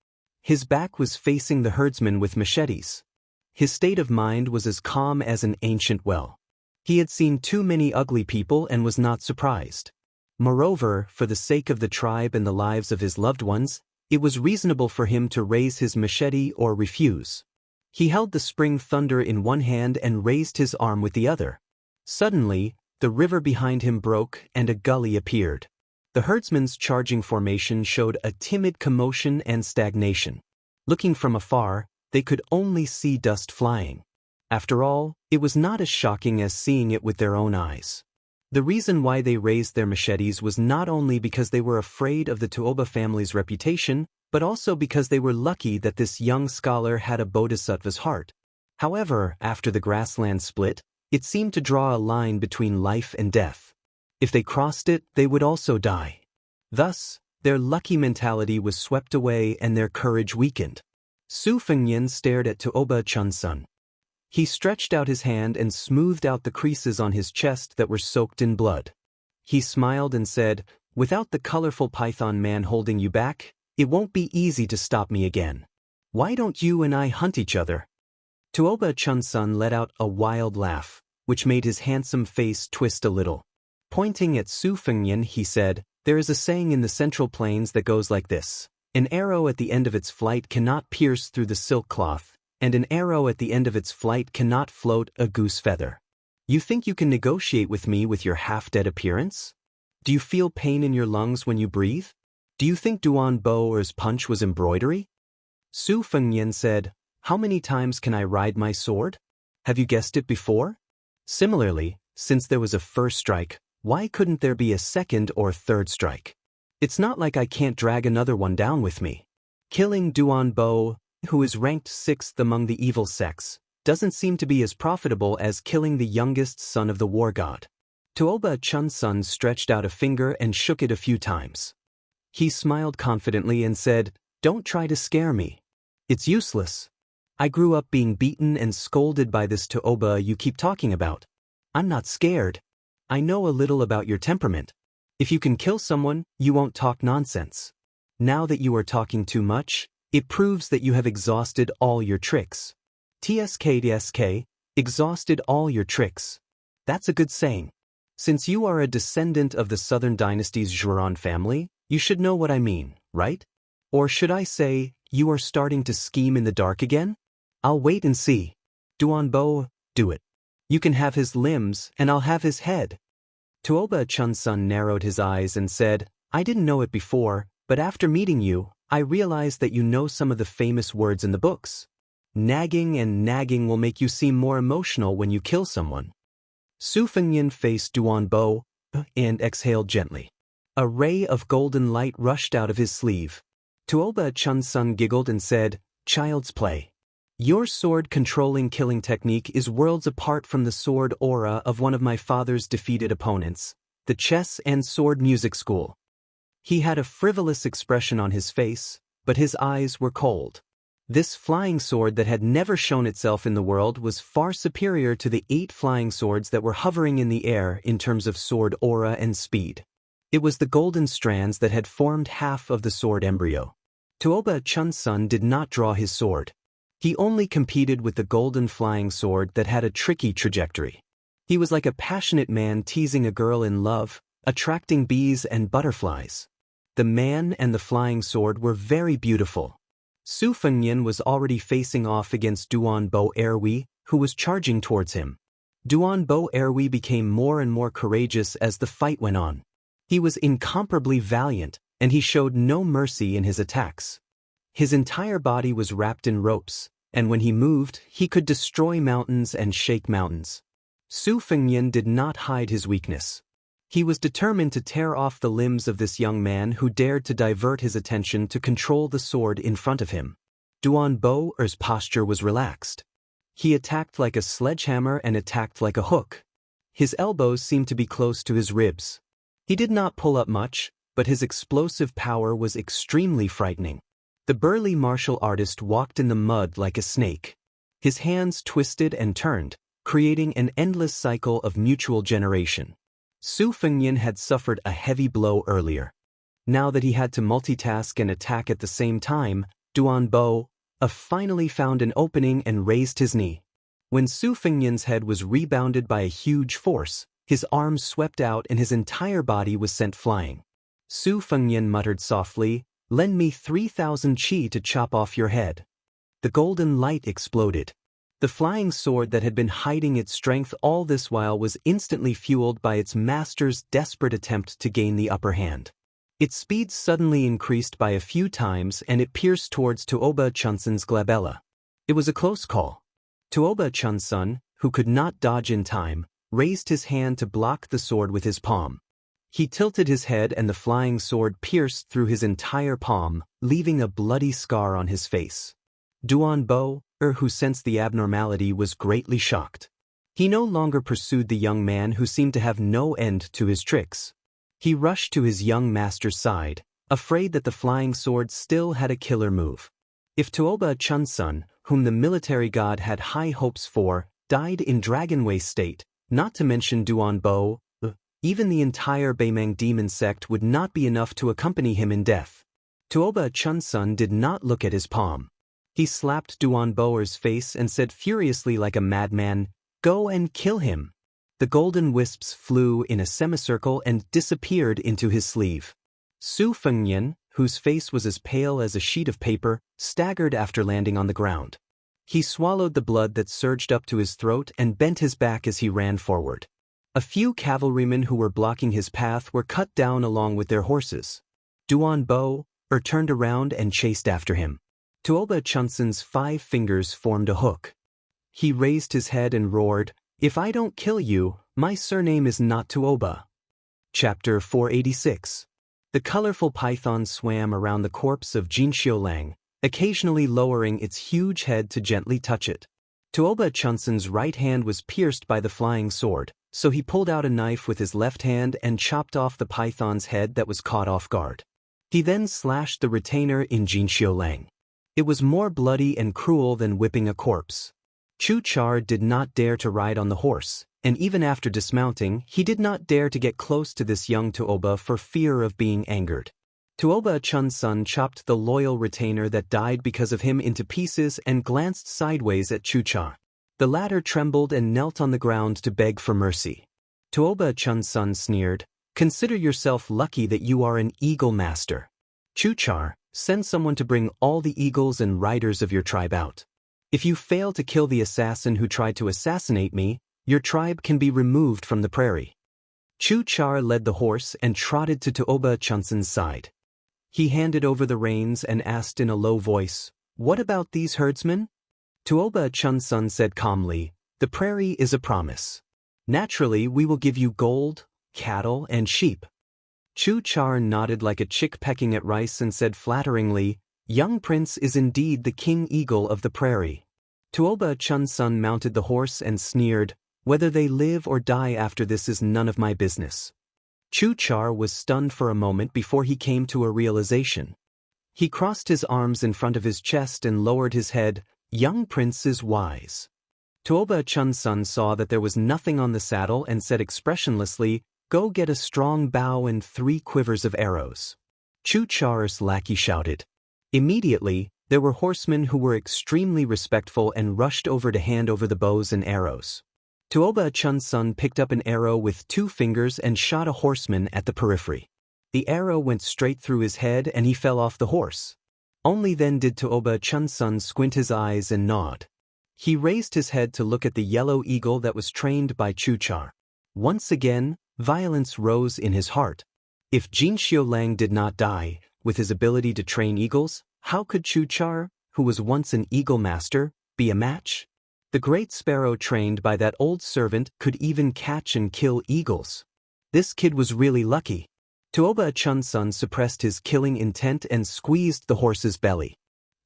His back was facing the herdsman with machetes. His state of mind was as calm as an ancient well. He had seen too many ugly people and was not surprised. Moreover, for the sake of the tribe and the lives of his loved ones, it was reasonable for him to raise his machete or refuse. He held the spring thunder in one hand and raised his arm with the other. Suddenly, the river behind him broke and a gully appeared. The herdsman's charging formation showed a timid commotion and stagnation. Looking from afar, they could only see dust flying. After all, it was not as shocking as seeing it with their own eyes. The reason why they raised their machetes was not only because they were afraid of the Tuoba family's reputation, but also because they were lucky that this young scholar had a bodhisattva's heart. However, after the grassland split, it seemed to draw a line between life and death. If they crossed it, they would also die. Thus, their lucky mentality was swept away and their courage weakened. Su Fengyan stared at Tuoba Chunsun. He stretched out his hand and smoothed out the creases on his chest that were soaked in blood. He smiled and said, "Without the colorful python man holding you back, it won't be easy to stop me again. Why don't you and I hunt each other?" Tuoba Chunsun let out a wild laugh, which made his handsome face twist a little. Pointing at Su Fengyan, he said, "There is a saying in the Central Plains that goes like this. An arrow at the end of its flight cannot pierce through the silk cloth, and an arrow at the end of its flight cannot float a goose feather. You think you can negotiate with me with your half-dead appearance? Do you feel pain in your lungs when you breathe? Do you think Duan Bo's punch was embroidery?" Su Fengyan said, "How many times can I ride my sword? Have you guessed it before? Similarly, since there was a first strike, why couldn't there be a second or third strike? It's not like I can't drag another one down with me. Killing Duan Bo, who is ranked 6th among the evil sects, doesn't seem to be as profitable as killing the youngest son of the war god." Tuoba Chunsun stretched out a finger and shook it a few times. He smiled confidently and said, "Don't try to scare me. It's useless. I grew up being beaten and scolded by this Tuoba you keep talking about. I'm not scared. I know a little about your temperament. If you can kill someone, you won't talk nonsense. Now that you are talking too much, it proves that you have exhausted all your tricks. TSK, exhausted all your tricks. That's a good saying. Since you are a descendant of the Southern Dynasty's Zhuran family, you should know what I mean, right? Or should I say, you are starting to scheme in the dark again? I'll wait and see. Duan Bo, do it. You can have his limbs, and I'll have his head." Tuoba Chunsun narrowed his eyes and said, "I didn't know it before, but after meeting you, I realized that you know some of the famous words in the books. Nagging and nagging will make you seem more emotional when you kill someone." Su Fengyan faced Duan Bo and exhaled gently. A ray of golden light rushed out of his sleeve. Tuoba Chunsun giggled and said, "Child's play. Your sword-controlling killing technique is worlds apart from the sword aura of one of my father's defeated opponents, the chess and sword music school." He had a frivolous expression on his face, but his eyes were cold. This flying sword that had never shown itself in the world was far superior to the 8 flying swords that were hovering in the air in terms of sword aura and speed. It was the golden strands that had formed half of the sword embryo. Tuoba Chunsun did not draw his sword. He only competed with the golden flying sword that had a tricky trajectory. He was like a passionate man teasing a girl in love, attracting bees and butterflies. The man and the flying sword were very beautiful. Su Fengnian was already facing off against Duan Bo Erwi, who was charging towards him. Duan Bo Erwi became more and more courageous as the fight went on. He was incomparably valiant, and he showed no mercy in his attacks. His entire body was wrapped in ropes, and when he moved, he could destroy mountains and shake mountains. Su Fengnian did not hide his weakness. He was determined to tear off the limbs of this young man who dared to divert his attention to control the sword in front of him. Duan Bo Er's posture was relaxed. He attacked like a sledgehammer and attacked like a hook. His elbows seemed to be close to his ribs. He did not pull up much, but his explosive power was extremely frightening. The burly martial artist walked in the mud like a snake. His hands twisted and turned, creating an endless cycle of mutual generation. Su Fengnian had suffered a heavy blow earlier. Now that he had to multitask and attack at the same time, Duan Bo finally found an opening and raised his knee. When Su Fengnian's head was rebounded by a huge force, his arms swept out and his entire body was sent flying. Su Fengnian muttered softly, "Lend me 3,000 qi to chop off your head." The golden light exploded. The flying sword that had been hiding its strength all this while was instantly fueled by its master's desperate attempt to gain the upper hand. Its speed suddenly increased by a few times and it pierced towards Tuoba Chunsun's glabella. It was a close call. Tuoba Chunsun, who could not dodge in time, raised his hand to block the sword with his palm. He tilted his head and the flying sword pierced through his entire palm, leaving a bloody scar on his face. Duan Bo, who sensed the abnormality, was greatly shocked. He no longer pursued the young man who seemed to have no end to his tricks. He rushed to his young master's side, afraid that the flying sword still had a killer move. If Tuoba Chunsun, whom the military god had high hopes for, died in Dragonway state, not to mention Duan Bo, even the entire Beimeng demon sect would not be enough to accompany him in death. Tuoba Chunsun did not look at his palm. He slapped Duan Boer's face and said furiously like a madman, "Go and kill him." The golden wisps flew in a semicircle and disappeared into his sleeve. Su Fengnian, whose face was as pale as a sheet of paper, staggered after landing on the ground. He swallowed the blood that surged up to his throat and bent his back as he ran forward. A few cavalrymen who were blocking his path were cut down along with their horses. Duan Bo turned around and chased after him. Tuoba Chunsun's 5 fingers formed a hook. He raised his head and roared, "If I don't kill you, my surname is not Tuoba." Chapter 486. The colorful python swam around the corpse of Jinxiu Lang, occasionally lowering its huge head to gently touch it. Tuoba Chunsun's right hand was pierced by the flying sword, so he pulled out a knife with his left hand and chopped off the python's head that was caught off guard. He then slashed the retainer in Jinxiu Lang. It was more bloody and cruel than whipping a corpse. Chu Char did not dare to ride on the horse, and even after dismounting, he did not dare to get close to this young Tuoba for fear of being angered. Tuoba Chunsun chopped the loyal retainer that died because of him into pieces and glanced sideways at Chu Char. The latter trembled and knelt on the ground to beg for mercy. Tuoba Chunsun sneered, "Consider yourself lucky that you are an eagle master. Chu Char, send someone to bring all the eagles and riders of your tribe out. If you fail to kill the assassin who tried to assassinate me, your tribe can be removed from the prairie." Chu Char led the horse and trotted to Tuoba Chunsun's side. He handed over the reins and asked in a low voice, "What about these herdsmen?" Tuoba Chunsun said calmly, "The prairie is a promise. Naturally, we will give you gold, cattle, and sheep." Chu Char nodded like a chick pecking at rice and said flatteringly, "Young prince is indeed the king eagle of the prairie." Tuoba Chunsun mounted the horse and sneered, "Whether they live or die after this is none of my business." Chu Char was stunned for a moment before he came to a realization. He crossed his arms in front of his chest and lowered his head. "Young prince is wise." Tuoba Chunsun saw that there was nothing on the saddle and said expressionlessly, "Go get a strong bow and 3 quivers of arrows." Chu Char's lackey shouted. Immediately, there were horsemen who were extremely respectful and rushed over to hand over the bows and arrows. Tuoba Chunsun picked up an arrow with 2 fingers and shot a horseman at the periphery. The arrow went straight through his head and he fell off the horse. Only then did Tuoba Chunsun squint his eyes and nod. He raised his head to look at the yellow eagle that was trained by Chu Char. Once again, violence rose in his heart. If Jin Xiulang did not die, with his ability to train eagles, how could Chu Char, who was once an eagle master, be a match? The great sparrow trained by that old servant could even catch and kill eagles. This kid was really lucky. Tuoba Chunsun suppressed his killing intent and squeezed the horse's belly.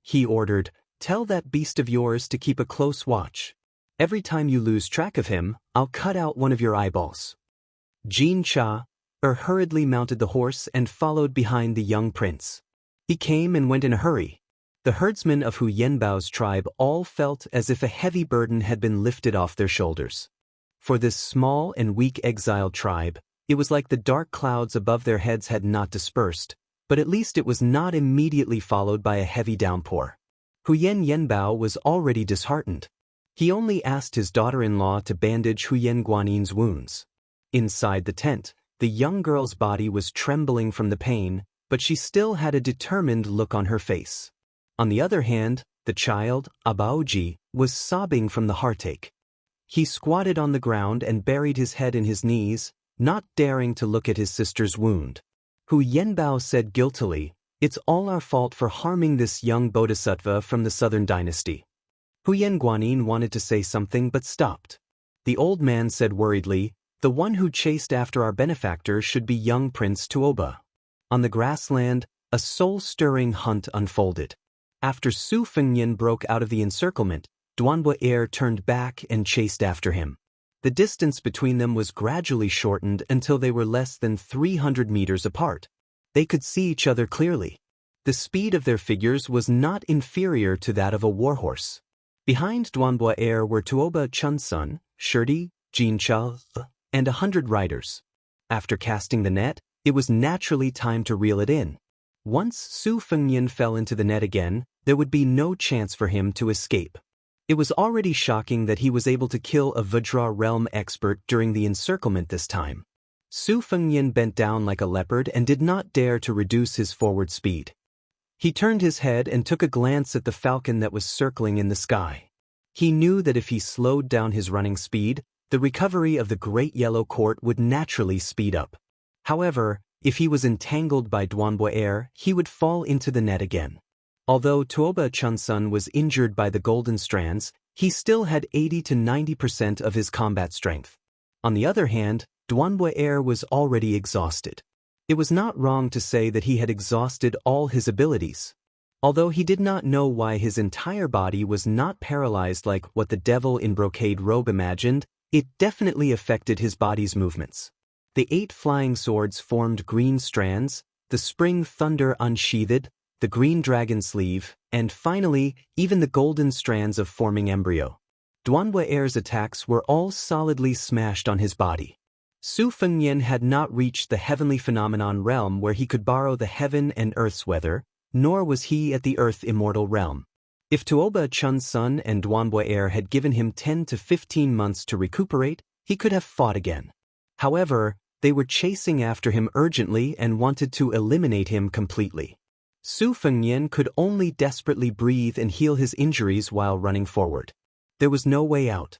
He ordered, "Tell that beast of yours to keep a close watch. Every time you lose track of him, I'll cut out one of your eyeballs." Jin Cha hurriedly mounted the horse and followed behind the young prince. He came and went in a hurry. The herdsmen of Hu Yenbao's tribe all felt as if a heavy burden had been lifted off their shoulders. For this small and weak exiled tribe, it was like the dark clouds above their heads had not dispersed, but at least it was not immediately followed by a heavy downpour. Hu Yenbao was already disheartened. He only asked his daughter-in-law to bandage Hu Guanin's wounds. Inside the tent, the young girl's body was trembling from the pain, but she still had a determined look on her face. On the other hand, the child, Abaoji, was sobbing from the heartache. He squatted on the ground and buried his head in his knees, not daring to look at his sister's wound. Hu Yenbao said guiltily, "It's all our fault for harming this young bodhisattva from the southern dynasty." Hu Guanin wanted to say something but stopped. The old man said worriedly, "The one who chased after our benefactor should be young Prince Tuoba." On the grassland, a soul-stirring hunt unfolded. After Su Fengnian broke out of the encirclement, Duanbo Air turned back and chased after him. The distance between them was gradually shortened until they were less than 300 meters apart. They could see each other clearly. The speed of their figures was not inferior to that of a warhorse. Behind Duanbo Air were Tuoba Chunsun, Shirdi, Jin Chao, and 100 riders. After casting the net, it was naturally time to reel it in. Once Su Fengnian fell into the net again, there would be no chance for him to escape. It was already shocking that he was able to kill a Vajra realm expert during the encirclement this time. Su Fengnian bent down like a leopard and did not dare to reduce his forward speed. He turned his head and took a glance at the falcon that was circling in the sky. He knew that if he slowed down his running speed, the recovery of the Great Yellow Court would naturally speed up. However, if he was entangled by Duanbo Air, he would fall into the net again. Although Tuoba Chunsun was injured by the golden strands, he still had 80 to 90% of his combat strength. On the other hand, Duanbo Air was already exhausted. It was not wrong to say that he had exhausted all his abilities. Although he did not know why his entire body was not paralyzed like what the devil in brocade robe imagined, it definitely affected his body's movements. The 8 flying swords formed green strands, the spring thunder unsheathed, the green dragon sleeve, and finally, even the golden strands of forming embryo. Duanbo Air's attacks were all solidly smashed on his body. Su Fengnian had not reached the heavenly phenomenon realm where he could borrow the heaven and earth's weather, nor was he at the earth immortal realm. If Tuoba Chunsun and Duanbo Air had given him 10 to 15 months to recuperate, he could have fought again. However, they were chasing after him urgently and wanted to eliminate him completely. Su Fengnian could only desperately breathe and heal his injuries while running forward. There was no way out.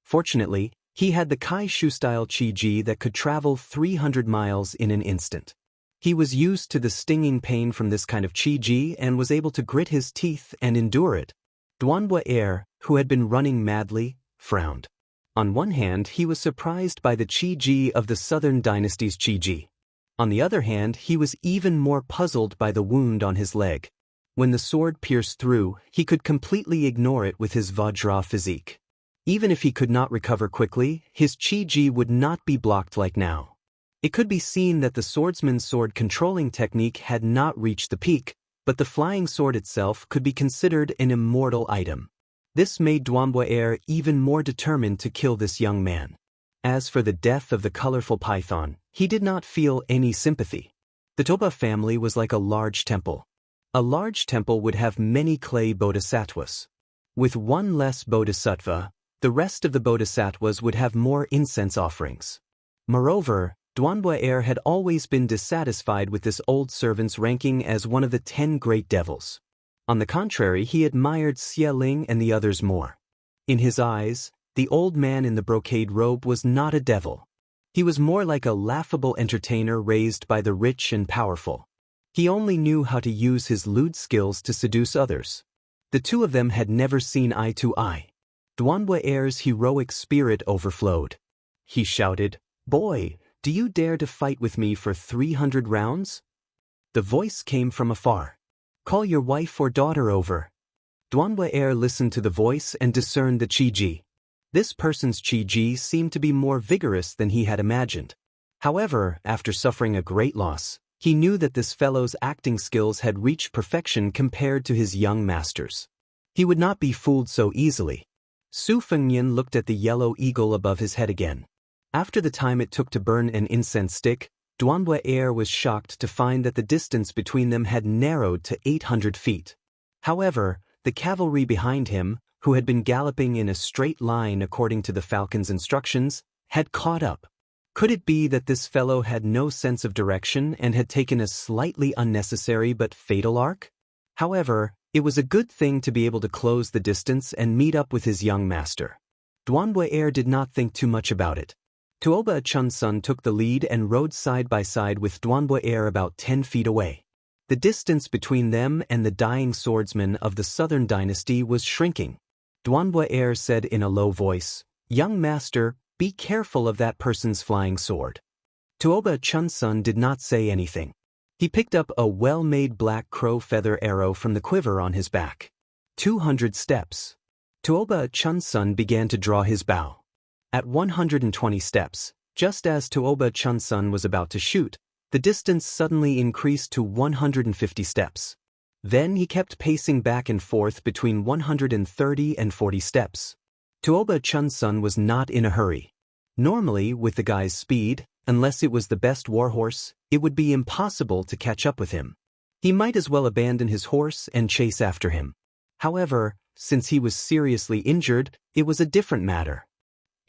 Fortunately, he had the Kai Shu-style Qi-Ji that could travel 300 miles in an instant. He was used to the stinging pain from this kind of Qi-Ji and was able to grit his teeth and endure it. Duanbo Air, who had been running madly, frowned. On one hand, he was surprised by the Qi-Ji of the Southern Dynasty's Qi-Ji. On the other hand, he was even more puzzled by the wound on his leg. When the sword pierced through, he could completely ignore it with his Vajra physique. Even if he could not recover quickly, his Qi-Ji would not be blocked like now. It could be seen that the swordsman's sword controlling technique had not reached the peak, but the flying sword itself could be considered an immortal item. This made Duanboer even more determined to kill this young man. As for the death of the colorful python, he did not feel any sympathy. The Toba family was like a large temple. A large temple would have many clay bodhisattvas. With one less bodhisattva, the rest of the bodhisattvas would have more incense offerings. Moreover, Duanboer had always been dissatisfied with this old servant's ranking as one of the 10 great devils. On the contrary, he admired Xie Ling and the others more. In his eyes, the old man in the brocade robe was not a devil. He was more like a laughable entertainer raised by the rich and powerful. He only knew how to use his lewd skills to seduce others. The two of them had never seen eye to eye. Duanboer's heroic spirit overflowed. He shouted, "Boy, do you dare to fight with me for 300 rounds?" The voice came from afar. "Call your wife or daughter over." Duanboer listened to the voice and discerned the Qi. This person's Qi seemed to be more vigorous than he had imagined. However, after suffering a great loss, he knew that this fellow's acting skills had reached perfection compared to his young master's. He would not be fooled so easily. Su Fengnian looked at the yellow eagle above his head again. After the time it took to burn an incense stick, Duanboer was shocked to find that the distance between them had narrowed to 800 feet. However, the cavalry behind him, who had been galloping in a straight line according to the falcon's instructions, had caught up. Could it be that this fellow had no sense of direction and had taken a slightly unnecessary but fatal arc? However, it was a good thing to be able to close the distance and meet up with his young master. Duanboer did not think too much about it. Tuoba Chunsun took the lead and rode side by side with Duanboer about 10 feet away. The distance between them and the dying swordsman of the southern dynasty was shrinking. Duanboer said in a low voice, "Young master, be careful of that person's flying sword." Tuoba Chunsun did not say anything. He picked up a well-made black crow feather arrow from the quiver on his back. 200 steps. Tuoba Chunsun began to draw his bow. At 120 steps, just as Tuoba Chunsun was about to shoot, the distance suddenly increased to 150 steps. Then he kept pacing back and forth between 130 and 40 steps. Tuoba Chunsun was not in a hurry. Normally, with the guy's speed, unless it was the best warhorse, it would be impossible to catch up with him. He might as well abandon his horse and chase after him. However, since he was seriously injured, it was a different matter.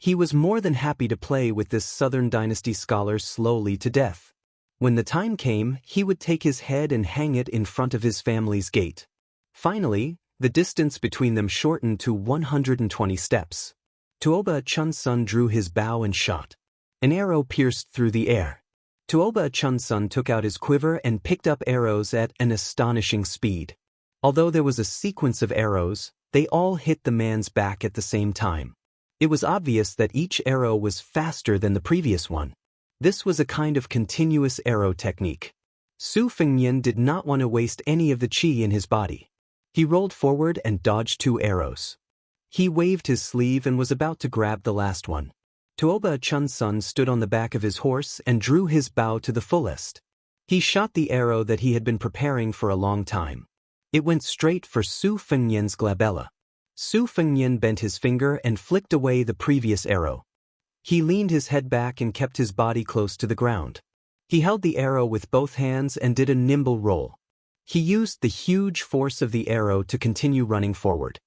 He was more than happy to play with this Southern Dynasty scholar slowly to death. When the time came, he would take his head and hang it in front of his family's gate. Finally, the distance between them shortened to 120 steps. Tuoba Chunsun drew his bow and shot. An arrow pierced through the air. Tuoba Chunsun took out his quiver and picked up arrows at an astonishing speed. Although there was a sequence of arrows, they all hit the man's back at the same time. It was obvious that each arrow was faster than the previous one. This was a kind of continuous arrow technique. Su Fengnian did not want to waste any of the qi in his body. He rolled forward and dodged 2 arrows. He waved his sleeve and was about to grab the last one. Tuoba Chunsun stood on the back of his horse and drew his bow to the fullest. He shot the arrow that he had been preparing for a long time. It went straight for Su Fengnian's glabella. Su Fengnian bent his finger and flicked away the previous arrow. He leaned his head back and kept his body close to the ground. He held the arrow with both hands and did a nimble roll. He used the huge force of the arrow to continue running forward.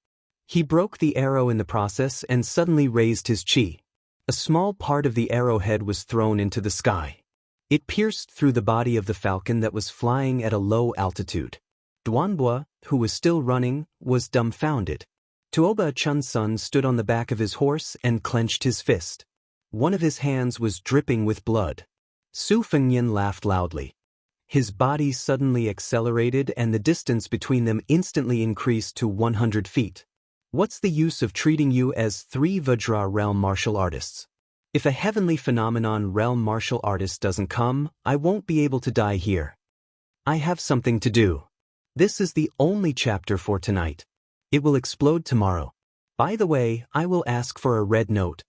He broke the arrow in the process and suddenly raised his qi. A small part of the arrowhead was thrown into the sky. It pierced through the body of the falcon that was flying at a low altitude. Duanbo, who was still running, was dumbfounded. Tuoba Chunsun stood on the back of his horse and clenched his fist. One of his hands was dripping with blood. Su Fengnian laughed loudly. His body suddenly accelerated and the distance between them instantly increased to 100 feet. What's the use of treating you as 3 Vajra realm martial artists? If a heavenly phenomenon realm martial artist doesn't come, I won't be able to die here. I have something to do. This is the only chapter for tonight. It will explode tomorrow. By the way, I will ask for a red note.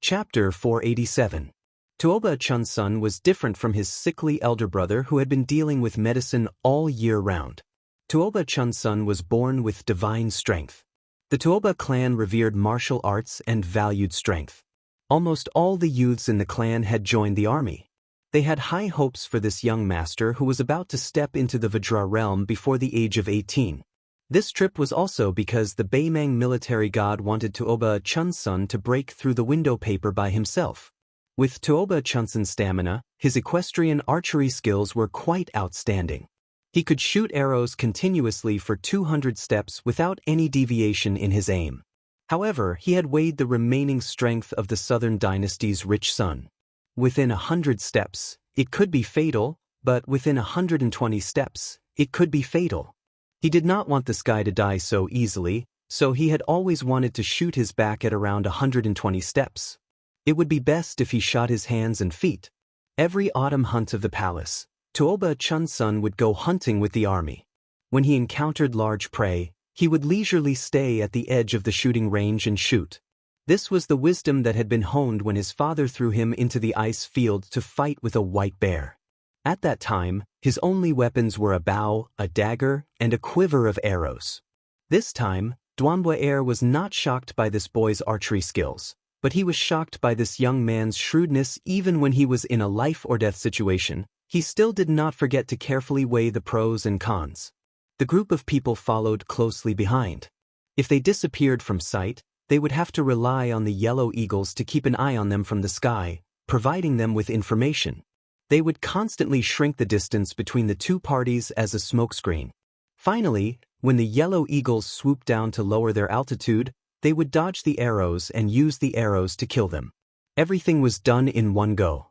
Chapter 487. Tuoba Chunsun was different from his sickly elder brother who had been dealing with medicine all year round. Tuoba Chunsun was born with divine strength. The Tuoba clan revered martial arts and valued strength. Almost all the youths in the clan had joined the army. They had high hopes for this young master who was about to step into the Vajra realm before the age of 18. This trip was also because the Baimang military god wanted Tuoba Chunsun to break through the window paper by himself. With Tuoba Chunsun's stamina, his equestrian archery skills were quite outstanding. He could shoot arrows continuously for 200 steps without any deviation in his aim. However, he had weighed the remaining strength of the Southern Dynasty's rich son. Within 100 steps, it could be fatal, but within 120 steps, it could be fatal. He did not want this guy to die so easily, so he had always wanted to shoot his back at around 120 steps. It would be best if he shot his hands and feet. Every autumn hunt of the palace, Tuoba Chunsun would go hunting with the army. When he encountered large prey, he would leisurely stay at the edge of the shooting range and shoot. This was the wisdom that had been honed when his father threw him into the ice field to fight with a white bear. At that time, his only weapons were a bow, a dagger, and a quiver of arrows. This time, Duanbua Heir was not shocked by this boy's archery skills, but he was shocked by this young man's shrewdness. Even when he was in a life-or-death situation, he still did not forget to carefully weigh the pros and cons. The group of people followed closely behind. If they disappeared from sight, they would have to rely on the yellow eagles to keep an eye on them from the sky, providing them with information. They would constantly shrink the distance between the two parties as a smokescreen. Finally, when the yellow eagles swooped down to lower their altitude, they would dodge the arrows and use the arrows to kill them. Everything was done in one go.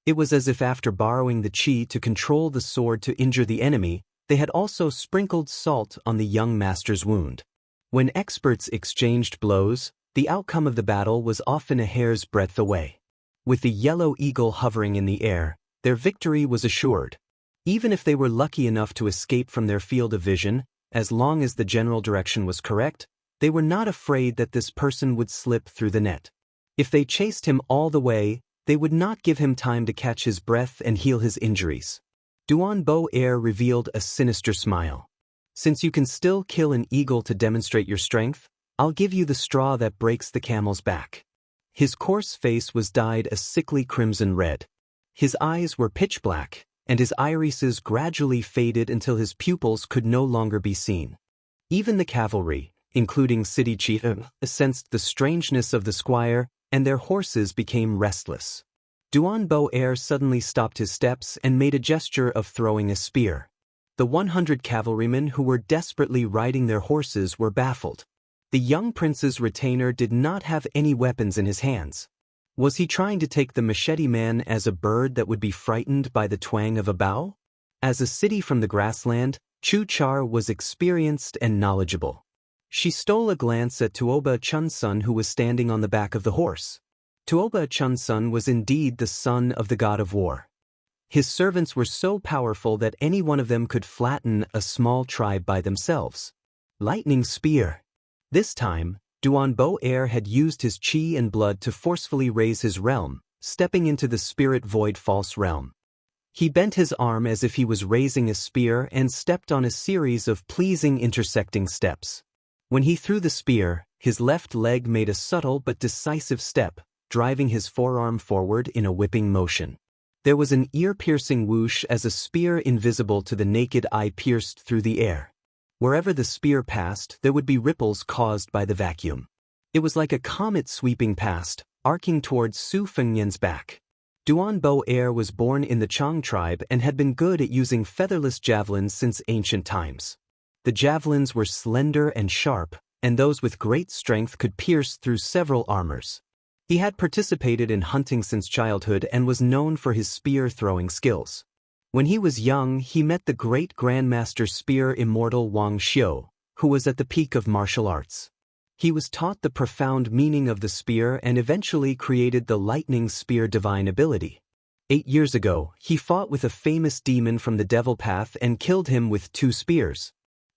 It was as if after borrowing the chi to control the sword to injure the enemy, they had also sprinkled salt on the young master's wound. When experts exchanged blows, the outcome of the battle was often a hair's breadth away. With the yellow eagle hovering in the air, their victory was assured. Even if they were lucky enough to escape from their field of vision, as long as the general direction was correct, they were not afraid that this person would slip through the net. If they chased him all the way, they would not give him time to catch his breath and heal his injuries. Duanbua Heir revealed a sinister smile. Since you can still kill an eagle to demonstrate your strength, I'll give you the straw that breaks the camel's back. His coarse face was dyed a sickly crimson red. His eyes were pitch black, and his irises gradually faded until his pupils could no longer be seen. Even the cavalry, including city chief, sensed the strangeness of the squire, and their horses became restless. Duanbua Heir suddenly stopped his steps and made a gesture of throwing a spear. The 100 cavalrymen who were desperately riding their horses were baffled. The young prince's retainer did not have any weapons in his hands. Was he trying to take the machete man as a bird that would be frightened by the twang of a bow? As a city from the grassland, Chu Char was experienced and knowledgeable. She stole a glance at Tuoba Chunsun, who was standing on the back of the horse. Tuoba Chunsun was indeed the son of the god of war. His servants were so powerful that any one of them could flatten a small tribe by themselves. Lightning spear. This time, Duanbua Heir had used his chi and blood to forcefully raise his realm, stepping into the spirit void false realm. He bent his arm as if he was raising a spear and stepped on a series of pleasing intersecting steps. When he threw the spear, his left leg made a subtle but decisive step, driving his forearm forward in a whipping motion. There was an ear-piercing whoosh as a spear invisible to the naked eye pierced through the air. Wherever the spear passed, there would be ripples caused by the vacuum. It was like a comet sweeping past, arcing towards Su Fengnian's back. Duanbua Heir was born in the Chang tribe and had been good at using featherless javelins since ancient times. The javelins were slender and sharp, and those with great strength could pierce through several armors. He had participated in hunting since childhood and was known for his spear-throwing skills. When he was young, he met the great Grandmaster Spear Immortal Wang Xiu, who was at the peak of martial arts. He was taught the profound meaning of the spear and eventually created the lightning spear divine ability. 8 years ago, he fought with a famous demon from the devil path and killed him with 2 spears.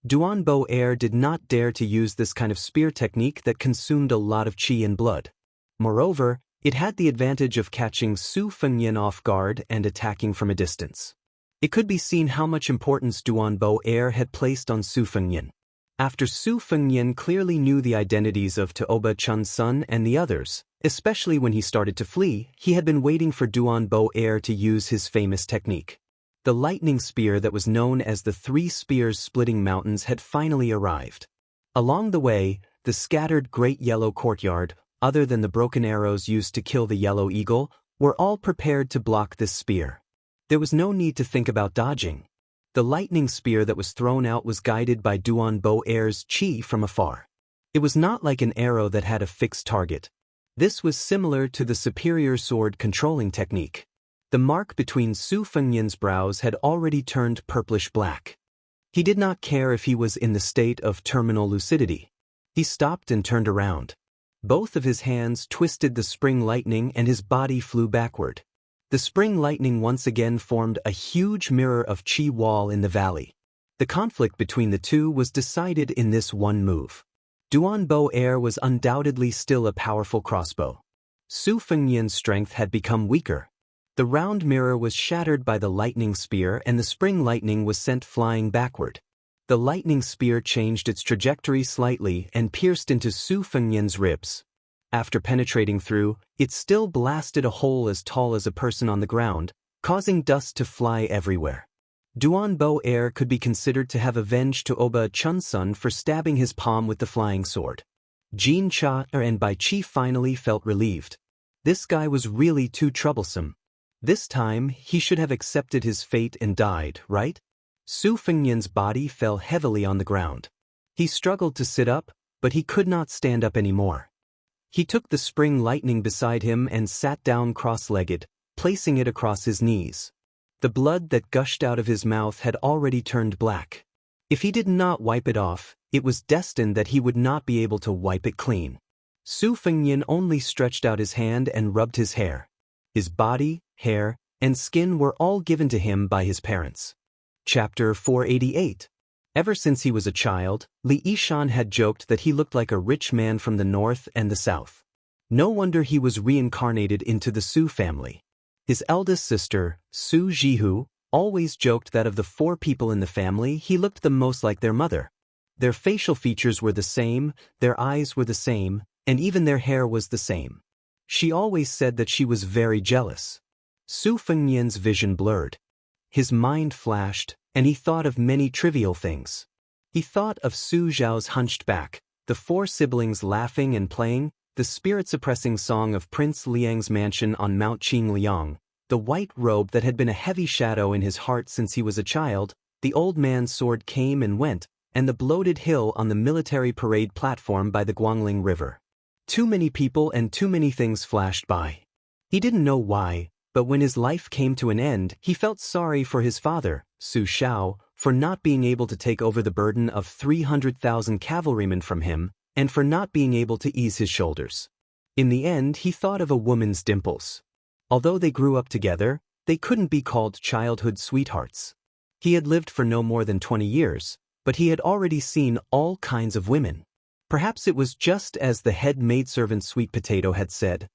Duanbua Heir did not dare to use this kind of spear technique that consumed a lot of chi and blood. Moreover, it had the advantage of catching Su Fengnian off guard and attacking from a distance. It could be seen how much importance Duanbo heir had placed on Su Fengnian. After Su Fengnian clearly knew the identities of Taoba Chun's son and the others, especially when he started to flee, he had been waiting for Duanbo heir to use his famous technique. The lightning spear that was known as the Three Spears Splitting Mountains had finally arrived. Along the way, the scattered Great Yellow Courtyard, other than the broken arrows used to kill the Yellow Eagle, were all prepared to block this spear. There was no need to think about dodging. The lightning spear that was thrown out was guided by Duanbo heir's chi from afar. It was not like an arrow that had a fixed target. This was similar to the superior sword controlling technique. The mark between Su Fengnian's brows had already turned purplish-black. He did not care if he was in the state of terminal lucidity. He stopped and turned around. Both of his hands twisted the spring lightning and his body flew backward. The spring lightning once again formed a huge mirror of chi wall in the valley. The conflict between the two was decided in this one move. Duanbo heir was undoubtedly still a powerful crossbow. Su Fengnian's strength had become weaker. The round mirror was shattered by the lightning spear and the spring lightning was sent flying backward. The lightning spear changed its trajectory slightly and pierced into Su Fengnian's ribs. After penetrating through, it still blasted a hole as tall as a person on the ground, causing dust to fly everywhere. Duanbo heir could be considered to have avenged Taoba Chun's son for stabbing his palm with the flying sword. Jin Cha and Bai Chi finally felt relieved. This guy was really too troublesome. This time, he should have accepted his fate and died, right? Su Fengnian's body fell heavily on the ground. He struggled to sit up, but he could not stand up anymore. He took the spring lightning beside him and sat down cross-legged, placing it across his knees. The blood that gushed out of his mouth had already turned black. If he did not wipe it off, it was destined that he would not be able to wipe it clean. Su Fengnian only stretched out his hand and rubbed his hair. His body, hair, and skin were all given to him by his parents. Chapter 488. Ever since he was a child, Li Yishan had joked that he looked like a rich man from the north and the south. No wonder he was reincarnated into the Su family. His eldest sister, Su Jihu, always joked that of the 4 people in the family, he looked the most like their mother. Their facial features were the same, their eyes were the same, and even their hair was the same. She always said that she was very jealous. Su Fengnian's vision blurred. His mind flashed, and he thought of many trivial things. He thought of Su Zhao's hunched back, the 4 siblings laughing and playing, the spirit-suppressing song of Prince Liang's mansion on Mount Qingliang, the white robe that had been a heavy shadow in his heart since he was a child, the old man's sword came and went, and the bloated hill on the military parade platform by the Guangling River. Too many people and too many things flashed by. He didn't know why, but when his life came to an end, he felt sorry for his father, Su Xiao, for not being able to take over the burden of 300,000 cavalrymen from him, and for not being able to ease his shoulders. In the end, he thought of a woman's dimples. Although they grew up together, they couldn't be called childhood sweethearts. He had lived for no more than 20 years, but he had already seen all kinds of women. Perhaps it was just as the head maidservant Sweet Potato had said.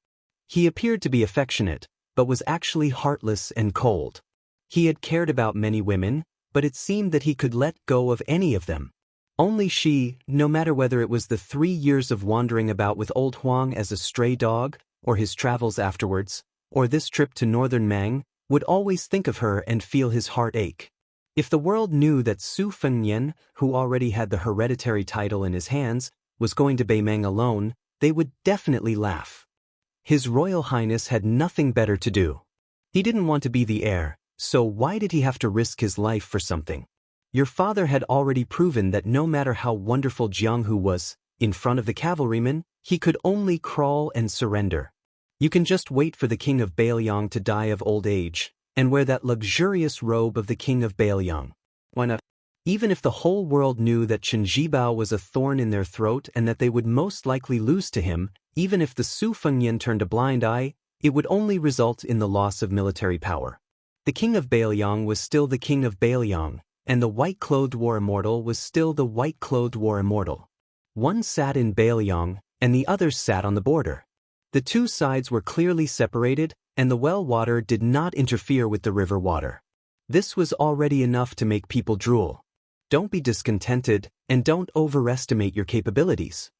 He appeared to be affectionate, but was actually heartless and cold. He had cared about many women, but it seemed that he could let go of any of them. Only she, no matter whether it was the 3 years of wandering about with old Huang as a stray dog, or his travels afterwards, or this trip to northern Mang, would always think of her and feel his heart ache. If the world knew that Su Fengnian, who already had the hereditary title in his hands, was going to Beimang alone, they would definitely laugh. His Royal Highness had nothing better to do. He didn't want to be the heir, so why did he have to risk his life for something? Your father had already proven that no matter how wonderful Jianghu was, in front of the cavalrymen, he could only crawl and surrender. You can just wait for the king of Bailiang to die of old age, and wear that luxurious robe of the king of Bailiang. Why not? Even if the whole world knew that Chen Zhibao was a thorn in their throat and that they would most likely lose to him, even if the Su Fengnian turned a blind eye, it would only result in the loss of military power. The king of Bailiang was still the king of Bailiang, and the white-clothed war immortal was still the white-clothed war immortal. One sat in Bailiang, and the other sat on the border. The two sides were clearly separated, and the well water did not interfere with the river water. This was already enough to make people drool. Don't be discontented, and don't overestimate your capabilities.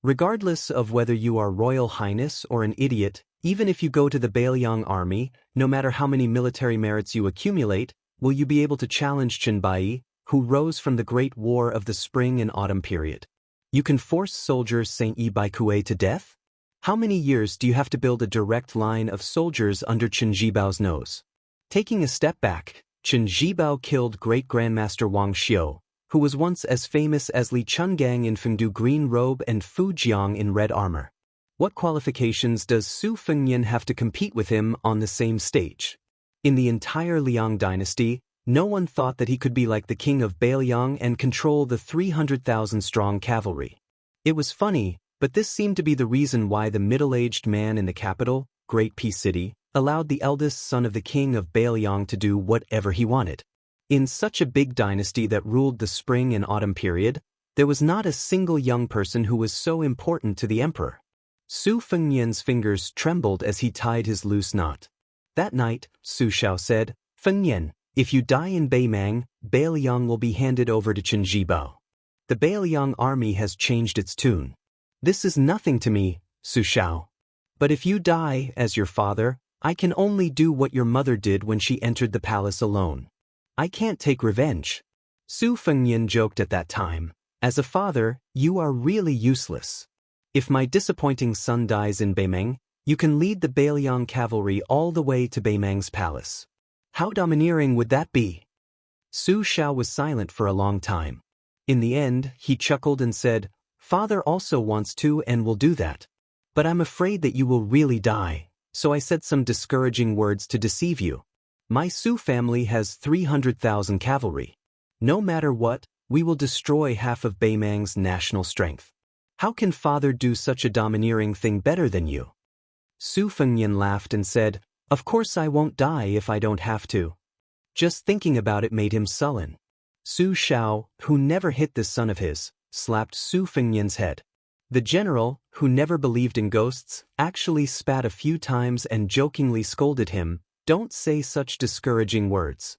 Regardless of whether you are Royal Highness or an idiot, even if you go to the Bailiang army, no matter how many military merits you accumulate, will you be able to challenge Qinbai, who rose from the Great War of the Spring and Autumn period? You can force soldiers Saint Yi Baikue to death? How many years do you have to build a direct line of soldiers under Qin Jibao's nose? Taking a step back, Qin Jibao killed Great Grandmaster Wang Xiu, who was once as famous as Li Chungang in Fengdu green robe and Fu Jiang in red armor. What qualifications does Su Fengnian have to compete with him on the same stage? In the entire Liang dynasty, no one thought that he could be like the king of Bailiang and control the 300,000-strong cavalry. It was funny, but this seemed to be the reason why the middle-aged man in the capital, Great Peace City, allowed the eldest son of the king of Bailiang to do whatever he wanted. In such a big dynasty that ruled the spring and autumn period, there was not a single young person who was so important to the emperor. Su Fengnian's fingers trembled as he tied his loose knot. That night, Su Xiao said, "Fengnian, if you die in Beimang, Bailiang will be handed over to Qin Jibao. The Bailiang army has changed its tune. This is nothing to me, Su Xiao. But if you die, as your father, I can only do what your mother did when she entered the palace alone. I can't take revenge." Su Fengnian joked at that time, "As a father, you are really useless. If my disappointing son dies in Beimang, you can lead the Bailiang cavalry all the way to Beimang's palace. How domineering would that be?" Su Xiao was silent for a long time. In the end, he chuckled and said, "Father also wants to and will do that. But I'm afraid that you will really die, so I said some discouraging words to deceive you. My Su family has 300,000 cavalry. No matter what, we will destroy half of Beimang's national strength. How can father do such a domineering thing better than you?" Su Fengnian laughed and said, "Of course I won't die if I don't have to." Just thinking about it made him sullen. Su Xiao, who never hit this son of his, slapped Su Fengnian's head. The general, who never believed in ghosts, actually spat a few times and jokingly scolded him, "Don't say such discouraging words."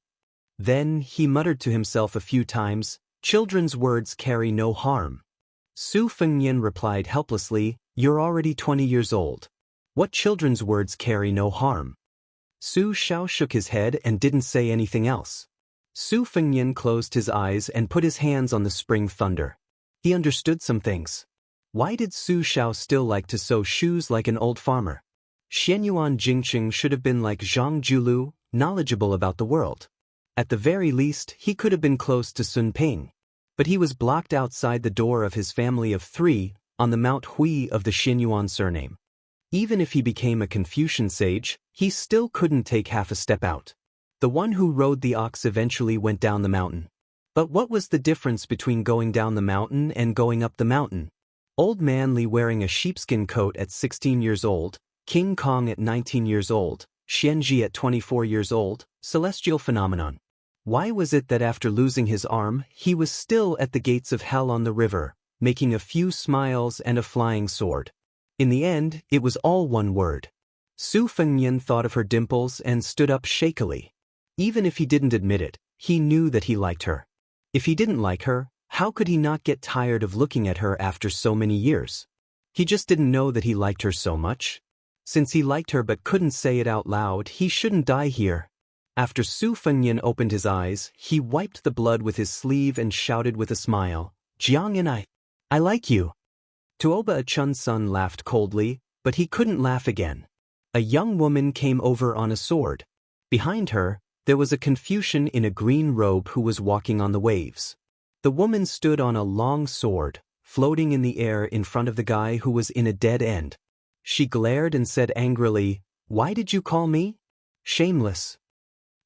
Then he muttered to himself a few times, "Children's words carry no harm." Su Fengnian replied helplessly, "You're already 20 years old. What children's words carry no harm?" Su Xiao shook his head and didn't say anything else. Su Fengnian closed his eyes and put his hands on the spring thunder. He understood some things. Why did Su Xiao still like to sew shoes like an old farmer? Xianyuan Jingqing should have been like Zhang Julu, knowledgeable about the world. At the very least, he could have been close to Sun Ping. But he was blocked outside the door of his family of 3, on the Mount Hui of the Xianyuan surname. Even if he became a Confucian sage, he still couldn't take half a step out. The one who rode the ox eventually went down the mountain. But what was the difference between going down the mountain and going up the mountain? Old Man Li wearing a sheepskin coat at 16 years old, King Kong at 19 years old, Xianxia at 24 years old, celestial phenomenon. Why was it that after losing his arm, he was still at the gates of hell on the river, making a few smiles and a flying sword? In the end, it was all one word. Su Fengnian thought of her dimples and stood up shakily. Even if he didn't admit it, he knew that he liked her. If he didn't like her, how could he not get tired of looking at her after so many years? He just didn't know that he liked her so much. Since he liked her but couldn't say it out loud, he shouldn't die here. After Su Fengnian opened his eyes, he wiped the blood with his sleeve and shouted with a smile, "Jiang and I like you." Tuoba Chun's son laughed coldly, but he couldn't laugh again. A young woman came over on a sword. Behind her, there was a Confucian in a green robe who was walking on the waves. The woman stood on a long sword, floating in the air in front of the guy who was in a dead end. She glared and said angrily, "Why did you call me shameless?"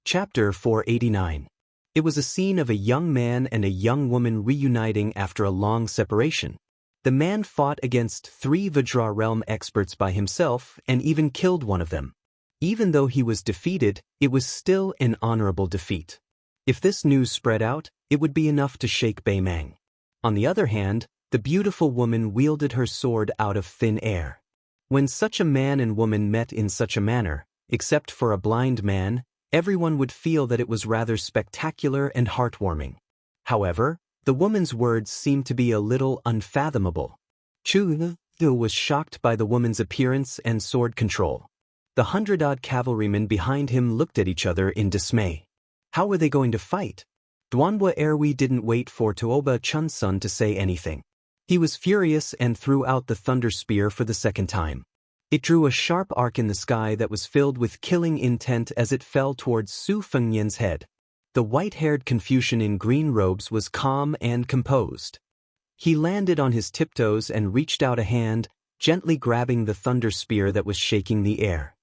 Chapter 489. It was a scene of a young man and a young woman reuniting after a long separation. The man fought against 3 Vajra realm experts by himself and even killed one of them. Even though he was defeated, it was still an honorable defeat. If this news spread out, it would be enough to shake Beimang. On the other hand, the beautiful woman wielded her sword out of thin air. When such a man and woman met in such a manner, except for a blind man, everyone would feel that it was rather spectacular and heartwarming. However, the woman's words seemed to be a little unfathomable. Chu was shocked by the woman's appearance and sword control. The 100-odd cavalrymen behind him looked at each other in dismay. How were they going to fight? Duanhua Erwi didn't wait for Tuoba Chunsun to say anything. He was furious and threw out the thunder spear for the second time. It drew a sharp arc in the sky that was filled with killing intent as it fell towards Su Fengnian's head. The white-haired Confucian in green robes was calm and composed. He landed on his tiptoes and reached out a hand, gently grabbing the thunder spear that was shaking the air.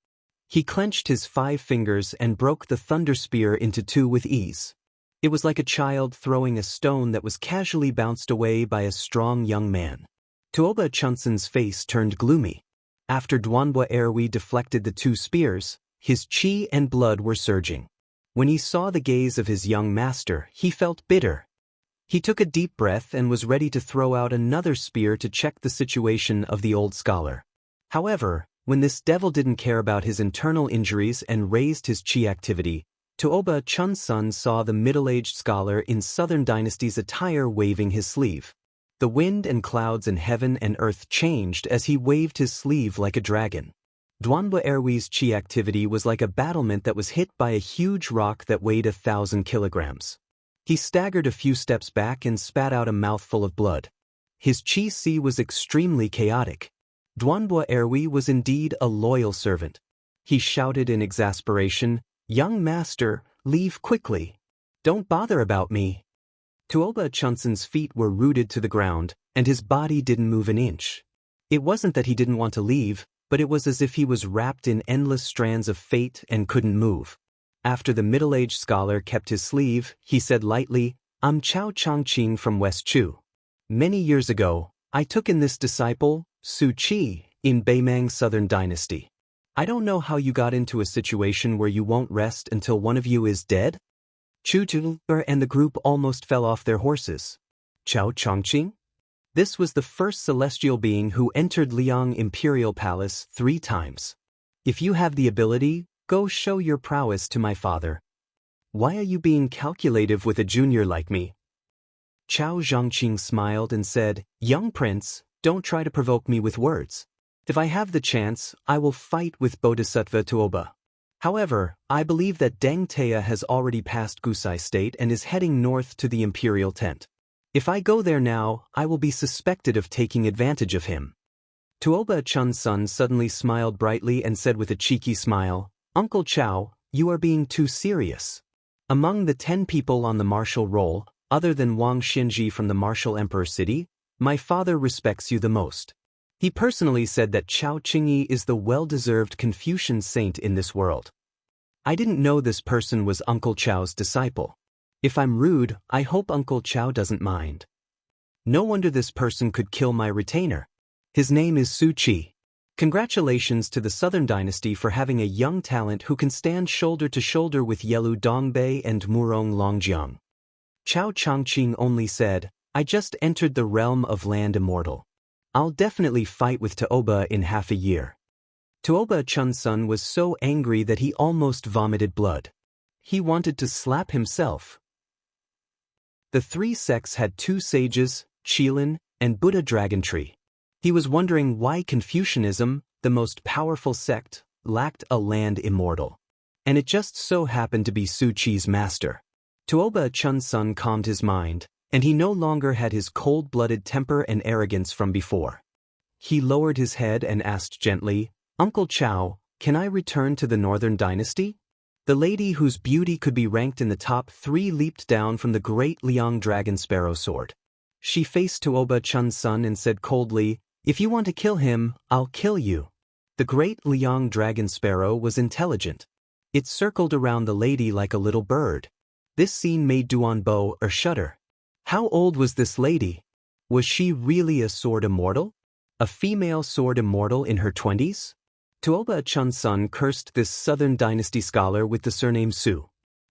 He clenched his 5 fingers and broke the thunder spear into 2 with ease. It was like a child throwing a stone that was casually bounced away by a strong young man. Tuoba Chunsun's face turned gloomy. After Duanhua Erwi deflected the 2 spears, his chi and blood were surging. When he saw the gaze of his young master, he felt bitter. He took a deep breath and was ready to throw out another spear to check the situation of the old scholar. However, when this devil didn't care about his internal injuries and raised his chi activity, Tuoba Chunsun saw the middle-aged scholar in Southern Dynasty's attire waving his sleeve. The wind and clouds in heaven and earth changed as he waved his sleeve like a dragon. Duanhua Erwi's chi activity was like a battlement that was hit by a huge rock that weighed 1,000 kilograms. He staggered a few steps back and spat out a mouthful of blood. His chi was extremely chaotic. Duanhua Erwi was indeed a loyal servant. He shouted in exasperation, "Young master, leave quickly. Don't bother about me." Tuoba Chunsun's feet were rooted to the ground, and his body didn't move an inch. It wasn't that he didn't want to leave, but it was as if he was wrapped in endless strands of fate and couldn't move. After the middle-aged scholar kept his sleeve, he said lightly, "I'm Chao Changqing from West Chu. Many years ago, I took in this disciple, Su Qi, in Beimang Southern Dynasty. I don't know how you got into a situation where you won't rest until one of you is dead." Chu and the group almost fell off their horses. Chao Changqing? This was the first celestial being who entered Liang Imperial Palace 3 times. "If you have the ability, go show your prowess to my father. Why are you being calculative with a junior like me?" Chao Zhangqing smiled and said, "Young prince, don't try to provoke me with words. If I have the chance, I will fight with Bodhisattva Tuoba. However, I believe that Deng Tea has already passed Gusai State and is heading north to the imperial tent. If I go there now, I will be suspected of taking advantage of him." Tuoba Chunsun suddenly smiled brightly and said with a cheeky smile, "Uncle Chao, you are being too serious. Among the 10 people on the martial roll, other than Wang Xinji from the martial emperor city, my father respects you the most. He personally said that Chao Qingyi is the well-deserved Confucian saint in this world. I didn't know this person was Uncle Chao's disciple. If I'm rude, I hope Uncle Chao doesn't mind. No wonder this person could kill my retainer. His name is Su Qi. Congratulations to the Southern Dynasty for having a young talent who can stand shoulder to shoulder with Yelu Dongbei and Murong Longjiang." Chao Changqing only said, "I just entered the realm of land immortal. I'll definitely fight with Tuoba in half a year." Tuoba Chunsun was so angry that he almost vomited blood. He wanted to slap himself. The 3 sects had 2 sages, Qilin, and Buddha Dragon Tree. He was wondering why Confucianism, the most powerful sect, lacked a land immortal. And it just so happened to be Su Qi's master. Tuoba Chunsun calmed his mind, and he no longer had his cold-blooded temper and arrogance from before. He lowered his head and asked gently, "Uncle Chao, can I return to the Northern Dynasty?" The lady whose beauty could be ranked in the top 3 leaped down from the great Liang Dragon Sparrow sword. She faced Tuoba Chunsun and said coldly, "If you want to kill him, I'll kill you." The great Liang Dragon Sparrow was intelligent. It circled around the lady like a little bird. This scene made Duanbo shudder. How old was this lady? Was she really a sword immortal? A female sword immortal in her 20s? Tuoba Chunsun cursed this Southern Dynasty scholar with the surname Su.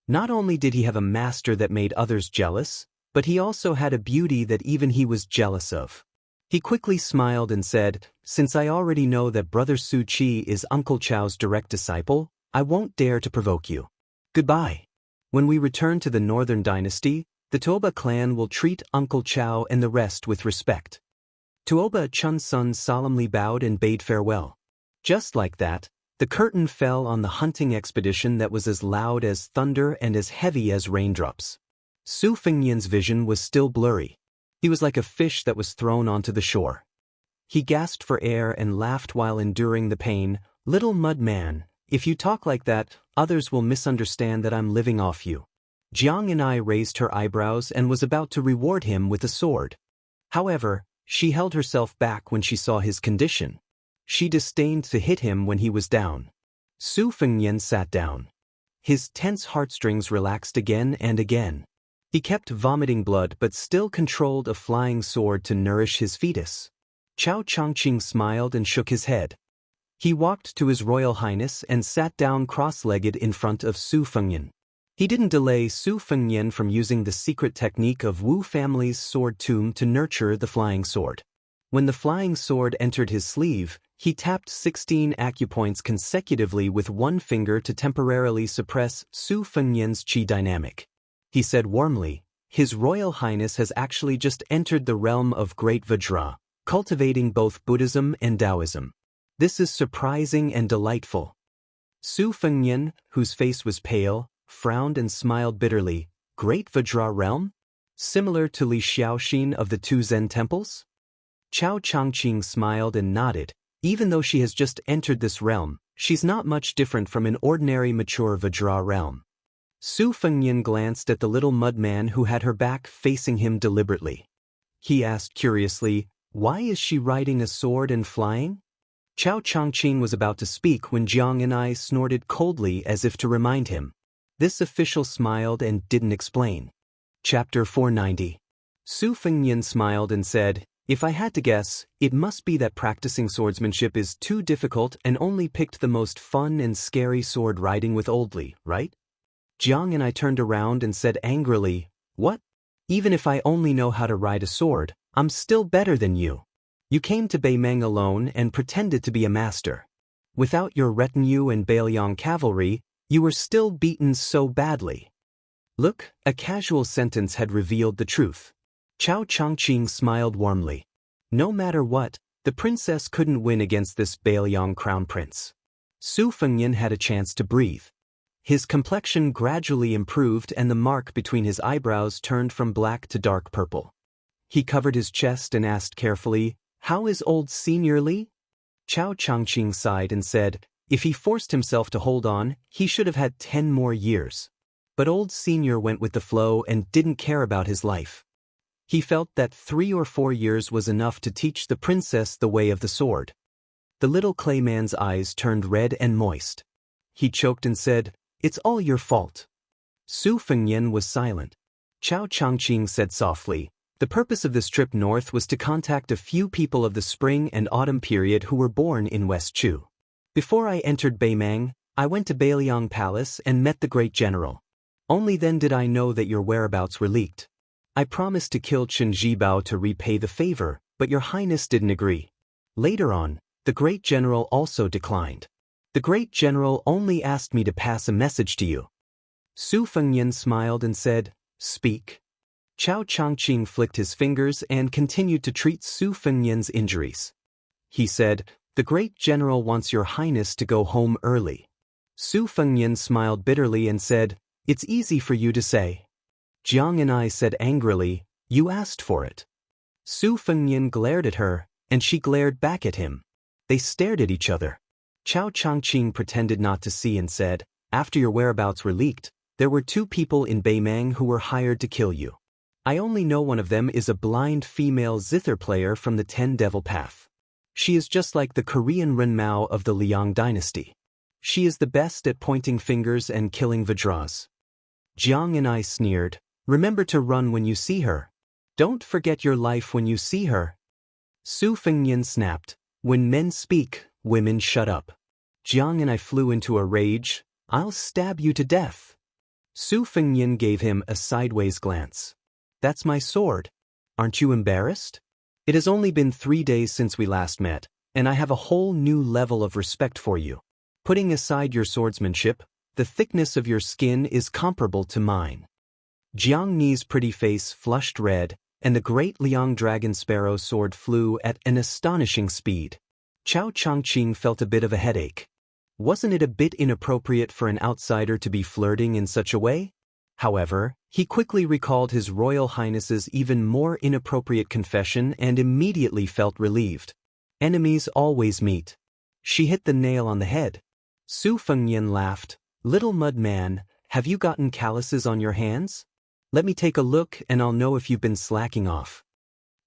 Not only did he have a master that made others jealous, but he also had a beauty that even he was jealous of. He quickly smiled and said, "Since I already know that Brother Su Qi is Uncle Chao's direct disciple, I won't dare to provoke you. Goodbye. When we return to the Northern Dynasty, the Tuoba clan will treat Uncle Chao and the rest with respect. Tuoba Chun's son solemnly bowed and bade farewell. Just like that, the curtain fell on the hunting expedition that was as loud as thunder and as heavy as raindrops. Su Fengnian's vision was still blurry. He was like a fish that was thrown onto the shore. He gasped for air and laughed while enduring the pain. Little mud man, if you talk like that, others will misunderstand that I'm living off you. Jiang and I raised her eyebrows and was about to reward him with a sword. However, she held herself back when she saw his condition. She disdained to hit him when he was down. Su Fengnian sat down. His tense heartstrings relaxed again and again. He kept vomiting blood but still controlled a flying sword to nourish his fetus. Chao Changqing smiled and shook his head. He walked to His Royal Highness and sat down cross-legged in front of Su Fengnian. He didn't delay Su Fengnian from using the secret technique of Wu family's sword tomb to nurture the flying sword. When the flying sword entered his sleeve, he tapped 16 acupoints consecutively with one finger to temporarily suppress Su Fengnian's qi dynamic. He said warmly, His Royal Highness has actually just entered the realm of Great Vajra, cultivating both Buddhism and Taoism. This is surprising and delightful. Su Fengnian, whose face was pale, frowned and smiled bitterly. Great Vajra realm? Similar to Li Xiaoxin of the two Zen temples? Chao Changqing smiled and nodded. Even though she has just entered this realm, she's not much different from an ordinary mature Vajra realm. Su Fengnian glanced at the little mud man who had her back facing him deliberately. He asked curiously, why is she riding a sword and flying? Chao Changqing was about to speak when Jiang and I snorted coldly as if to remind him. This official smiled and didn't explain. Chapter 490. Su Fengnian smiled and said, if I had to guess, it must be that practicing swordsmanship is too difficult and only picked the most fun and scary sword riding with Oldly, right? Jiang and I turned around and said angrily, what? Even if I only know how to ride a sword, I'm still better than you. You came to Beimeng alone and pretended to be a master. Without your retinue and Bailiang cavalry, you were still beaten so badly. Look, a casual sentence had revealed the truth. Chao Changqing smiled warmly. No matter what, the princess couldn't win against this Bailiang crown prince. Su Fengnian had a chance to breathe. His complexion gradually improved and the mark between his eyebrows turned from black to dark purple. He covered his chest and asked carefully, how is old Senior Li? Chao Changqing sighed and said, if he forced himself to hold on, he should have had 10 more years. But old Senior went with the flow and didn't care about his life. He felt that 3 or 4 years was enough to teach the princess the way of the sword. The little clayman's eyes turned red and moist. He choked and said, it's all your fault. Su Fengnian was silent. Chao Changqing said softly, the purpose of this trip north was to contact a few people of the spring and autumn period who were born in West Chu. Before I entered Beimeng, I went to Bailiang Palace and met the great general. Only then did I know that your whereabouts were leaked. I promised to kill Chen Zhibao to repay the favor, but your highness didn't agree. Later on, the great general also declined. The great general only asked me to pass a message to you. Su Fengnian smiled and said, speak. Chao Changqing flicked his fingers and continued to treat Su Fengnian's injuries. He said, the great general wants your highness to go home early. Su Fengnian smiled bitterly and said, it's easy for you to say. Jiang and I said angrily, you asked for it. Su Fengnian glared at her, and she glared back at him. They stared at each other. Chao Changqing pretended not to see and said, after your whereabouts were leaked, there were 2 people in Beimeng who were hired to kill you. I only know one of them is a blind female zither player from the 10 Devil Path. She is just like the Korean Ren Mao of the Liang dynasty. She is the best at pointing fingers and killing Vajras. Jiang and I sneered, remember to run when you see her. Don't forget your life when you see her. Su Fengnian snapped, when men speak, women shut up. Jiang and I flew into a rage, I'll stab you to death. Su Fengnian gave him a sideways glance. That's my sword. Aren't you embarrassed? It has only been 3 days since we last met, and I have a whole new level of respect for you. Putting aside your swordsmanship, the thickness of your skin is comparable to mine." Jiang Ni's pretty face flushed red, and the great Liang dragon sparrow sword flew at an astonishing speed. Chao Changqing felt a bit of a headache. Wasn't it a bit inappropriate for an outsider to be flirting in such a way? However, he quickly recalled His Royal Highness's even more inappropriate confession and immediately felt relieved. Enemies always meet. She hit the nail on the head. Su Fengyan laughed. "Little mud man, have you gotten calluses on your hands? Let me take a look and I'll know if you've been slacking off."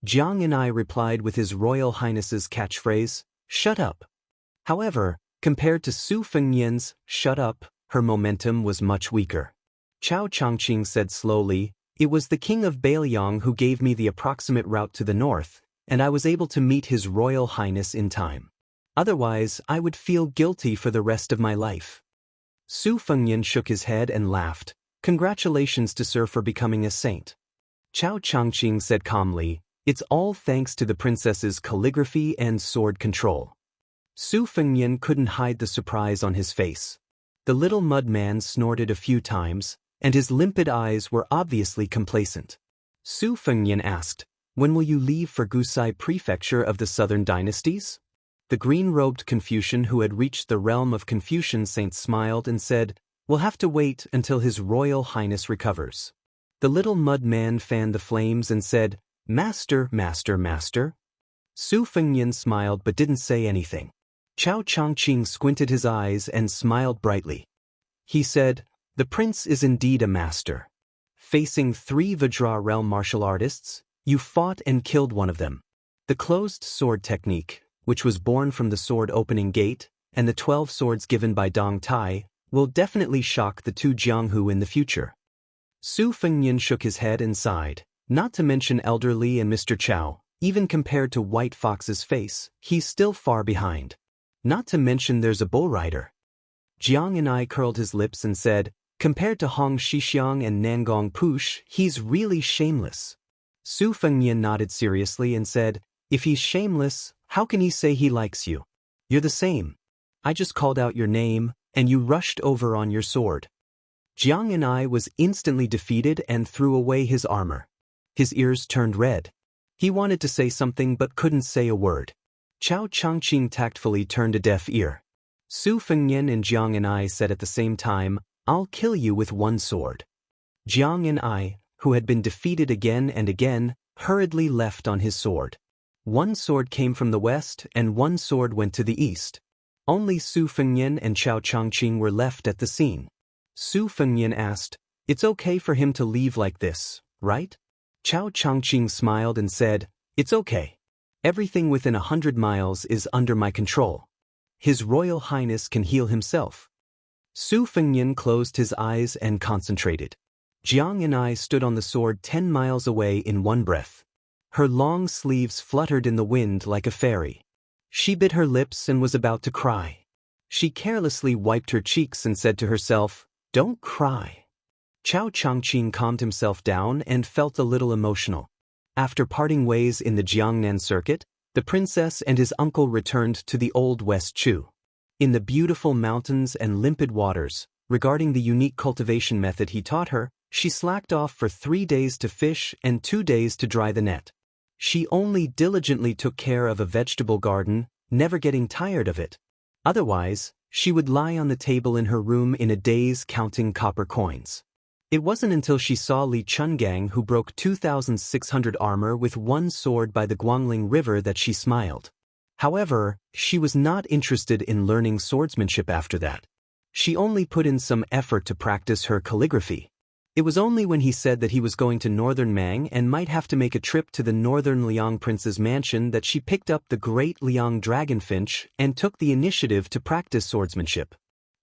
Jiang and I replied with His Royal Highness's catchphrase, "Shut up." However, compared to Su Fengyan's "shut up," her momentum was much weaker. Chao Changqing said slowly, "It was the king of Bailiang who gave me the approximate route to the north, and I was able to meet His Royal Highness in time. Otherwise, I would feel guilty for the rest of my life." Su Fengyan shook his head and laughed. "Congratulations to Sir for becoming a saint." Chao Changqing said calmly, "It's all thanks to the princess's calligraphy and sword control." Su Fengyan couldn't hide the surprise on his face. The little mud man snorted a few times, and his limpid eyes were obviously complacent. Su Fengyan asked, "When will you leave for Gusai Prefecture of the Southern Dynasties?" The green-robed Confucian who had reached the realm of Confucian saints smiled and said, "We'll have to wait until His Royal Highness recovers." The little mud man fanned the flames and said, "Master, master, master." Su Fengyan smiled but didn't say anything. Chao Changqing squinted his eyes and smiled brightly. He said, "The prince is indeed a master. Facing 3 Vajra realm martial artists, you fought and killed one of them. The closed sword technique, which was born from the sword opening gate, and the 12 swords given by Dong Tai, will definitely shock the 2 Jianghu in the future." Su Fengyan shook his head and sighed. Not to mention elderly and Mr. Chao, even compared to White Fox's face, he's still far behind. Not to mention there's a bull rider. Jiang and I curled his lips and said, "Compared to Hong Shixiang and Nangong Push, he's really shameless." Su Fengyan nodded seriously and said, "If he's shameless, how can he say he likes you? You're the same. I just called out your name, and you rushed over on your sword." Jiang and I was instantly defeated and threw away his armor. His ears turned red. He wanted to say something but couldn't say a word. Chao Changqing tactfully turned a deaf ear. Su Fengyan and Jiang and I said at the same time, "I'll kill you with one sword." Jiang and I, who had been defeated again and again, hurriedly left on his sword. One sword came from the west and one sword went to the east. Only Su Fengyan and Chao Changqing were left at the scene. Su Fengyan asked, "It's okay for him to leave like this, right?" Chao Changqing smiled and said, "It's okay. Everything within 100 miles is under my control. His Royal Highness can heal himself." Su Fengyan closed his eyes and concentrated. Jiang and I stood on the sword 10 miles away in one breath. Her long sleeves fluttered in the wind like a fairy. She bit her lips and was about to cry. She carelessly wiped her cheeks and said to herself, "Don't cry." Chao Changqing calmed himself down and felt a little emotional. After parting ways in the Jiangnan circuit, the princess and his uncle returned to the Old West Chu. In the beautiful mountains and limpid waters, regarding the unique cultivation method he taught her, she slacked off for 3 days to fish and 2 days to dry the net. She only diligently took care of a vegetable garden, never getting tired of it. Otherwise, she would lie on the table in her room in a daze counting copper coins. It wasn't until she saw Li Chungang, who broke 2,600 armor with one sword by the Guangling River, that she smiled. However, she was not interested in learning swordsmanship after that. She only put in some effort to practice her calligraphy. It was only when he said that he was going to northern Mang and might have to make a trip to the northern Liang prince's mansion that she picked up the great Liang dragonfinch and took the initiative to practice swordsmanship.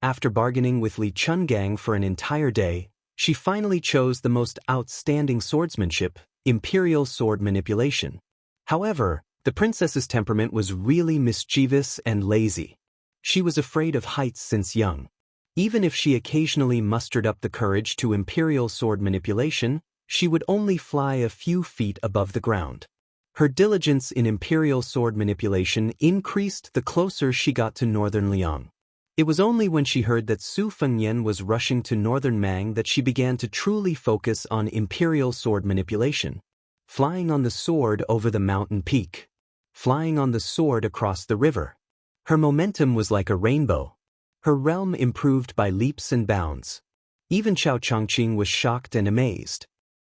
After bargaining with Li Chungang for an entire day, she finally chose the most outstanding swordsmanship, imperial sword manipulation. However, the princess's temperament was really mischievous and lazy. She was afraid of heights since young. Even if she occasionally mustered up the courage to imperial sword manipulation, she would only fly a few feet above the ground. Her diligence in imperial sword manipulation increased the closer she got to northern Liang. It was only when she heard that Su Fengnian was rushing to northern Mang that she began to truly focus on imperial sword manipulation. Flying on the sword over the mountain peak. Flying on the sword across the river. Her momentum was like a rainbow. Her realm improved by leaps and bounds. Even Chao Changqing was shocked and amazed.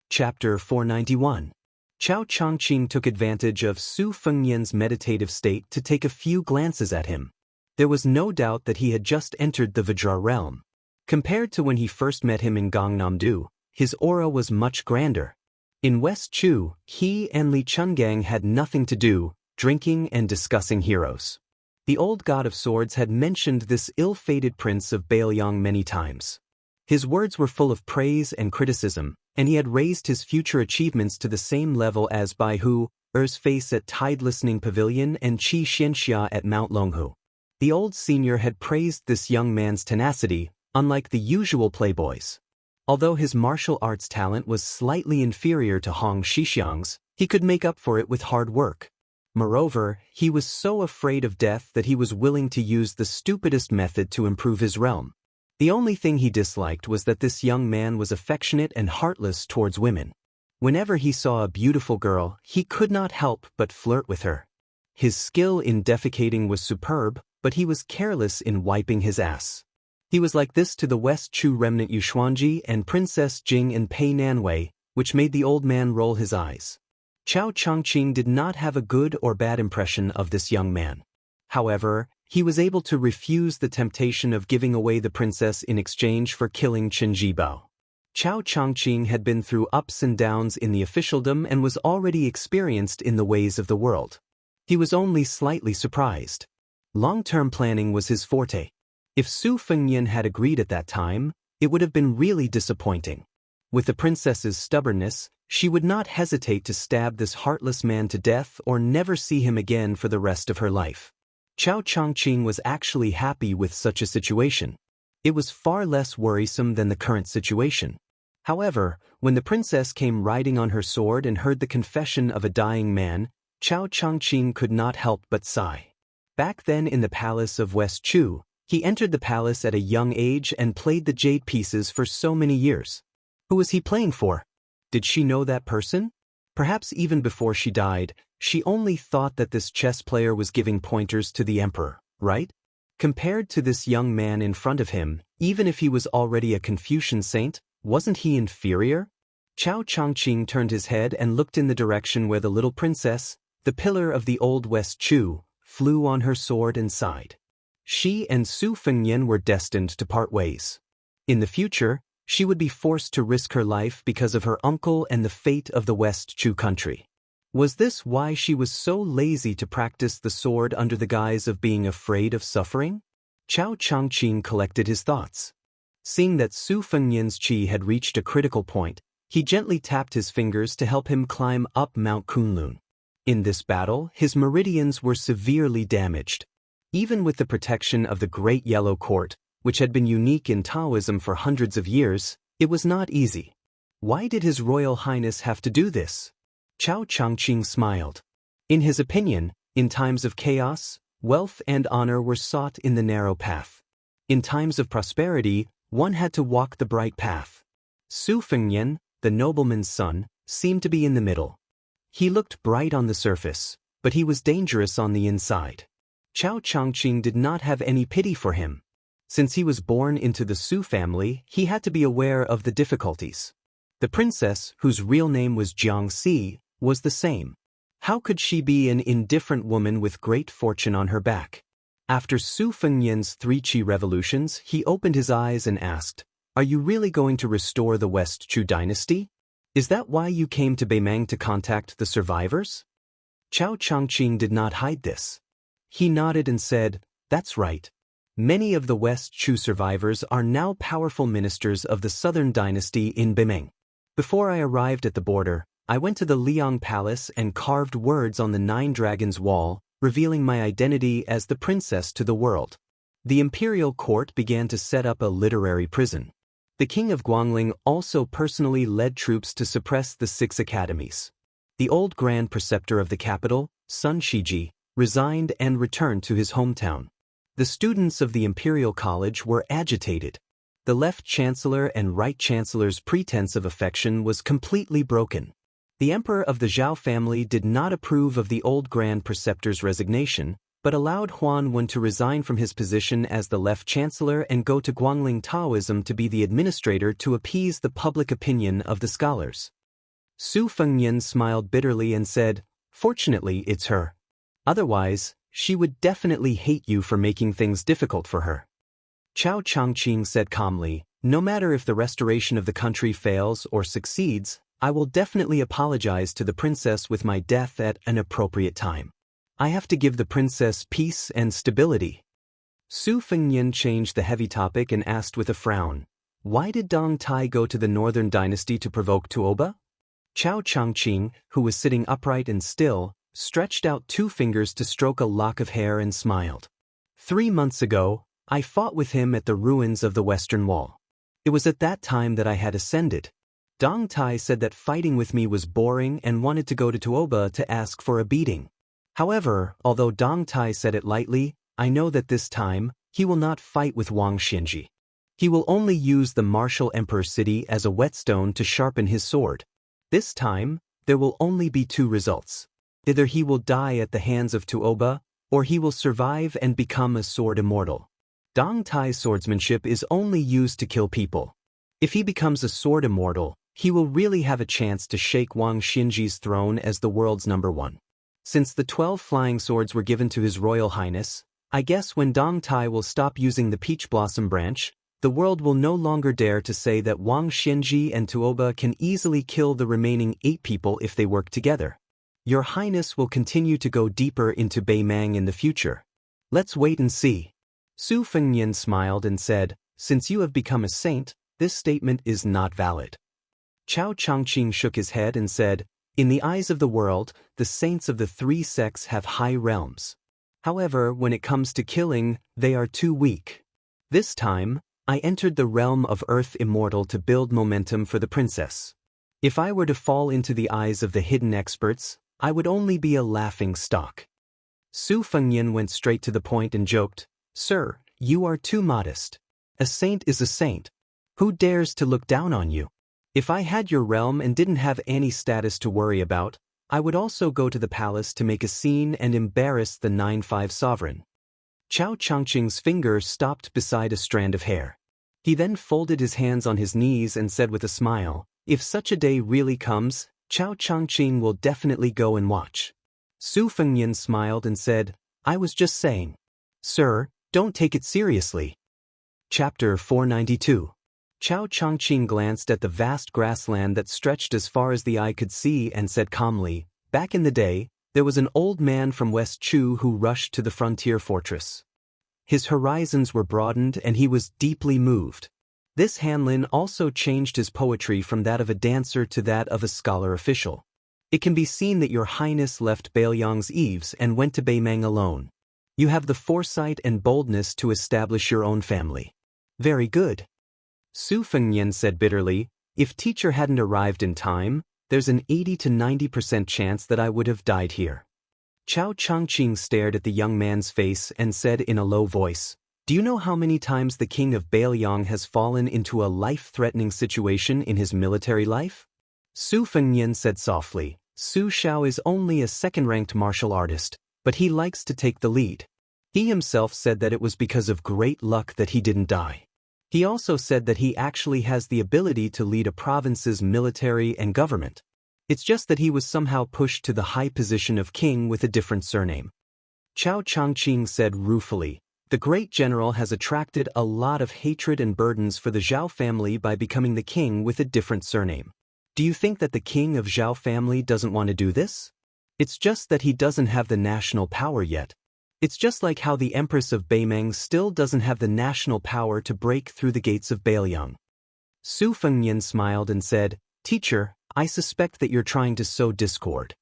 Chapter 491. Chao Changqing took advantage of Su Fengnian's meditative state to take a few glances at him. There was no doubt that he had just entered the Vajra realm. Compared to when he first met him in Gangnam-do, his aura was much grander. In West Chu, he and Li Chungang had nothing to do, drinking and discussing heroes. The old god of swords had mentioned this ill-fated prince of Baoyang many times. His words were full of praise and criticism, and he had raised his future achievements to the same level as Bai Hu, Er's face at Tide Listening Pavilion and Qi Xianxia at Mount Longhu. The old senior had praised this young man's tenacity, unlike the usual playboys. Although his martial arts talent was slightly inferior to Hong Shixiang's, he could make up for it with hard work. Moreover, he was so afraid of death that he was willing to use the stupidest method to improve his realm. The only thing he disliked was that this young man was affectionate and heartless towards women. Whenever he saw a beautiful girl, he could not help but flirt with her. His skill in defecating was superb, but he was careless in wiping his ass. He was like this to the West Chu remnant Yu Xuanji and Princess Jing and Pei Nanwei, which made the old man roll his eyes. Chao Changqing did not have a good or bad impression of this young man. However, he was able to refuse the temptation of giving away the princess in exchange for killing Chen Jibao. Chao Changqing had been through ups and downs in the officialdom and was already experienced in the ways of the world. He was only slightly surprised. Long-term planning was his forte. If Su Fengnian had agreed at that time, it would have been really disappointing. With the princess's stubbornness, she would not hesitate to stab this heartless man to death or never see him again for the rest of her life. Chao Changqing was actually happy with such a situation. It was far less worrisome than the current situation. However, when the princess came riding on her sword and heard the confession of a dying man, Chao Changqing could not help but sigh. Back then in the palace of West Chu, he entered the palace at a young age and played the jade pieces for so many years. Who was he playing for? Did she know that person? Perhaps even before she died, she only thought that this chess player was giving pointers to the emperor, right? Compared to this young man in front of him, even if he was already a Confucian saint, wasn't he inferior? Chao Changqing turned his head and looked in the direction where the little princess, the pillar of the old West Chu, flew on her sword and sighed. She and Su Fengnian were destined to part ways. In the future, she would be forced to risk her life because of her uncle and the fate of the West Chu country. Was this why she was so lazy to practice the sword under the guise of being afraid of suffering? Chao Changqing collected his thoughts. Seeing that Su Fengnian's qi had reached a critical point, he gently tapped his fingers to help him climb up Mount Kunlun. In this battle, his meridians were severely damaged. Even with the protection of the Great Yellow Court, which had been unique in Taoism for hundreds of years, it was not easy. Why did His Royal Highness have to do this? Chao Changqing smiled. In his opinion, in times of chaos, wealth and honor were sought in the narrow path. In times of prosperity, one had to walk the bright path. Su Fengnian, the nobleman's son, seemed to be in the middle. He looked bright on the surface, but he was dangerous on the inside. Chao Changqing did not have any pity for him. Since he was born into the Su family, he had to be aware of the difficulties. The princess, whose real name was Xianxia, was the same. How could she be an indifferent woman with great fortune on her back? After Su Fengnian's 3 qi revolutions, he opened his eyes and asked, "Are you really going to restore the West Chu dynasty? Is that why you came to Beimang to contact the survivors?" Chao Changqing did not hide this. He nodded and said, "That's right. Many of the West Chu survivors are now powerful ministers of the Southern Dynasty in Beimang. Before I arrived at the border, I went to the Liang Palace and carved words on the 9 Dragons wall, revealing my identity as the princess to the world. The imperial court began to set up a literary prison. The king of Guangling also personally led troops to suppress the 6 academies. The old grand preceptor of the capital, Sun Shiji, resigned and returned to his hometown. The students of the Imperial College were agitated. The left chancellor and right chancellor's pretense of affection was completely broken. The emperor of the Zhao family did not approve of the old Grand Preceptor's resignation, but allowed Huan Wen to resign from his position as the left chancellor and go to Guangling Taoism to be the administrator to appease the public opinion of the scholars. Su Fengnian smiled bitterly and said, "Fortunately, it's her. Otherwise, she would definitely hate you for making things difficult for her." Chao Changqing said calmly, "No matter if the restoration of the country fails or succeeds, I will definitely apologize to the princess with my death at an appropriate time. I have to give the princess peace and stability." Su Fengnian changed the heavy topic and asked with a frown, "Why did Dong Tai go to the northern dynasty to provoke Tuoba?" Chao Changqing, who was sitting upright and still, stretched out 2 fingers to stroke a lock of hair and smiled. 3 months ago, I fought with him at the ruins of the Western Wall. It was at that time that I had ascended. Dong Tai said that fighting with me was boring and wanted to go to Tuoba to ask for a beating. However, although Dong Tai said it lightly, I know that this time, he will not fight with Wang Xianji. He will only use the martial emperor city as a whetstone to sharpen his sword. This time, there will only be 2 results. Either he will die at the hands of Tuoba, or he will survive and become a sword immortal. Dong Tai's swordsmanship is only used to kill people. If he becomes a sword immortal, he will really have a chance to shake Wang Xinji's throne as the world's #1. Since the 12 flying swords were given to His Royal Highness, I guess when Dong Tai will stop using the peach blossom branch, the world will no longer dare to say that Wang Xinji and Tuoba can easily kill the remaining 8 people if they work together. Your Highness will continue to go deeper into Beimang in the future. Let's wait and see." Su Fengnian smiled and said, "Since you have become a saint, this statement is not valid." Chao Changqing shook his head and said, "In the eyes of the world, the saints of the 3 sects have high realms. However, when it comes to killing, they are too weak. This time, I entered the realm of Earth Immortal to build momentum for the princess. If I were to fall into the eyes of the hidden experts, I would only be a laughing stock." Su Fengnian went straight to the point and joked, "Sir, you are too modest. A saint is a saint. Who dares to look down on you? If I had your realm and didn't have any status to worry about, I would also go to the palace to make a scene and embarrass the 9-5 sovereign." Chao Changqing's finger stopped beside a strand of hair. He then folded his hands on his knees and said with a smile, "If such a day really comes, Chao Changqing will definitely go and watch." Su Fengnian smiled and said, "I was just saying. Sir, don't take it seriously." Chapter 492. Chao Changqing glanced at the vast grassland that stretched as far as the eye could see and said calmly, "Back in the day, there was an old man from West Chu who rushed to the frontier fortress. His horizons were broadened and he was deeply moved. This Hanlin also changed his poetry from that of a dancer to that of a scholar official. It can be seen that your Highness left Baoyang's eaves and went to Beimang alone. You have the foresight and boldness to establish your own family. Very good." Su Fengnian said bitterly, "If teacher hadn't arrived in time, there's an 80 to 90% chance that I would have died here." Chao Changqing stared at the young man's face and said in a low voice, "Do you know how many times the king of Baoyang has fallen into a life-threatening situation in his military life?" Su Fengnian said softly, "Su Shao is only a second-ranked martial artist, but he likes to take the lead. He himself said that it was because of great luck that he didn't die. He also said that he actually has the ability to lead a province's military and government. It's just that he was somehow pushed to the high position of king with a different surname." Chao Changqing said ruefully, "The great general has attracted a lot of hatred and burdens for the Zhao family by becoming the king with a different surname. Do you think that the king of Zhao family doesn't want to do this? It's just that he doesn't have the national power yet. It's just like how the Empress of Beimang still doesn't have the national power to break through the gates of Baoyang." Su Fengnian smiled and said, "Teacher, I suspect that you're trying to sow discord."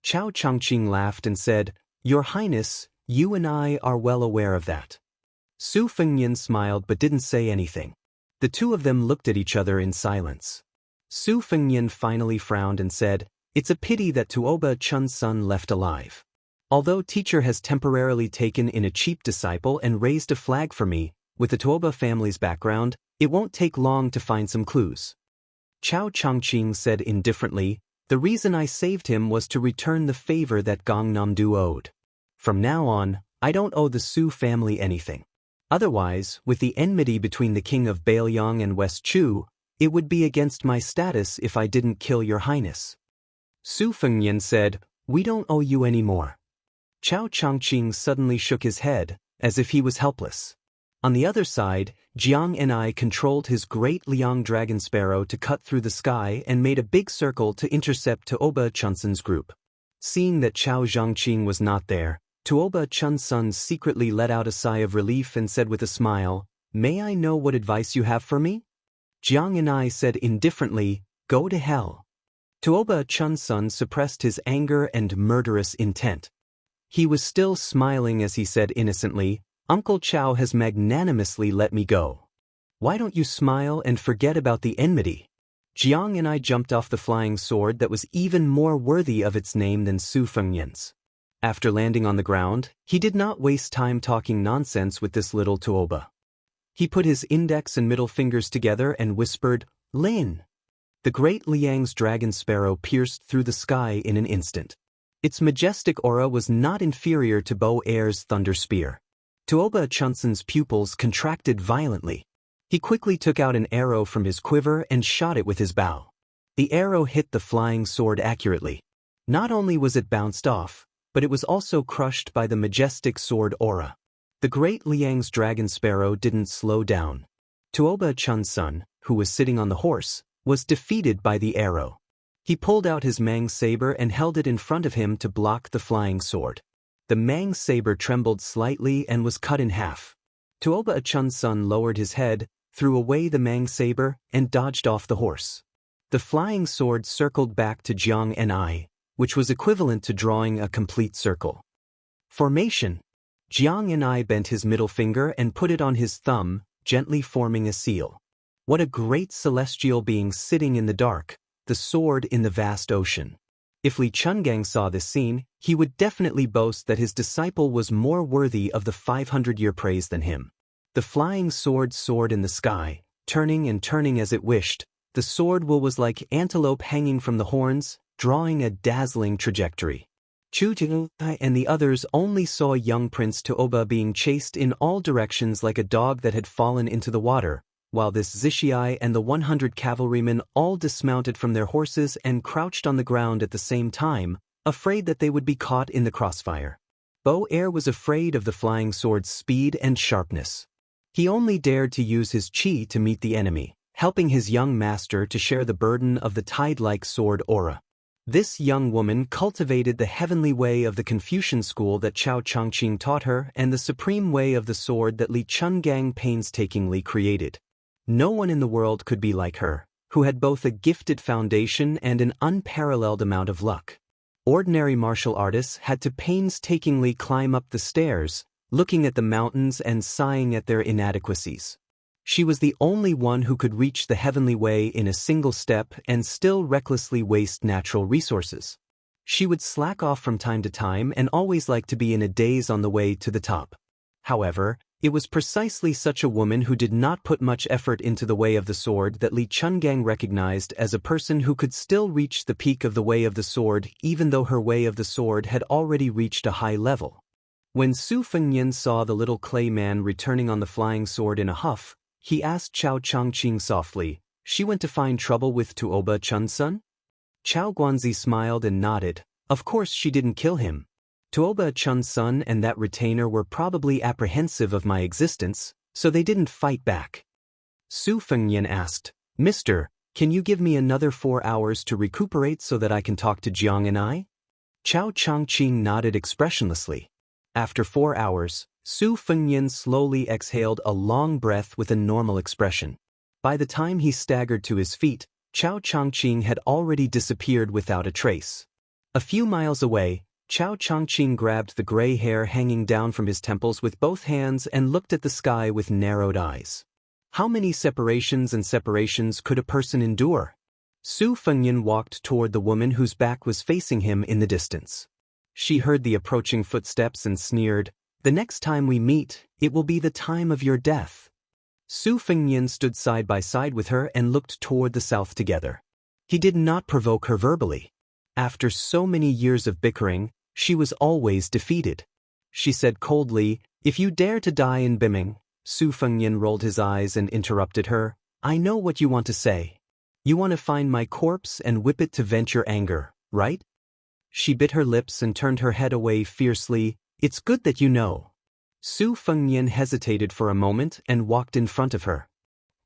Chao Changqing laughed and said, "Your Highness, you and I are well aware of that." Su Fengnian smiled but didn't say anything. The 2 of them looked at each other in silence. Su Fengnian finally frowned and said, "It's a pity that Tuoba Chun's son left alive. Although teacher has temporarily taken in a cheap disciple and raised a flag for me, with the Tuoba family's background, it won't take long to find some clues. Chao Changqing said indifferently, the reason I saved him was to return the favor that Gong Namdu owed. From now on, I don't owe the Su family anything. Otherwise, with the enmity between the king of Bailiang and West Chu, it would be against my status if I didn't kill your highness. Su Fengnian said, we don't owe you any more. Chao Changqing suddenly shook his head, as if he was helpless. On the other side, Jiang and I controlled his great Liang dragon sparrow to cut through the sky and made a big circle to intercept Tuoba Chunsun's group. Seeing that Chao Zhangqing was not there, Tuoba Chunsun secretly let out a sigh of relief and said with a smile, may I know what advice you have for me? Jiang and I said indifferently, go to hell. Tuoba Chunsun suppressed his anger and murderous intent. He was still smiling as he said innocently, Uncle Chao has magnanimously let me go. Why don't you smile and forget about the enmity? Jiang and I jumped off the flying sword that was even more worthy of its name than Su Fengnian's. After landing on the ground, he did not waste time talking nonsense with this little Tuoba. He put his index and middle fingers together and whispered, Lin. The great Liang's dragon sparrow pierced through the sky in an instant. Its majestic aura was not inferior to Bo Air's thunder spear. Tuoba Chunsun's pupils contracted violently. He quickly took out an arrow from his quiver and shot it with his bow. The arrow hit the flying sword accurately. Not only was it bounced off, but it was also crushed by the majestic sword aura. The great Liang's dragon sparrow didn't slow down. Tuoba Chunsun, who was sitting on the horse, was defeated by the arrow. He pulled out his Mang saber and held it in front of him to block the flying sword. The Mang saber trembled slightly and was cut in half. Tuoba Chunsun lowered his head, threw away the Mang saber, and dodged off the horse. The flying sword circled back to Jiang and I, which was equivalent to drawing a complete circle. Formation. Jiang and I bent his middle finger and put it on his thumb, gently forming a seal. What a great celestial being sitting in the dark, the sword in the vast ocean. If Li Chungang saw this scene, he would definitely boast that his disciple was more worthy of the 500-year praise than him. The flying sword soared in the sky, turning and turning as it wished. The sword was like antelope hanging from the horns, drawing a dazzling trajectory. Chu Jing and the others only saw young Prince Tuoba being chased in all directions like a dog that had fallen into the water, while this Xianxia and the 100 cavalrymen all dismounted from their horses and crouched on the ground at the same time, afraid that they would be caught in the crossfire. Bo Air was afraid of the flying sword's speed and sharpness. He only dared to use his qi to meet the enemy, helping his young master to share the burden of the tide-like sword aura. This young woman cultivated the heavenly way of the Confucian school that Chao Changqing taught her and the supreme way of the sword that Li Chungang painstakingly created. No one in the world could be like her, who had both a gifted foundation and an unparalleled amount of luck. Ordinary martial artists had to painstakingly climb up the stairs, looking at the mountains and sighing at their inadequacies. She was the only one who could reach the heavenly way in a single step and still recklessly waste natural resources. She would slack off from time to time and always like to be in a daze on the way to the top. However, it was precisely such a woman who did not put much effort into the way of the sword that Li Chungang recognized as a person who could still reach the peak of the way of the sword even though her way of the sword had already reached a high level. When Su Fengnian saw the little clay man returning on the flying sword in a huff, he asked Chao Changqing softly, "She went to find trouble with Tuoba Chunsun?" Chao Guanzi smiled and nodded. Of course she didn't kill him. Tuoba Chunsun and that retainer were probably apprehensive of my existence, so they didn't fight back. Su Fengnian asked, "Mister, can you give me another 4 hours to recuperate so that I can talk to Jiang and I?" Chao Changqing nodded expressionlessly. After 4 hours, Su Fengnian slowly exhaled a long breath with a normal expression. By the time he staggered to his feet, Chao Changqing had already disappeared without a trace. A few miles away, Chao Changqing grabbed the gray hair hanging down from his temples with both hands and looked at the sky with narrowed eyes. How many separations and separations could a person endure? Su Fengnian walked toward the woman whose back was facing him in the distance. She heard the approaching footsteps and sneered, "The next time we meet, it will be the time of your death." Su Fengnian stood side by side with her and looked toward the south together. He did not provoke her verbally. After so many years of bickering, she was always defeated. She said coldly, "If you dare to die in Biming." Su Fengnian rolled his eyes and interrupted her, "I know what you want to say. You want to find my corpse and whip it to vent your anger, right?" She bit her lips and turned her head away fiercely. "It's good that you know." Su Fengnian hesitated for a moment and walked in front of her.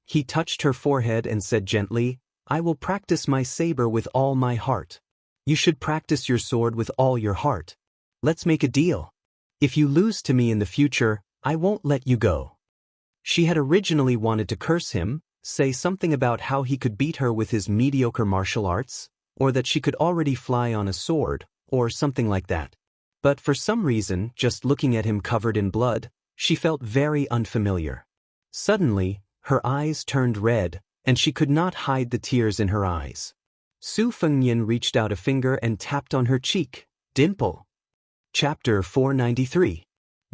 He touched her forehead and said gently, "I will practice my saber with all my heart. You should practice your sword with all your heart. Let's make a deal. If you lose to me in the future, I won't let you go." She had originally wanted to curse him, say something about how he could beat her with his mediocre martial arts, or that she could already fly on a sword, or something like that. But for some reason, just looking at him covered in blood, she felt very unfamiliar. Suddenly, her eyes turned red, and she could not hide the tears in her eyes. Su Fengnian reached out a finger and tapped on her cheek. "Dimple." Chapter 493.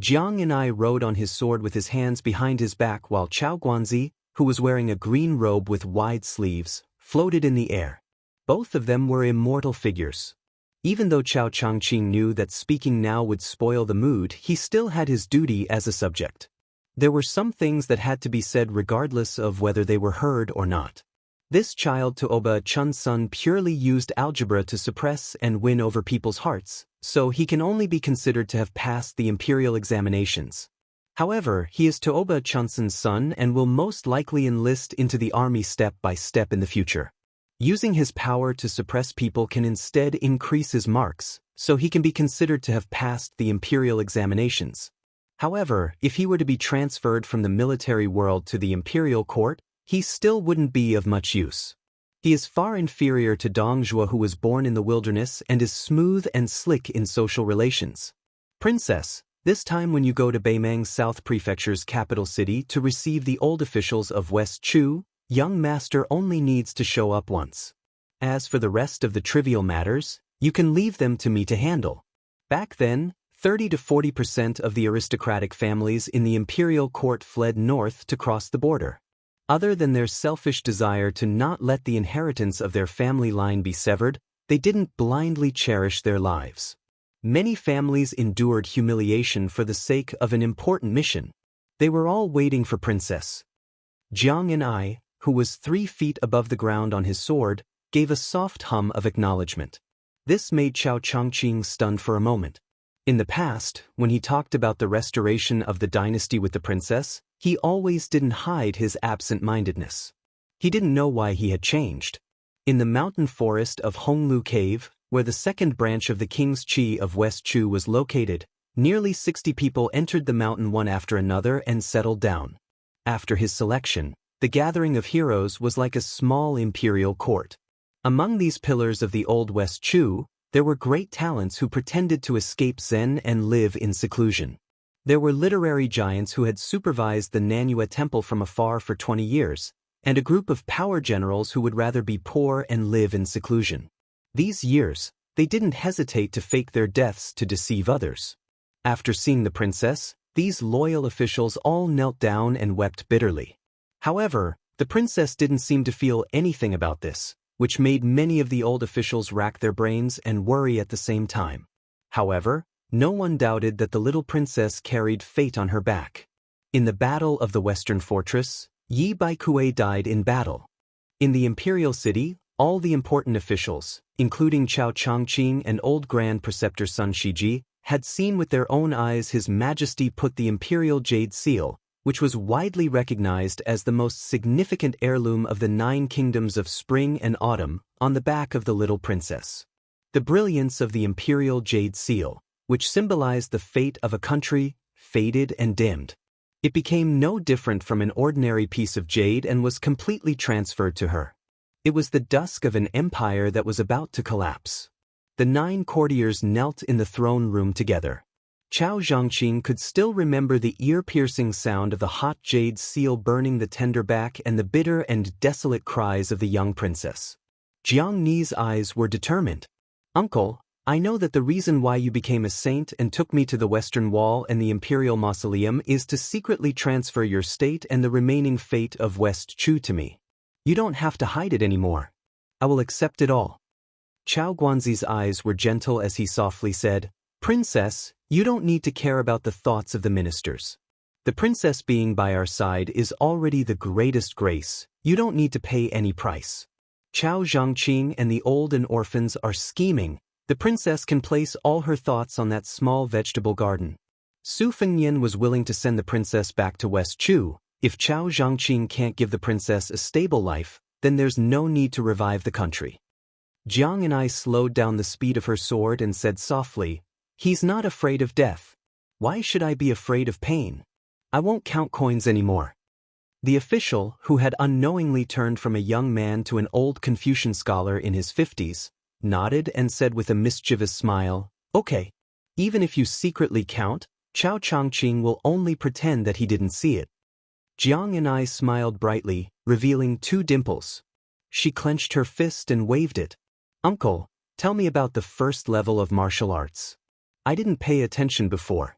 Jiang and I rode on his sword with his hands behind his back while Chao Guanzi, who was wearing a green robe with wide sleeves, floated in the air. Both of them were immortal figures. Even though Chao Changqing knew that speaking now would spoil the mood, he still had his duty as a subject. There were some things that had to be said regardless of whether they were heard or not. This child Tuoba Chun's son purely used algebra to suppress and win over people's hearts, so he can only be considered to have passed the imperial examinations. However, he is Tuoba Chun's son and will most likely enlist into the army step by step in the future. Using his power to suppress people can instead increase his marks, so he can be considered to have passed the imperial examinations. However, if he were to be transferred from the military world to the imperial court, he still wouldn't be of much use. He is far inferior to Dong Zhuo, who was born in the wilderness and is smooth and slick in social relations. "Princess, this time when you go to Beimang South Prefecture's capital city to receive the old officials of West Chu, young master only needs to show up once. As for the rest of the trivial matters, you can leave them to me to handle." Back then, 30 to 40% of the aristocratic families in the imperial court fled north to cross the border. Other than their selfish desire to not let the inheritance of their family line be severed, they didn't blindly cherish their lives. Many families endured humiliation for the sake of an important mission. They were all waiting for Princess Jiang and I, who was 3 feet above the ground on his sword, gave a soft hum of acknowledgement. This made Chao Changqing stunned for a moment. In the past, when he talked about the restoration of the dynasty with the princess, he always didn't hide his absent-mindedness. He didn't know why he had changed. In the mountain forest of Honglu Cave, where the second branch of the King's Qi of West Chu was located, nearly 60 people entered the mountain one after another and settled down. After his selection, the gathering of heroes was like a small imperial court. Among these pillars of the old West Chu, there were great talents who pretended to escape Zen and live in seclusion. There were literary giants who had supervised the Nanyue Temple from afar for 20 years, and a group of power generals who would rather be poor and live in seclusion. These years, they didn't hesitate to fake their deaths to deceive others. After seeing the princess, these loyal officials all knelt down and wept bitterly. However, the princess didn't seem to feel anything about this, which made many of the old officials rack their brains and worry at the same time. However, no one doubted that the little princess carried fate on her back. In the Battle of the Western Fortress, Yi Baikue died in battle. In the imperial city, all the important officials, including Chao Changqing and old Grand Preceptor Sun Shiji, had seen with their own eyes His Majesty put the imperial jade seal, which was widely recognized as the most significant heirloom of the 9 kingdoms of spring and autumn, on the back of the little princess. The brilliance of the imperial jade seal, which symbolized the fate of a country, faded and dimmed. It became no different from an ordinary piece of jade and was completely transferred to her. It was the dusk of an empire that was about to collapse. The 9 courtiers knelt in the throne room together. Chao Zhangqing could still remember the ear-piercing sound of the hot jade seal burning the tender back and the bitter and desolate cries of the young princess. Jiang Ni's eyes were determined. "Uncle, I know that the reason why you became a saint and took me to the Western Wall and the Imperial Mausoleum is to secretly transfer your state and the remaining fate of West Chu to me. You don't have to hide it anymore. I will accept it all. Chao Guanzi's eyes were gentle as he softly said, Princess, you don't need to care about the thoughts of the ministers. The princess being by our side is already the greatest grace. You don't need to pay any price. Chao Zhangqing and the old and orphans are scheming. The princess can place all her thoughts on that small vegetable garden. Su Fengnian was willing to send the princess back to West Chu. If Chao Zhangqing can't give the princess a stable life, then there's no need to revive the country. Jiang and I slowed down the speed of her sword and said softly, He's not afraid of death. Why should I be afraid of pain? I won't count coins anymore. The official, who had unknowingly turned from a young man to an old Confucian scholar in his 50s, nodded and said with a mischievous smile, Okay. Even if you secretly count, Chao Changqing will only pretend that he didn't see it. Jiang and I smiled brightly, revealing 2 dimples. She clenched her fist and waved it. Uncle, tell me about the first level of martial arts. I didn't pay attention before.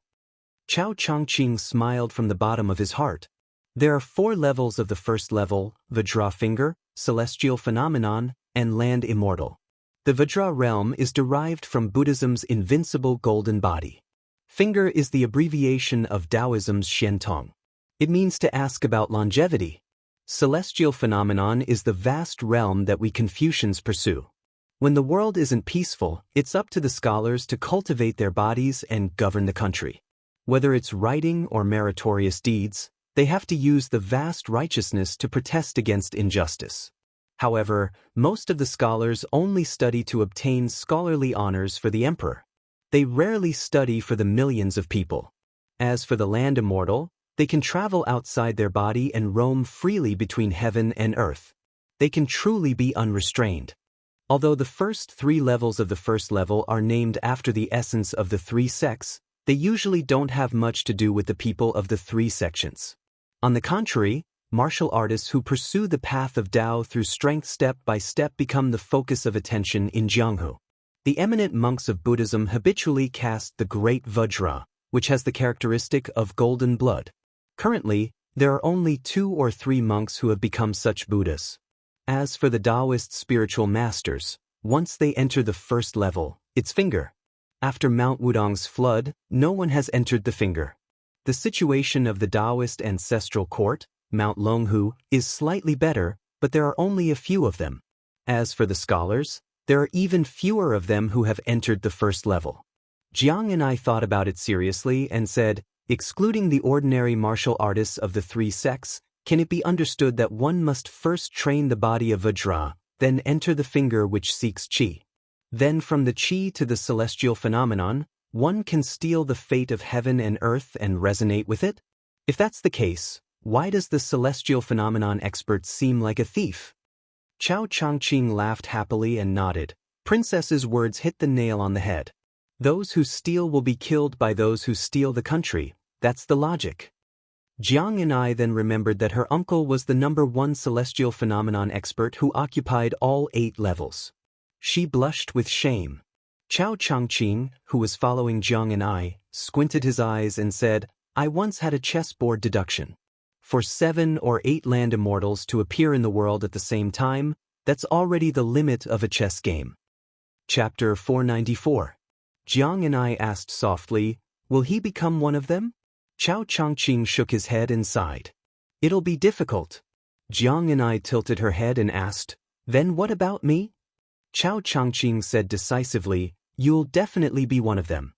Chao Changqing smiled from the bottom of his heart. There are 4 levels of the first level, Vajra Finger, Celestial Phenomenon, and Land Immortal. The Vajra realm is derived from Buddhism's invincible golden body. Finger is the abbreviation of Taoism's Xiantong. It means to ask about longevity. Celestial Phenomenon is the vast realm that we Confucians pursue. When the world isn't peaceful, it's up to the scholars to cultivate their bodies and govern the country. Whether it's writing or meritorious deeds, they have to use the vast righteousness to protest against injustice. However, most of the scholars only study to obtain scholarly honors for the emperor. They rarely study for the millions of people. As for the land immortal, they can travel outside their body and roam freely between heaven and earth. They can truly be unrestrained. Although the first 3 levels of the first level are named after the essence of the 3 sects, they usually don't have much to do with the people of the 3 sections. On the contrary, martial artists who pursue the path of Tao through strength step by step become the focus of attention in Jianghu. The eminent monks of Buddhism habitually cast the Great Vajra, which has the characteristic of golden blood. Currently, there are only 2 or 3 monks who have become such Buddhas. As for the Taoist spiritual masters, once they enter the first level, it's finger. After Mount Wudong's flood, no one has entered the finger. The situation of the Taoist ancestral court, Mount Longhu, is slightly better, but there are only a few of them. As for the scholars, there are even fewer of them who have entered the first level. Jiang and I thought about it seriously and said, excluding the ordinary martial artists of the 3 sects, can it be understood that one must first train the body of Vajra, then enter the finger which seeks Qi? Then from the Qi to the celestial phenomenon, one can steal the fate of heaven and earth and resonate with it? If that's the case, why does the celestial phenomenon expert seem like a thief? Chao Changqing laughed happily and nodded. Princess's words hit the nail on the head. Those who steal will be killed by those who steal the country. That's the logic. Jiang and I then remembered that her uncle was the #1 celestial phenomenon expert who occupied all 8 levels. She blushed with shame. Chao Changqing, who was following Jiang and I, squinted his eyes and said, I once had a chessboard deduction. For 7 or 8 land immortals to appear in the world at the same time, that's already the limit of a chess game. Chapter 494. Jiang and I asked softly, will he become one of them? Chao Changqing shook his head and sighed. It'll be difficult. Jiang and I tilted her head and asked, then what about me? Chao Changqing said decisively, you'll definitely be one of them.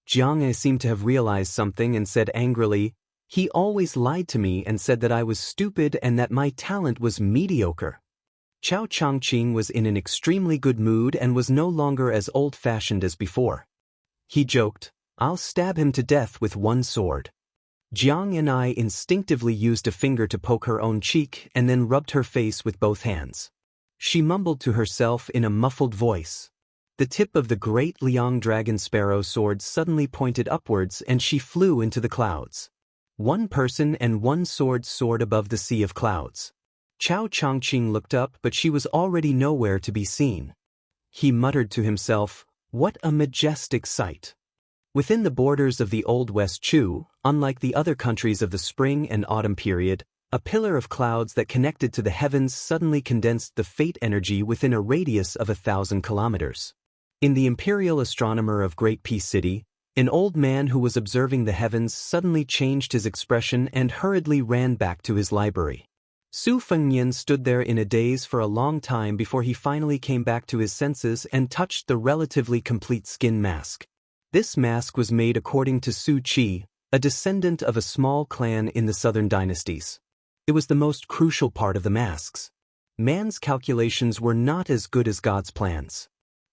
Jiang seemed to have realized something and said angrily, he always lied to me and said that I was stupid and that my talent was mediocre. Chao Changqing was in an extremely good mood and was no longer as old-fashioned as before. He joked, I'll stab him to death with 1 sword. Jiang and I instinctively used a finger to poke her own cheek and then rubbed her face with both hands. She mumbled to herself in a muffled voice. The tip of the great Liang dragon sparrow sword suddenly pointed upwards and she flew into the clouds. 1 person and 1 sword soared above the sea of clouds. Chao Changqing looked up but she was already nowhere to be seen. He muttered to himself, What a majestic sight! Within the borders of the Old West Chu, unlike the other countries of the spring and autumn period, a pillar of clouds that connected to the heavens suddenly condensed the fate energy within a radius of 1,000 kilometers. In the imperial astronomer of Great Peace City, an old man who was observing the heavens suddenly changed his expression and hurriedly ran back to his library. Su Fengnian stood there in a daze for a long time before he finally came back to his senses and touched the relatively complete skin mask. This mask was made according to Su Qi, a descendant of a small clan in the southern dynasties. It was the most crucial part of the masks. Man's calculations were not as good as God's plans.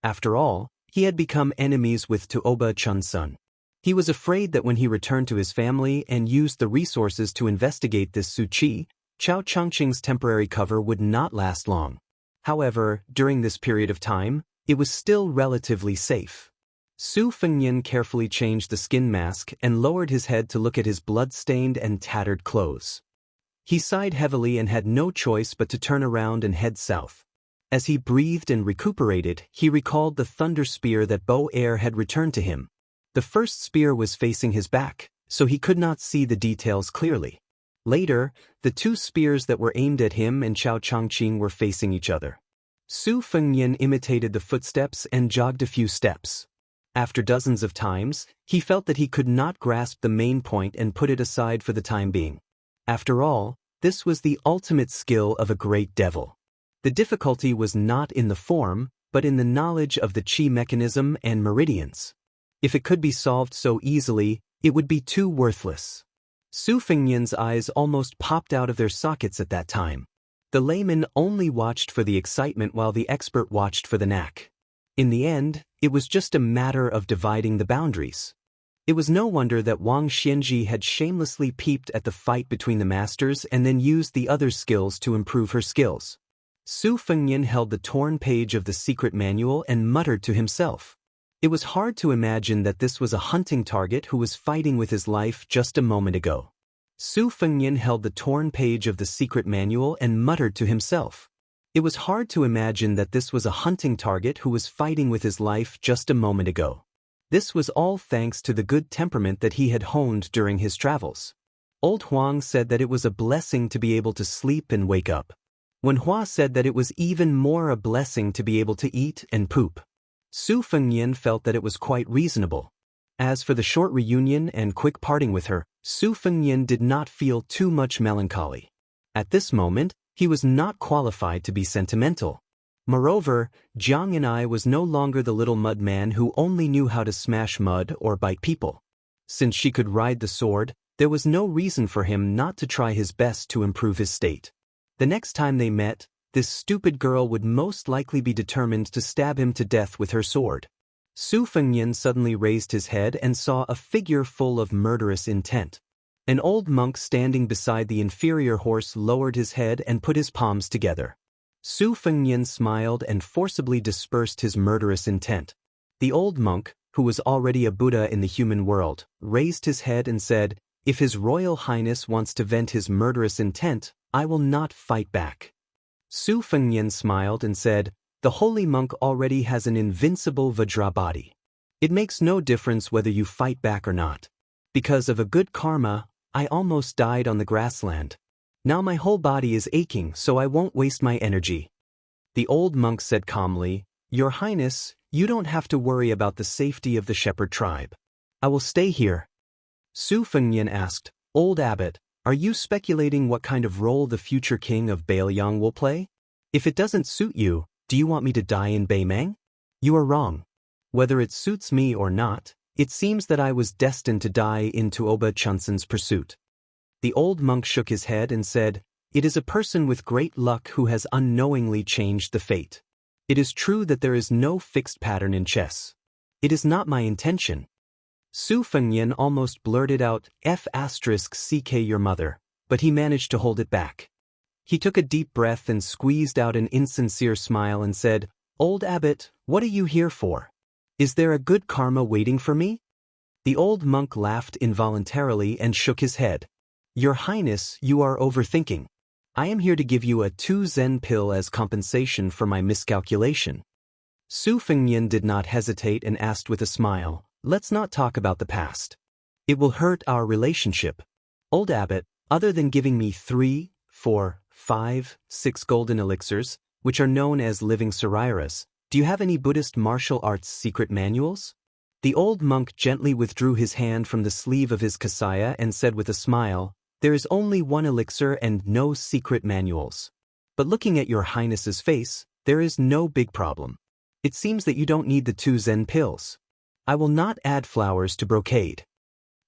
After all, he had become enemies with Tuoba Chunsun. He was afraid that when he returned to his family and used the resources to investigate this Su Qi, Chao Changqing's temporary cover would not last long. However, during this period of time, it was still relatively safe. Su Fengnian carefully changed the skin mask and lowered his head to look at his blood-stained and tattered clothes. He sighed heavily and had no choice but to turn around and head south. As he breathed and recuperated, he recalled the thunder spear that Bo Air had returned to him. The first spear was facing his back, so he could not see the details clearly. Later, the two spears that were aimed at him and Chao Changqing were facing each other. Su Fengnian imitated the footsteps and jogged a few steps. After dozens of times, he felt that he could not grasp the main point and put it aside for the time being. After all, this was the ultimate skill of a great devil. The difficulty was not in the form, but in the knowledge of the qi mechanism and meridians. If it could be solved so easily, it would be too worthless. Su Fengnian's eyes almost popped out of their sockets at that time. The layman only watched for the excitement while the expert watched for the knack. In the end, it was just a matter of dividing the boundaries. It was no wonder that Wang Xianji had shamelessly peeped at the fight between the masters and then used the other skills to improve her skills. Su Fengnian held the torn page of the secret manual and muttered to himself. It was hard to imagine that this was a hunting target who was fighting with his life just a moment ago. Su Fengnian held the torn page of the secret manual and muttered to himself. It was hard to imagine that this was a hunting target who was fighting with his life just a moment ago. This was all thanks to the good temperament that he had honed during his travels. Old Huang said that it was a blessing to be able to sleep and wake up. When Hua said that it was even more a blessing to be able to eat and poop. Su Fengnian felt that it was quite reasonable. As for the short reunion and quick parting with her, Su Fengnian did not feel too much melancholy. At this moment, he was not qualified to be sentimental. Moreover, Jiang and I was no longer the little mud man who only knew how to smash mud or bite people. Since she could ride the sword, there was no reason for him not to try his best to improve his state. The next time they met, this stupid girl would most likely be determined to stab him to death with her sword. Su Fengnian suddenly raised his head and saw a figure full of murderous intent. An old monk standing beside the inferior horse lowered his head and put his palms together. Su Fengnian smiled and forcibly dispersed his murderous intent. The old monk, who was already a Buddha in the human world, raised his head and said, "If His Royal Highness wants to vent his murderous intent, I will not fight back." Su Fengnian smiled and said, "The holy monk already has an invincible Vajra body. It makes no difference whether you fight back or not. Because of a good karma, I almost died on the grassland. Now my whole body is aching, so I won't waste my energy." The old monk said calmly, "Your Highness, you don't have to worry about the safety of the shepherd tribe. I will stay here." Su Fengnian asked, "Old abbot, are you speculating what kind of role the future king of Bailiang will play? If it doesn't suit you, do you want me to die in Beimang? You are wrong. Whether it suits me or not, it seems that I was destined to die in Tuoba Chunsun's pursuit." The old monk shook his head and said, "It is a person with great luck who has unknowingly changed the fate. It is true that there is no fixed pattern in chess. It is not my intention." Su Fengnian almost blurted out F***ck your mother, but he managed to hold it back. He took a deep breath and squeezed out an insincere smile and said, "Old abbot, what are you here for? Is there a good karma waiting for me?" The old monk laughed involuntarily and shook his head. "Your Highness, you are overthinking. I am here to give you a 2 Zen pill as compensation for my miscalculation." Su Fengnian did not hesitate and asked with a smile, "Let's not talk about the past. It will hurt our relationship. Old abbot, other than giving me 3, 4, 5, 6 golden elixirs, which are known as living sariras, do you have any Buddhist martial arts secret manuals?" The old monk gently withdrew his hand from the sleeve of his kasaya and said with a smile, "There is only one elixir and no secret manuals. But looking at your highness's face, there is no big problem. It seems that you don't need the 2 Zen pills. I will not add flowers to brocade."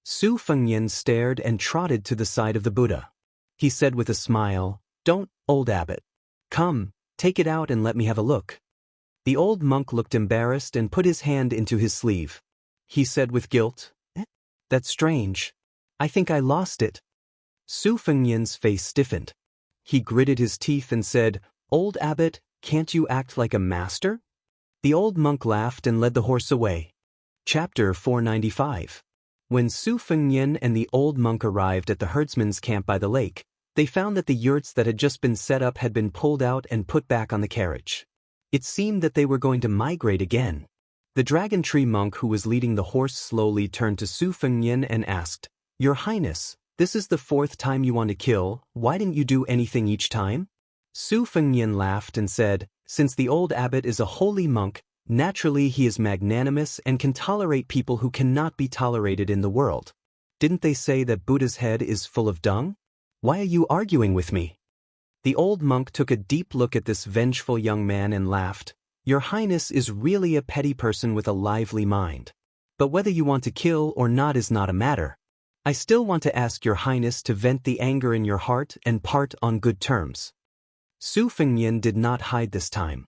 Su Fengnian stared and trotted to the side of the Buddha. He said with a smile, "Don't, old abbot. Come, take it out and let me have a look." The old monk looked embarrassed and put his hand into his sleeve. He said with guilt, "That's strange. I think I lost it." Su Fengnian's face stiffened. He gritted his teeth and said, "Old abbot, can't you act like a master?" The old monk laughed and led the horse away. Chapter 495. When Su Fengnian and the old monk arrived at the herdsman's camp by the lake, they found that the yurts that had just been set up had been pulled out and put back on the carriage. It seemed that they were going to migrate again. The dragon tree monk who was leading the horse slowly turned to Su Fengnian and asked, "Your Highness, this is the 4th time you want to kill, why didn't you do anything each time?" Su Fengnian laughed and said, "Since the old abbot is a holy monk, naturally he is magnanimous and can tolerate people who cannot be tolerated in the world. Didn't they say that Buddha's head is full of dung? Why are you arguing with me?" The old monk took a deep look at this vengeful young man and laughed. "Your Highness is really a petty person with a lively mind. But whether you want to kill or not is not a matter. I still want to ask your Highness to vent the anger in your heart and part on good terms." Su Fengnian did not hide this time.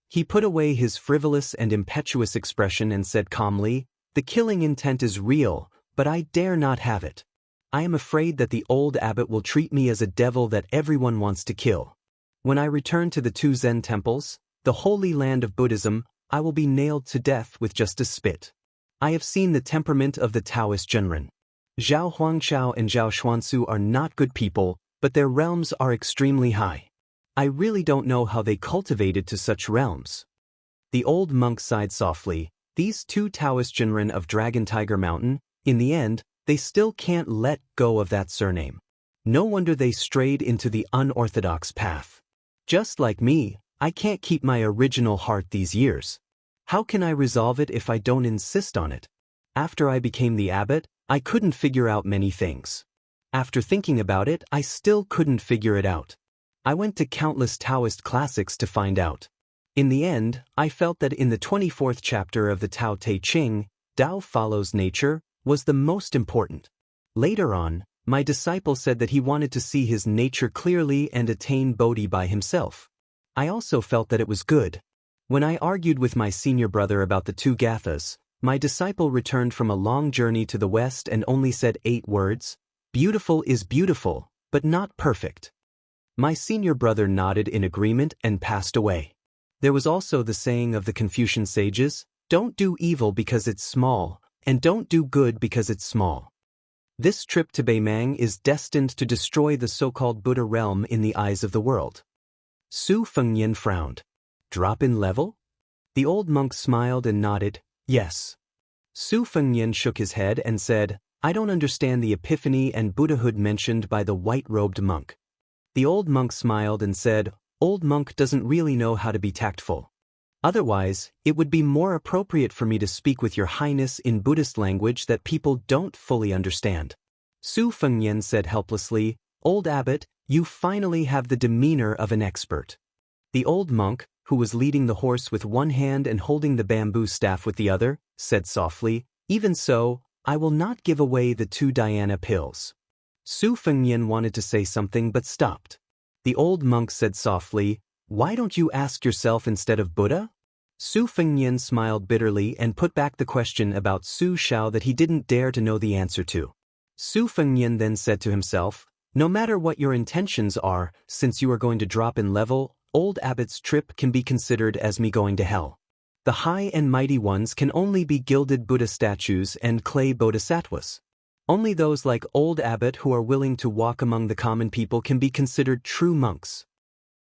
He put away his frivolous and impetuous expression and said calmly, "The killing intent is real, but I dare not have it. I am afraid that the old abbot will treat me as a devil that everyone wants to kill. When I return to the 2 Zen temples, the holy land of Buddhism, I will be nailed to death with just a spit. I have seen the temperament of the Taoist Zhenren. Zhao Huangchao and Zhao Xuansu are not good people, but their realms are extremely high. I really don't know how they cultivated to such realms." The old monk sighed softly. These 2 Taoist Zhenren of Dragon Tiger Mountain, in the end, they still can't let go of that surname. No wonder they strayed into the unorthodox path. Just like me, I can't keep my original heart these years. How can I resolve it if I don't insist on it? After I became the abbot, I couldn't figure out many things. After thinking about it, I still couldn't figure it out. I went to countless Taoist classics to find out. In the end, I felt that in the 24th chapter of the Tao Te Ching, Tao follows nature, was the most important. Later on, my disciple said that he wanted to see his nature clearly and attain Bodhi by himself. I also felt that it was good. When I argued with my senior brother about the 2 Gathas, my disciple returned from a long journey to the west and only said 8 words, "Beautiful is beautiful, but not perfect." My senior brother nodded in agreement and passed away. There was also the saying of the Confucian sages, "Don't do evil because it's small, and don't do good because it's small." This trip to Beimang is destined to destroy the so-called Buddha realm in the eyes of the world. Su Fengnian frowned. "Drop in level?" The old monk smiled and nodded, "Yes." Su Fengnian shook his head and said, "I don't understand the epiphany and Buddhahood mentioned by the white-robed monk." The old monk smiled and said, "Old monk doesn't really know how to be tactful. Otherwise, it would be more appropriate for me to speak with your Highness in Buddhist language that people don't fully understand." Su Fengnian said helplessly, "Old abbot, you finally have the demeanor of an expert." The old monk, who was leading the horse with one hand and holding the bamboo staff with the other, said softly, "Even so, I will not give away the 2 Dhyana pills." Su Fengnian wanted to say something but stopped. The old monk said softly, "Why don't you ask yourself instead of Buddha?" Su Fengnian smiled bitterly and put back the question about Su Shao that he didn't dare to know the answer to. Su Fengnian then said to himself, "No matter what your intentions are, since you are going to drop in level, old abbot's trip can be considered as me going to hell. The high and mighty ones can only be gilded Buddha statues and clay bodhisattvas. Only those like old abbot who are willing to walk among the common people can be considered true monks."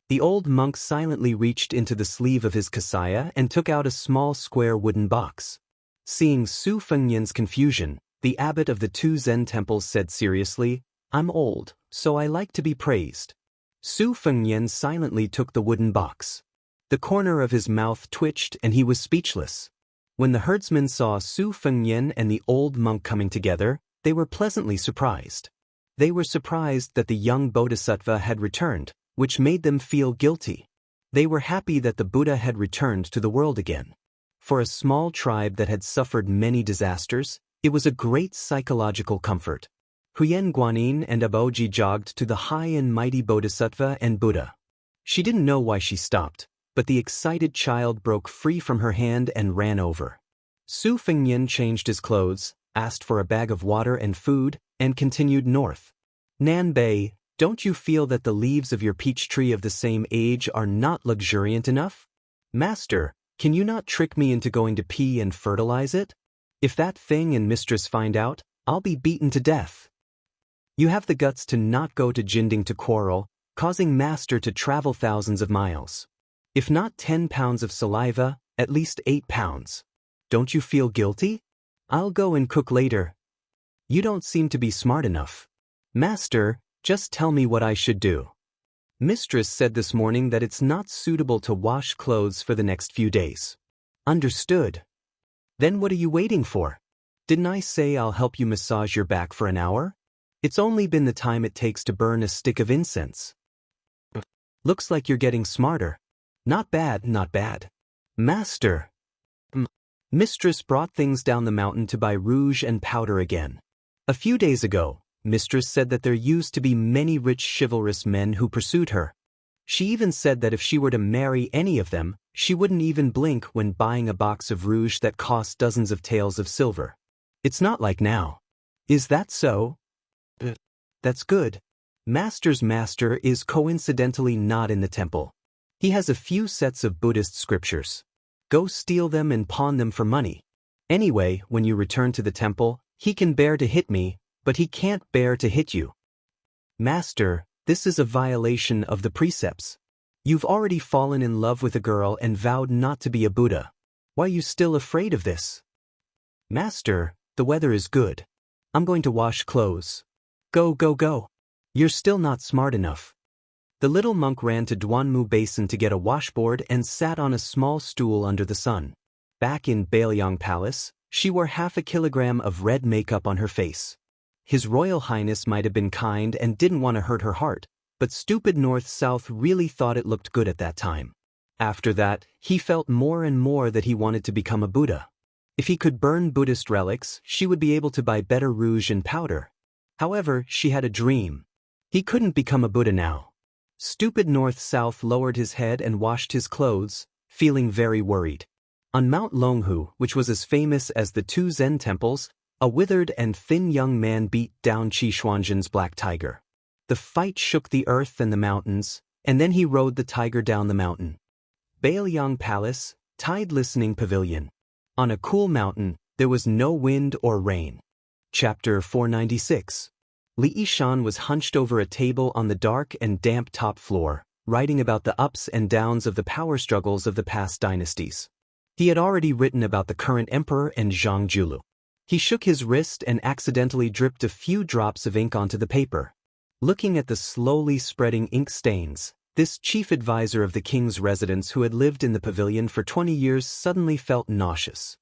The old monk silently reached into the sleeve of his kasaya and took out a small square wooden box. Seeing Su Fengnian's confusion, the abbot of the two Zen temples said seriously, "I'm old, so I like to be praised." Su Fengnian silently took the wooden box. The corner of his mouth twitched and he was speechless. When the herdsmen saw Su Fengnian and the old monk coming together, they were pleasantly surprised. They were surprised that the young bodhisattva had returned, which made them feel guilty. They were happy that the Buddha had returned to the world again. For a small tribe that had suffered many disasters, it was a great psychological comfort. Huyen Guanyin and Aboji jogged to the high and mighty bodhisattva and Buddha. She didn't know why she stopped, but the excited child broke free from her hand and ran over. Su Fengnian changed his clothes, asked for a bag of water and food, and continued north. "Nanbei, don't you feel that the leaves of your peach tree of the same age are not luxuriant enough? Master, can you not trick me into going to pee and fertilize it? If that thing and mistress find out, I'll be beaten to death." You have the guts to not go to Jinding to quarrel, causing master to travel thousands of miles. If not 10 pounds of saliva, at least 8 pounds. Don't you feel guilty? I'll go and cook later. You don't seem to be smart enough. Master, just tell me what I should do. Mistress said this morning that it's not suitable to wash clothes for the next few days. Understood. Then what are you waiting for? Didn't I say I'll help you massage your back for an hour? It's only been the time it takes to burn a stick of incense. Looks like you're getting smarter. Not bad, not bad. Master. Mistress brought things down the mountain to buy rouge and powder again. A few days ago, Mistress said that there used to be many rich chivalrous men who pursued her. She even said that if she were to marry any of them, she wouldn't even blink when buying a box of rouge that cost dozens of taels of silver. It's not like now. Is that so? That's good. Master's master is coincidentally not in the temple. He has a few sets of Buddhist scriptures. Go steal them and pawn them for money. Anyway, when you return to the temple, he can bear to hit me, but he can't bear to hit you. Master, this is a violation of the precepts. You've already fallen in love with a girl and vowed not to be a Buddha. Why are you still afraid of this? Master, the weather is good. I'm going to wash clothes. Go, go, go. You're still not smart enough. The little monk ran to Duanmu Basin to get a washboard and sat on a small stool under the sun. Back in Bailiang Palace, she wore half a kilogram of red makeup on her face. His Royal Highness might have been kind and didn't want to hurt her heart, but stupid North-South really thought it looked good at that time. After that, he felt more and more that he wanted to become a Buddha. If he could burn Buddhist relics, she would be able to buy better rouge and powder. However, she had a dream. He couldn't become a Buddha now. Stupid North-South lowered his head and washed his clothes, feeling very worried. On Mount Longhu, which was as famous as the two Zen temples, a withered and thin young man beat down Qi Xuanzhen's black tiger. The fight shook the earth and the mountains, and then he rode the tiger down the mountain. Bailiang Palace, Tide Listening Pavilion. On a cool mountain, there was no wind or rain. Chapter 496. Li Yishan was hunched over a table on the dark and damp top floor, writing about the ups and downs of the power struggles of the past dynasties. He had already written about the current emperor and Zhang Julu. He shook his wrist and accidentally dripped a few drops of ink onto the paper. Looking at the slowly spreading ink stains, this chief advisor of the king's residence who had lived in the pavilion for 20 years suddenly felt nauseous.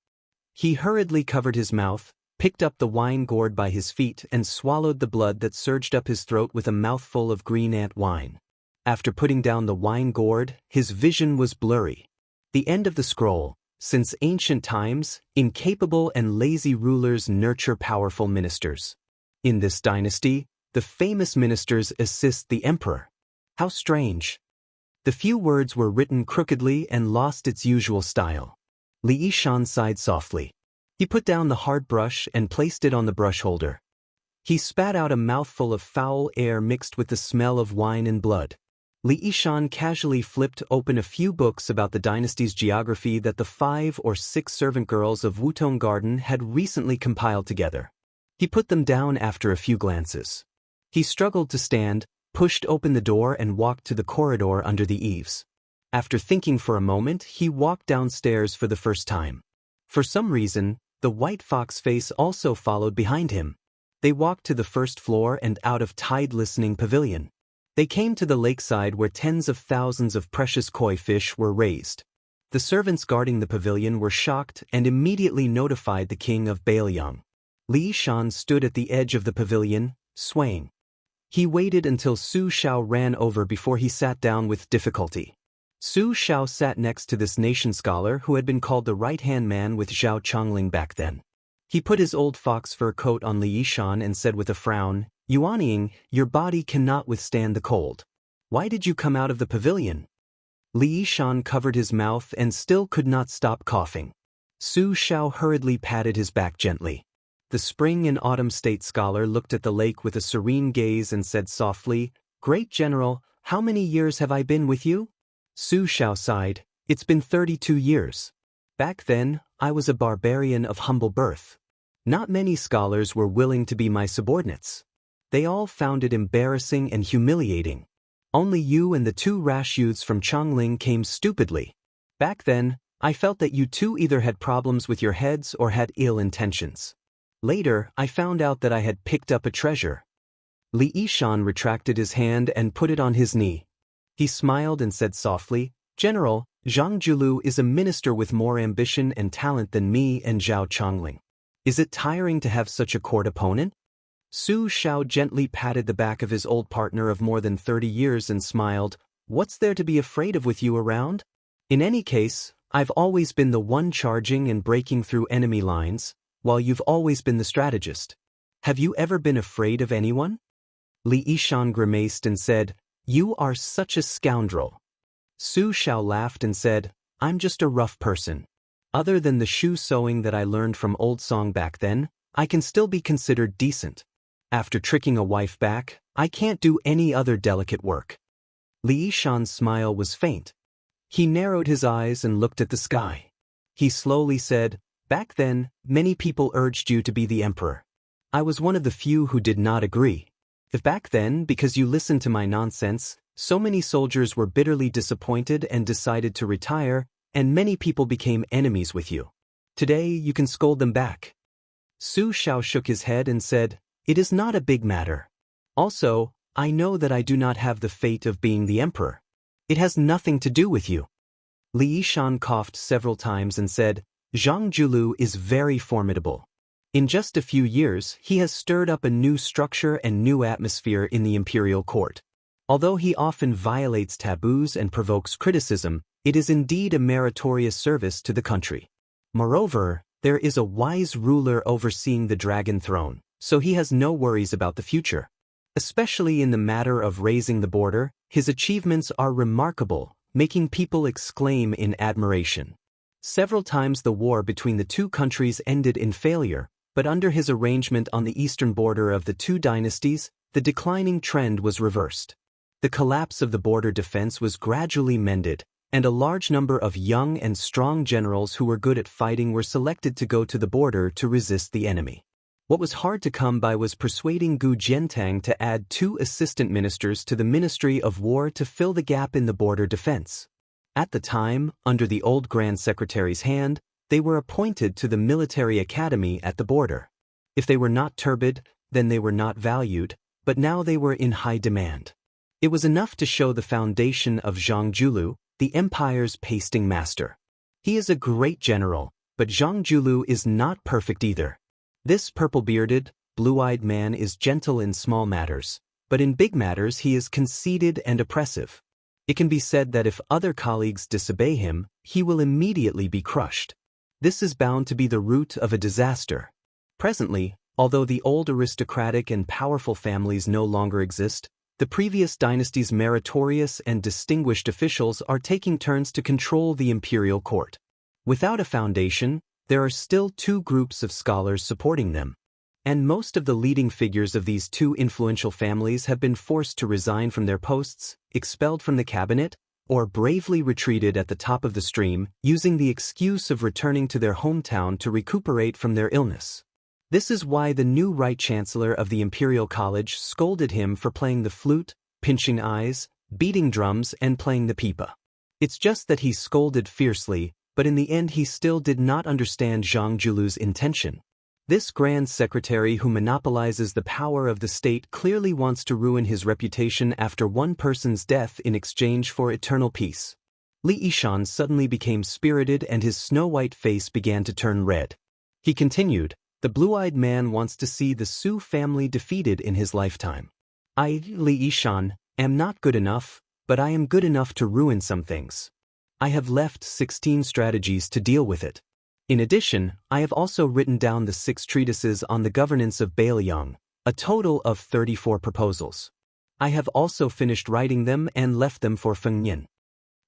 He hurriedly covered his mouth, picked up the wine gourd by his feet and swallowed the blood that surged up his throat with a mouthful of green ant wine. After putting down the wine gourd, his vision was blurry. The end of the scroll. Since ancient times, incapable and lazy rulers nurture powerful ministers. In this dynasty, the famous ministers assist the emperor. How strange. The few words were written crookedly and lost its usual style. Li Yishan sighed softly. He put down the hard brush and placed it on the brush holder. He spat out a mouthful of foul air mixed with the smell of wine and blood. Li Yishan casually flipped open a few books about the dynasty's geography that the 5 or 6 servant girls of Wutong Garden had recently compiled together. He put them down after a few glances. He struggled to stand, pushed open the door and walked to the corridor under the eaves. After thinking for a moment, he walked downstairs for the first time. For some reason, the white fox face also followed behind him. They walked to the first floor and out of tide listening pavilion. They came to the lakeside where tens of thousands of precious koi fish were raised. The servants guarding the pavilion were shocked and immediately notified the king of Baoyang. Li Shan stood at the edge of the pavilion, swaying. He waited until Su Xiao ran over before he sat down with difficulty. Su Xiao sat next to this nation scholar who had been called the right-hand man with Zhao Chongling back then. He put his old fox fur coat on Li Shan and said with a frown, "Yuanying, your body cannot withstand the cold. Why did you come out of the pavilion?" Li Shan covered his mouth and still could not stop coughing. Su Xiao hurriedly patted his back gently. The spring and autumn state scholar looked at the lake with a serene gaze and said softly, "Great General, how many years have I been with you?" Su Xiao sighed, "It's been 32 years. Back then, I was a barbarian of humble birth. Not many scholars were willing to be my subordinates. They all found it embarrassing and humiliating. Only you and the two rash youths from Chongling came stupidly. Back then, I felt that you two either had problems with your heads or had ill intentions. Later, I found out that I had picked up a treasure." Li Yishan retracted his hand and put it on his knee. He smiled and said softly, "General, Zhang Julu is a minister with more ambition and talent than me and Zhao Chongling. Is it tiring to have such a court opponent?" Su Xiao gently patted the back of his old partner of more than 30 years and smiled, "What's there to be afraid of with you around? In any case, I've always been the one charging and breaking through enemy lines, while you've always been the strategist. Have you ever been afraid of anyone?" Li Yishan grimaced and said, "You are such a scoundrel." Su Xiao laughed and said, "I'm just a rough person. Other than the shoe sewing that I learned from old song back then, I can still be considered decent. After tricking a wife back, I can't do any other delicate work." Li Yishan's smile was faint. He narrowed his eyes and looked at the sky. He slowly said, "Back then, many people urged you to be the emperor. I was one of the few who did not agree. If back then, because you listened to my nonsense, so many soldiers were bitterly disappointed and decided to retire, and many people became enemies with you. Today, you can scold them back." Su Xiao shook his head and said, "It is not a big matter. Also, I know that I do not have the fate of being the emperor. It has nothing to do with you." Li Yishan coughed several times and said, "Zhang Julu is very formidable. In just a few years, he has stirred up a new structure and new atmosphere in the imperial court. Although he often violates taboos and provokes criticism, it is indeed a meritorious service to the country. Moreover, there is a wise ruler overseeing the dragon throne, so he has no worries about the future. Especially in the matter of raising the border, his achievements are remarkable, making people exclaim in admiration. Several times the war between the two countries ended in failure, but under his arrangement on the eastern border of the two dynasties, the declining trend was reversed. The collapse of the border defense was gradually mended, and a large number of young and strong generals who were good at fighting were selected to go to the border to resist the enemy. What was hard to come by was persuading Gu Jiantang to add 2 assistant ministers to the Ministry of War to fill the gap in the border defense. At the time, under the old Grand Secretary's hand, they were appointed to the military academy at the border. If they were not turbid, then they were not valued, but now they were in high demand. It was enough to show the foundation of Zhang Julu, the empire's pasting master. He is a great general, but Zhang Julu is not perfect either. This purple-bearded, blue-eyed man is gentle in small matters, but in big matters he is conceited and oppressive. It can be said that if other colleagues disobey him, he will immediately be crushed. This is bound to be the root of a disaster. Presently, although the old aristocratic and powerful families no longer exist, the previous dynasty's meritorious and distinguished officials are taking turns to control the imperial court. Without a foundation, there are still 2 groups of scholars supporting them. And most of the leading figures of these 2 influential families have been forced to resign from their posts, expelled from the cabinet, or bravely retreated at the top of the stream, using the excuse of returning to their hometown to recuperate from their illness. This is why the new Right Chancellor of the Imperial College scolded him for playing the flute, pinching eyes, beating drums and playing the pipa. It's just that he scolded fiercely, but in the end he still did not understand Zhang Julu's intention. This grand secretary who monopolizes the power of the state clearly wants to ruin his reputation after one person's death in exchange for eternal peace. Li Yishan suddenly became spirited and his snow-white face began to turn red. He continued, "The blue-eyed man wants to see the Su family defeated in his lifetime. I, Li Yishan, am not good enough, but I am good enough to ruin some things. I have left 16 strategies to deal with it. In addition, I have also written down the 6 treatises on the governance of Bailiang, a total of 34 proposals. I have also finished writing them and left them for Feng Yin."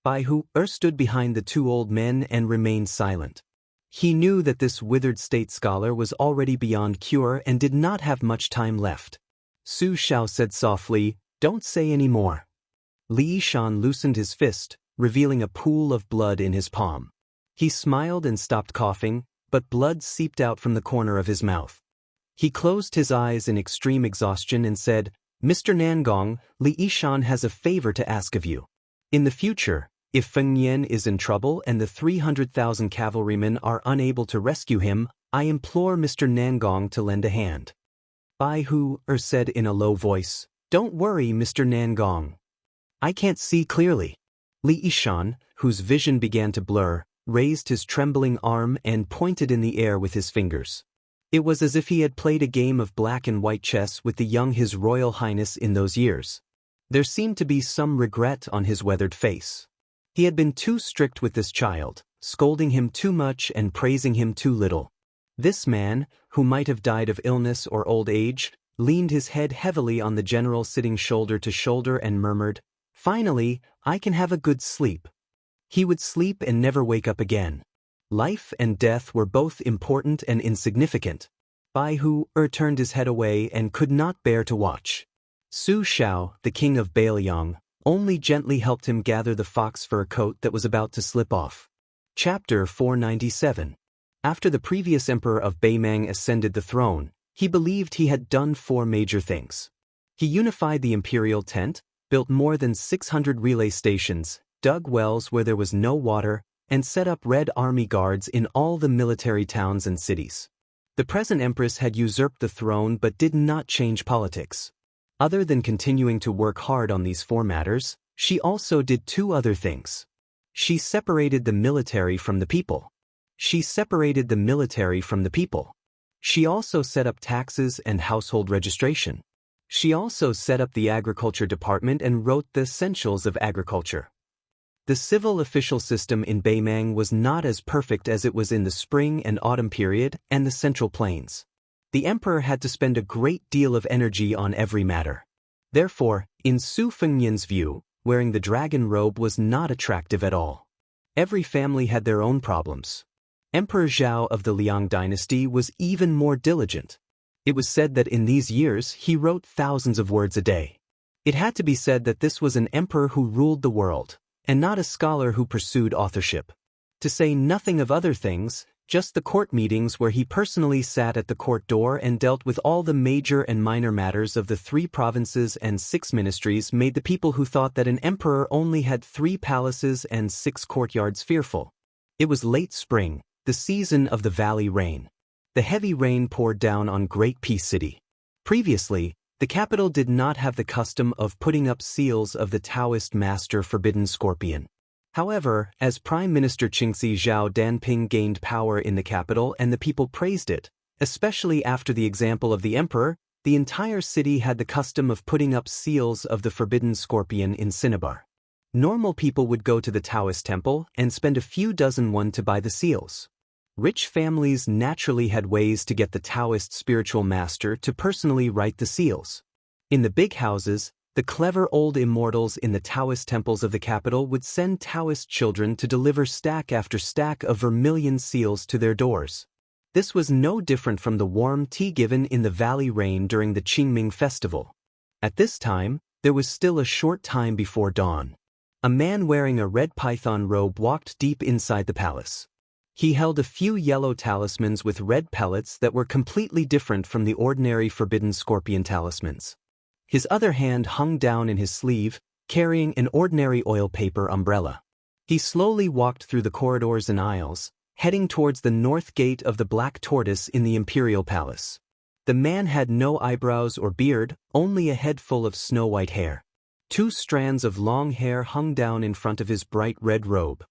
Bai Hu stood behind the 2 old men and remained silent. He knew that this withered state scholar was already beyond cure and did not have much time left. Su Xiao said softly, "Don't say any more." Li Yishan loosened his fist, revealing a pool of blood in his palm. He smiled and stopped coughing, but blood seeped out from the corner of his mouth. He closed his eyes in extreme exhaustion and said, "Mr. Nangong, Li Yishan has a favor to ask of you. In the future, if Feng Yin is in trouble and the 300,000 cavalrymen are unable to rescue him, I implore Mr. Nangong to lend a hand." Bai Hu said in a low voice, "Don't worry, Mr. Nangong. I can't see clearly." Li Yishan, whose vision began to blur, raised his trembling arm and pointed in the air with his fingers. It was as if he had played a game of black and white chess with the young His Royal Highness in those years. There seemed to be some regret on his weathered face. He had been too strict with this child, scolding him too much and praising him too little. This man, who might have died of illness or old age, leaned his head heavily on the general sitting shoulder to shoulder and murmured, "Finally, I can have a good sleep." He would sleep and never wake up again. Life and death were both important and insignificant. Bai Hu turned his head away and could not bear to watch. Su Xiao, the king of Bailiang, only gently helped him gather the fox fur coat that was about to slip off. Chapter 497. After the previous emperor of Baimang ascended the throne, he believed he had done 4 major things. He unified the imperial tent, built more than 600 relay stations, dug wells where there was no water, and set up Red Army guards in all the military towns and cities. The present empress had usurped the throne but did not change politics. Other than continuing to work hard on these 4 matters, she also did 2 other things. She separated the military from the people. She also set up taxes and household registration. She also set up the agriculture department and wrote the essentials of agriculture. The civil official system in Baimang was not as perfect as it was in the spring and autumn period and the Central Plains. The emperor had to spend a great deal of energy on every matter. Therefore, in Su Fengyin's view, wearing the dragon robe was not attractive at all. Every family had their own problems. Emperor Zhao of the Liang dynasty was even more diligent. It was said that in these years he wrote thousands of words a day. It had to be said that this was an emperor who ruled the world, and not a scholar who pursued authorship. To say nothing of other things, just the court meetings where he personally sat at the court door and dealt with all the major and minor matters of the 3 provinces and 6 ministries made the people who thought that an emperor only had 3 palaces and 6 courtyards fearful. It was late spring, the season of the valley rain. The heavy rain poured down on Great Peace City. Previously, the capital did not have the custom of putting up seals of the Taoist master forbidden scorpion. However, as Prime Minister Qingxi Zhao Danping gained power in the capital and the people praised it, especially after the example of the emperor, the entire city had the custom of putting up seals of the forbidden scorpion in cinnabar. Normal people would go to the Taoist temple and spend a few dozen won to buy the seals. Rich families naturally had ways to get the Taoist spiritual master to personally write the seals. In the big houses, the clever old immortals in the Taoist temples of the capital would send Taoist children to deliver stack after stack of vermilion seals to their doors. This was no different from the warm tea given in the valley rain during the Qingming festival. At this time, there was still a short time before dawn. A man wearing a red python robe walked deep inside the palace. He held a few yellow talismans with red pellets that were completely different from the ordinary forbidden scorpion talismans. His other hand hung down in his sleeve, carrying an ordinary oil paper umbrella. He slowly walked through the corridors and aisles, heading towards the north gate of the Black Tortoise in the imperial palace. The man had no eyebrows or beard, only a head full of snow-white hair. 2 strands of long hair hung down in front of his bright red robe.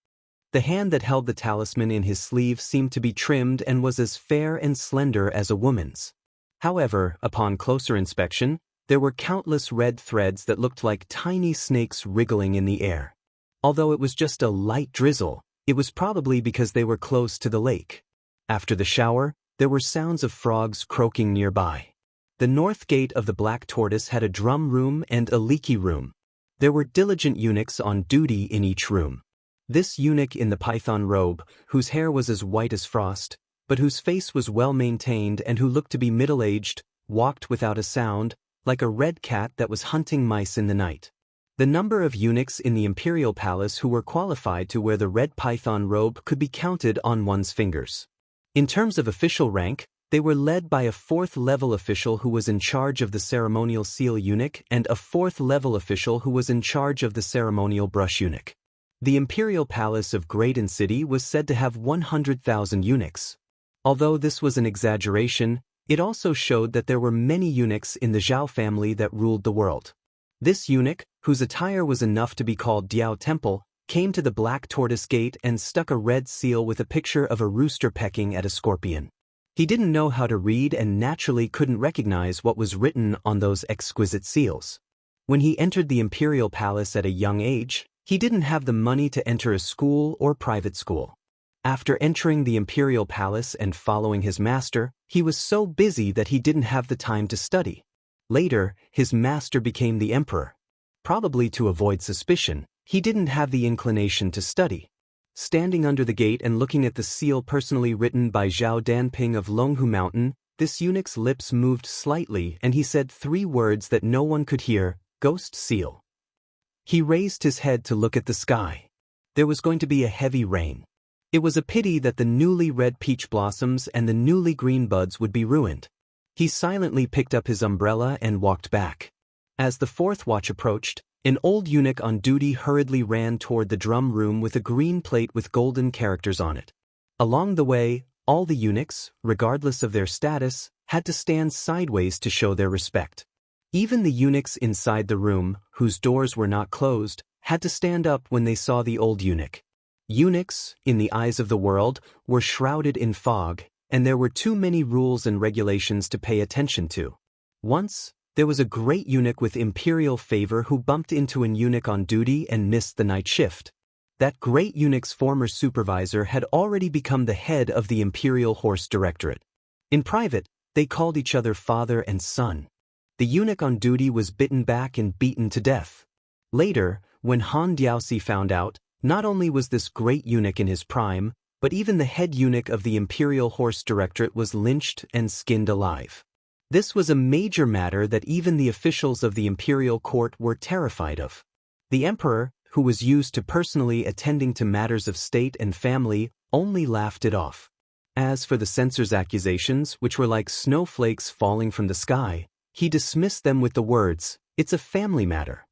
The hand that held the talisman in his sleeve seemed to be trimmed and was as fair and slender as a woman's. However, upon closer inspection, there were countless red threads that looked like tiny snakes wriggling in the air. Although it was just a light drizzle, it was probably because they were close to the lake. After the shower, there were sounds of frogs croaking nearby. The north gate of the Black Tortoise had a drum room and a leaky room. There were diligent eunuchs on duty in each room. This eunuch in the python robe, whose hair was as white as frost, but whose face was well maintained and who looked to be middle-aged, walked without a sound, like a red cat that was hunting mice in the night. The number of eunuchs in the imperial palace who were qualified to wear the red python robe could be counted on one's fingers. In terms of official rank, they were led by a 4th-level official who was in charge of the ceremonial seal eunuch and a 4th-level official who was in charge of the ceremonial brush eunuch. The imperial palace of Graydon City was said to have 100,000 eunuchs. Although this was an exaggeration, it also showed that there were many eunuchs in the Zhao family that ruled the world. This eunuch, whose attire was enough to be called Diao Temple, came to the Black Tortoise Gate and stuck a red seal with a picture of a rooster pecking at a scorpion. He didn't know how to read and naturally couldn't recognize what was written on those exquisite seals. When he entered the imperial palace at a young age, he didn't have the money to enter a school or private school. After entering the imperial palace and following his master, he was so busy that he didn't have the time to study. Later, his master became the emperor. Probably to avoid suspicion, he didn't have the inclination to study. Standing under the gate and looking at the seal personally written by Zhao Danping of Longhu Mountain, this eunuch's lips moved slightly and he said 3 words that no one could hear: "Ghost seal." He raised his head to look at the sky. There was going to be a heavy rain. It was a pity that the newly red peach blossoms and the newly green buds would be ruined. He silently picked up his umbrella and walked back. As the 4th watch approached, an old eunuch on duty hurriedly ran toward the drum room with a green plate with golden characters on it. Along the way, all the eunuchs, regardless of their status, had to stand sideways to show their respect. Even the eunuchs inside the room, whose doors were not closed, had to stand up when they saw the old eunuch. Eunuchs, in the eyes of the world, were shrouded in fog, and there were too many rules and regulations to pay attention to. Once, there was a great eunuch with imperial favor who bumped into an eunuch on duty and missed the night shift. That great eunuch's former supervisor had already become the head of the Imperial Horse Directorate. In private, they called each other father and son. The eunuch on duty was bitten back and beaten to death. Later, when Han Diaoxi found out, not only was this great eunuch in his prime, but even the head eunuch of the Imperial Horse Directorate was lynched and skinned alive. This was a major matter that even the officials of the imperial court were terrified of. The emperor, who was used to personally attending to matters of state and family, only laughed it off. As for the censor's accusations, which were like snowflakes falling from the sky, he dismissed them with the words, "It's a family matter."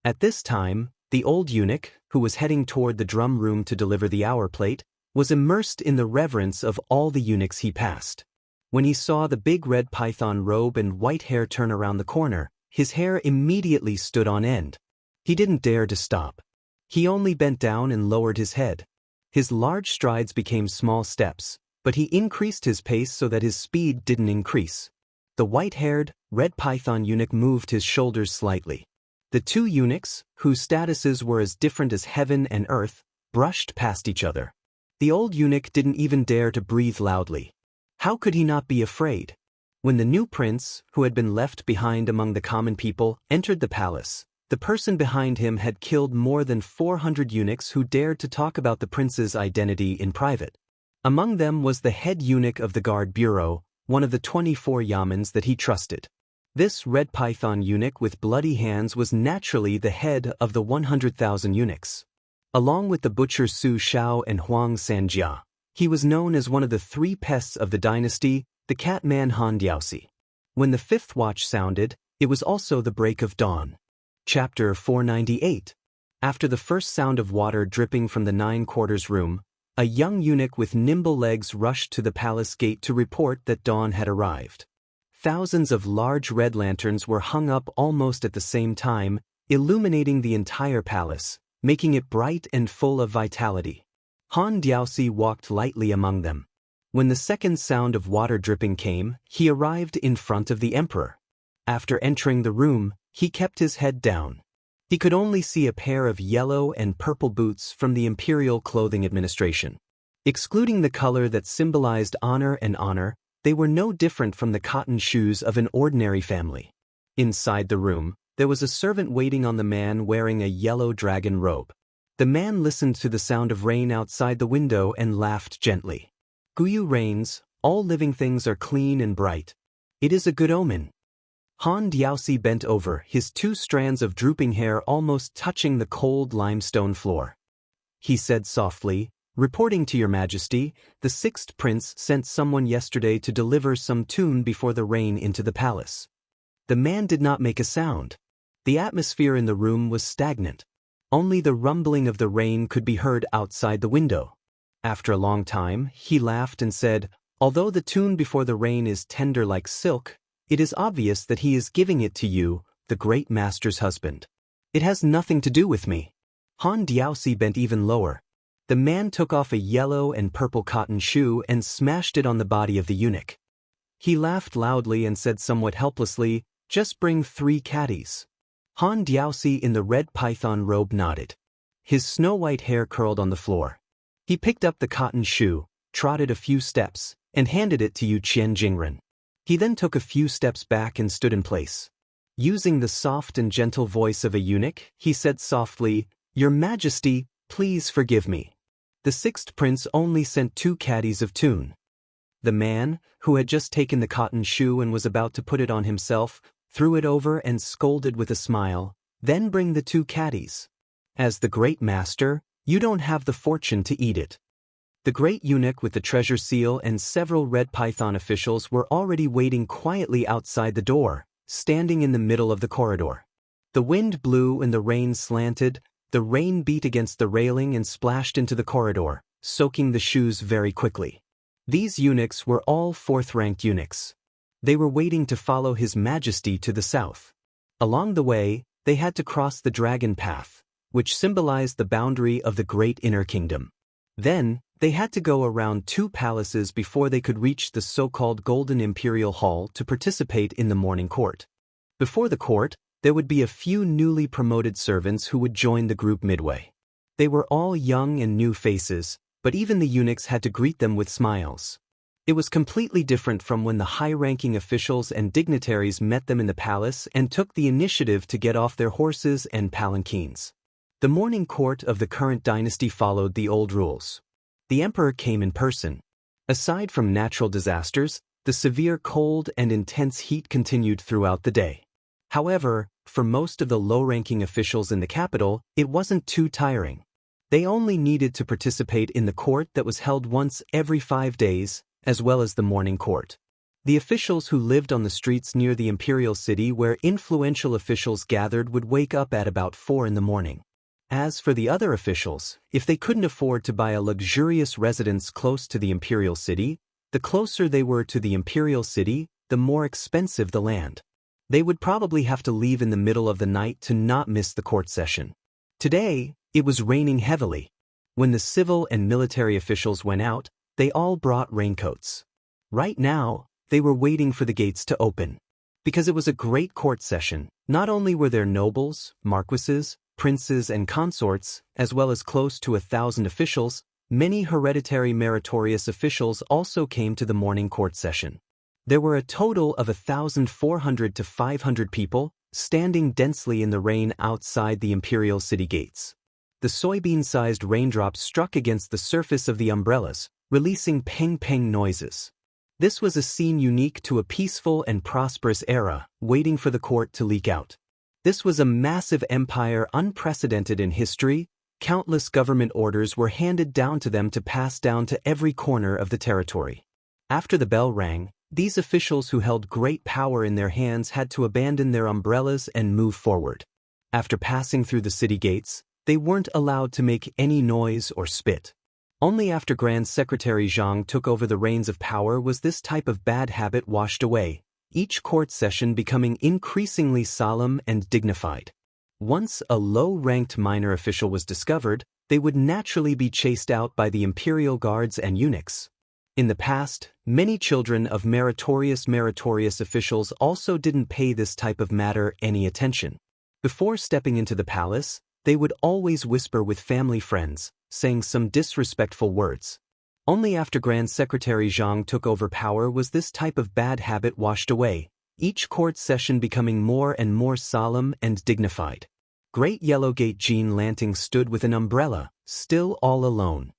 At this time, the old eunuch, who was heading toward the drum room to deliver the hour plate, was immersed in the reverence of all the eunuchs he passed. When he saw the big red python robe and white hair turn around the corner, his hair immediately stood on end. He didn't dare to stop. He only bent down and lowered his head. His large strides became small steps, but he increased his pace so that his speed didn't increase. The white-haired, red python eunuch moved his shoulders slightly. The 2 eunuchs, whose statuses were as different as heaven and earth, brushed past each other. The old eunuch didn't even dare to breathe loudly. How could he not be afraid? When the new prince, who had been left behind among the common people, entered the palace, the person behind him had killed more than 400 eunuchs who dared to talk about the prince's identity in private. Among them was the head eunuch of the guard bureau, one of the 24 yamans that he trusted. This red python eunuch with bloody hands was naturally the head of the 100,000 eunuchs. Along with the butcher Su Shao and Huang Sanjia, he was known as one of the 3 pests of the dynasty, the Catman Han Diaoxi. When the 5th watch sounded, It was also the break of dawn. Chapter 498. After the first sound of water dripping from the 9/4 room, a young eunuch with nimble legs rushed to the palace gate to report that dawn had arrived. Thousands of large red lanterns were hung up almost at the same time, illuminating the entire palace, making it bright and full of vitality. Han Diaoxi walked lightly among them. When the second sound of water dripping came, he arrived in front of the emperor. After entering the room, he kept his head down. He could only see a pair of yellow and purple boots from the Imperial Clothing Administration. Excluding the color that symbolized honor, they were no different from the cotton shoes of an ordinary family. Inside the room, there was a servant waiting on the man wearing a yellow dragon robe. The man listened to the sound of rain outside the window and laughed gently. Guyu rains, all living things are clean and bright. It is a good omen. Han Diaoxi bent over, his 2 strands of drooping hair almost touching the cold limestone floor. He said softly, "Reporting to your majesty, the 6th prince sent someone yesterday to deliver some tune before the rain into the palace." The man did not make a sound. The atmosphere in the room was stagnant. Only the rumbling of the rain could be heard outside the window. After a long time, he laughed and said, "Although the tune before the rain is tender like silk, it is obvious that he is giving it to you, the great master's husband. It has nothing to do with me." Han Diaoxi bent even lower. The man took off a yellow and purple cotton shoe and smashed it on the body of the eunuch. He laughed loudly and said somewhat helplessly, "Just bring 3 caddies." Han Diaoxi in the red python robe nodded. His snow-white hair curled on the floor. He picked up the cotton shoe, trotted a few steps, and handed it to Yu Qian Jingren. He then took a few steps back and stood in place. Using the soft and gentle voice of a eunuch, he said softly, "Your Majesty, please forgive me. The 6th prince only sent 2 caddies of tune." The man, who had just taken the cotton shoe and was about to put it on himself, threw it over and scolded with a smile, "Then bring the 2 caddies. As the great master, you don't have the fortune to eat it." The great eunuch with the treasure seal and several red python officials were already waiting quietly outside the door, standing in the middle of the corridor. The wind blew and the rain slanted. The rain beat against the railing and splashed into the corridor, soaking the shoes very quickly. These eunuchs were all 4th-ranked eunuchs. They were waiting to follow His Majesty to the south. Along the way, they had to cross the dragon path, which symbolized the boundary of the great inner kingdom. Then, they had to go around 2 palaces before they could reach the so-called Golden Imperial Hall to participate in the morning court. Before the court, there would be a few newly promoted servants who would join the group midway. They were all young and new faces, but even the eunuchs had to greet them with smiles. It was completely different from when the high-ranking officials and dignitaries met them in the palace and took the initiative to get off their horses and palanquins. The morning court of the current dynasty followed the old rules. The emperor came in person. Aside from natural disasters, the severe cold and intense heat continued throughout the day. However, for most of the low-ranking officials in the capital, it wasn't too tiring. They only needed to participate in the court that was held once every 5 days, as well as the morning court. The officials who lived on the streets near the imperial city where influential officials gathered would wake up at about 4 in the morning. As for the other officials, if they couldn't afford to buy a luxurious residence close to the imperial city, the closer they were to the imperial city, the more expensive the land. They would probably have to leave in the middle of the night to not miss the court session. Today, it was raining heavily. When the civil and military officials went out, they all brought raincoats. Right now, they were waiting for the gates to open. Because it was a great court session, not only were there nobles, marquises, princes and consorts, as well as close to 1,000 officials, many hereditary meritorious officials also came to the morning court session. There were a total of 1,400 to 500 people, standing densely in the rain outside the imperial city gates. The soybean-sized raindrops struck against the surface of the umbrellas, releasing peng-peng noises. This was a scene unique to a peaceful and prosperous era, waiting for the court to leak out. This was a massive empire unprecedented in history. Countless government orders were handed down to them to pass down to every corner of the territory. After the bell rang, These officials who held great power in their hands had to abandon their umbrellas and move forward. After passing through the city gates, they weren't allowed to make any noise or spit. Only after Grand Secretary Zhang took over the reins of power was this type of bad habit washed away, each court session becoming increasingly solemn and dignified. Once a low-ranked minor official was discovered, they would naturally be chased out by the imperial guards and eunuchs. In the past, many children of meritorious officials also didn't pay this type of matter any attention. Before stepping into the palace, they would always whisper with family friends, saying some disrespectful words. Only after Grand Secretary Zhang took over power was this type of bad habit washed away, each court session becoming more and more solemn and dignified. Great Yellow Gate Jean Lanting stood with an umbrella, still all alone.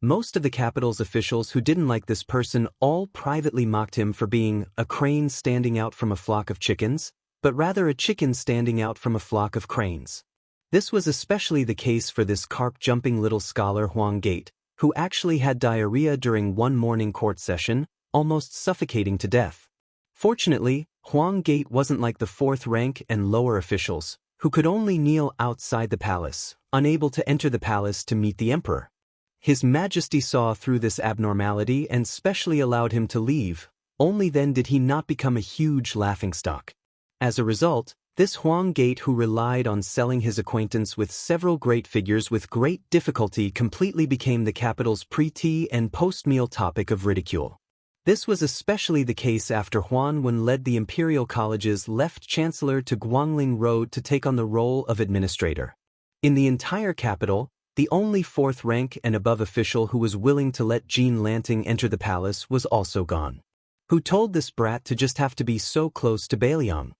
Most of the capital's officials who didn't like this person all privately mocked him for being a crane standing out from a flock of chickens, but rather a chicken standing out from a flock of cranes. This was especially the case for this carp-jumping little scholar Huang Gate, who actually had diarrhea during one morning court session, almost suffocating to death. Fortunately, Huang Gate wasn't like the fourth-rank and lower officials, who could only kneel outside the palace, unable to enter the palace to meet the emperor. His Majesty saw through this abnormality and specially allowed him to leave. Only then did he not become a huge laughingstock. As a result, this Huang Gate, who relied on selling his acquaintance with several great figures with great difficulty, completely became the capital's pre-tea and post-meal topic of ridicule. This was especially the case after Huan Wen led the Imperial College's left chancellor to Guangling Road to take on the role of administrator. In the entire capital, the only fourth-rank and above official who was willing to let Jean Lanting enter the palace was also gone. Who told this brat to just have to be so close to Bailiang?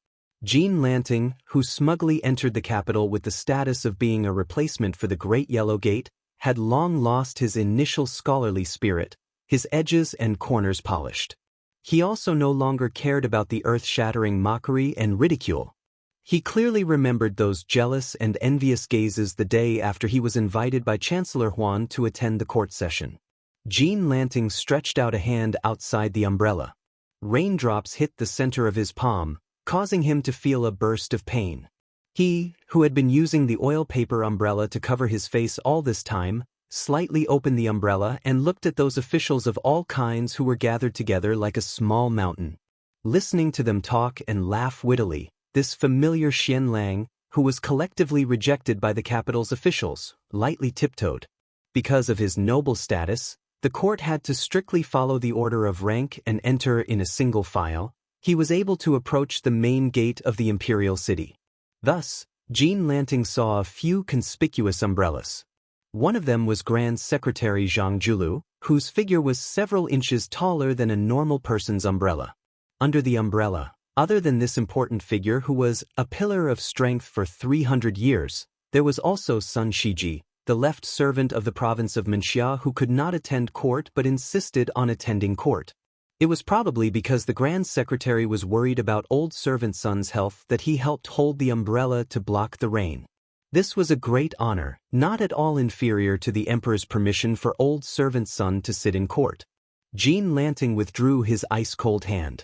Jean Lanting, who smugly entered the capital with the status of being a replacement for the Great Yellow Gate, had long lost his initial scholarly spirit, his edges and corners polished. He also no longer cared about the earth-shattering mockery and ridicule. He clearly remembered those jealous and envious gazes the day after he was invited by Chancellor Huan to attend the court session. Jean Lanting stretched out a hand outside the umbrella. Raindrops hit the center of his palm, causing him to feel a burst of pain. He, who had been using the oil paper umbrella to cover his face all this time, slightly opened the umbrella and looked at those officials of all kinds who were gathered together like a small mountain. Listening to them talk and laugh wittily, this familiar Xianlang, who was collectively rejected by the capital's officials, lightly tiptoed. Because of his noble status, the court had to strictly follow the order of rank and enter in a single file. He was able to approach the main gate of the imperial city. Thus, Jean Lanting saw a few conspicuous umbrellas. One of them was Grand Secretary Zhang Julu, whose figure was several inches taller than a normal person's umbrella. Under the umbrella, other than this important figure who was a pillar of strength for 300 years, there was also Sun Shiji, the left servant of the province of Wuxia, who could not attend court but insisted on attending court. It was probably because the Grand Secretary was worried about old servant Sun's health that he helped hold the umbrella to block the rain. This was a great honor, not at all inferior to the emperor's permission for old servant Sun to sit in court. Jean Lanting withdrew his ice-cold hand.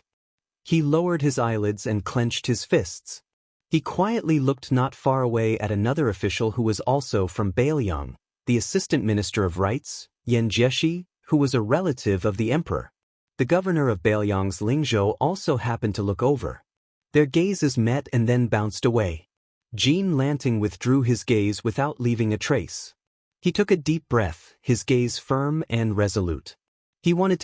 He lowered his eyelids and clenched his fists. He quietly looked not far away at another official who was also from Bailiang, the Assistant Minister of Rights, Yan Jieshi, who was a relative of the emperor. The governor of Bailiang's Lingzhou also happened to look over. Their gazes met and then bounced away. Jean Lanting withdrew his gaze without leaving a trace. He took a deep breath, his gaze firm and resolute. He wanted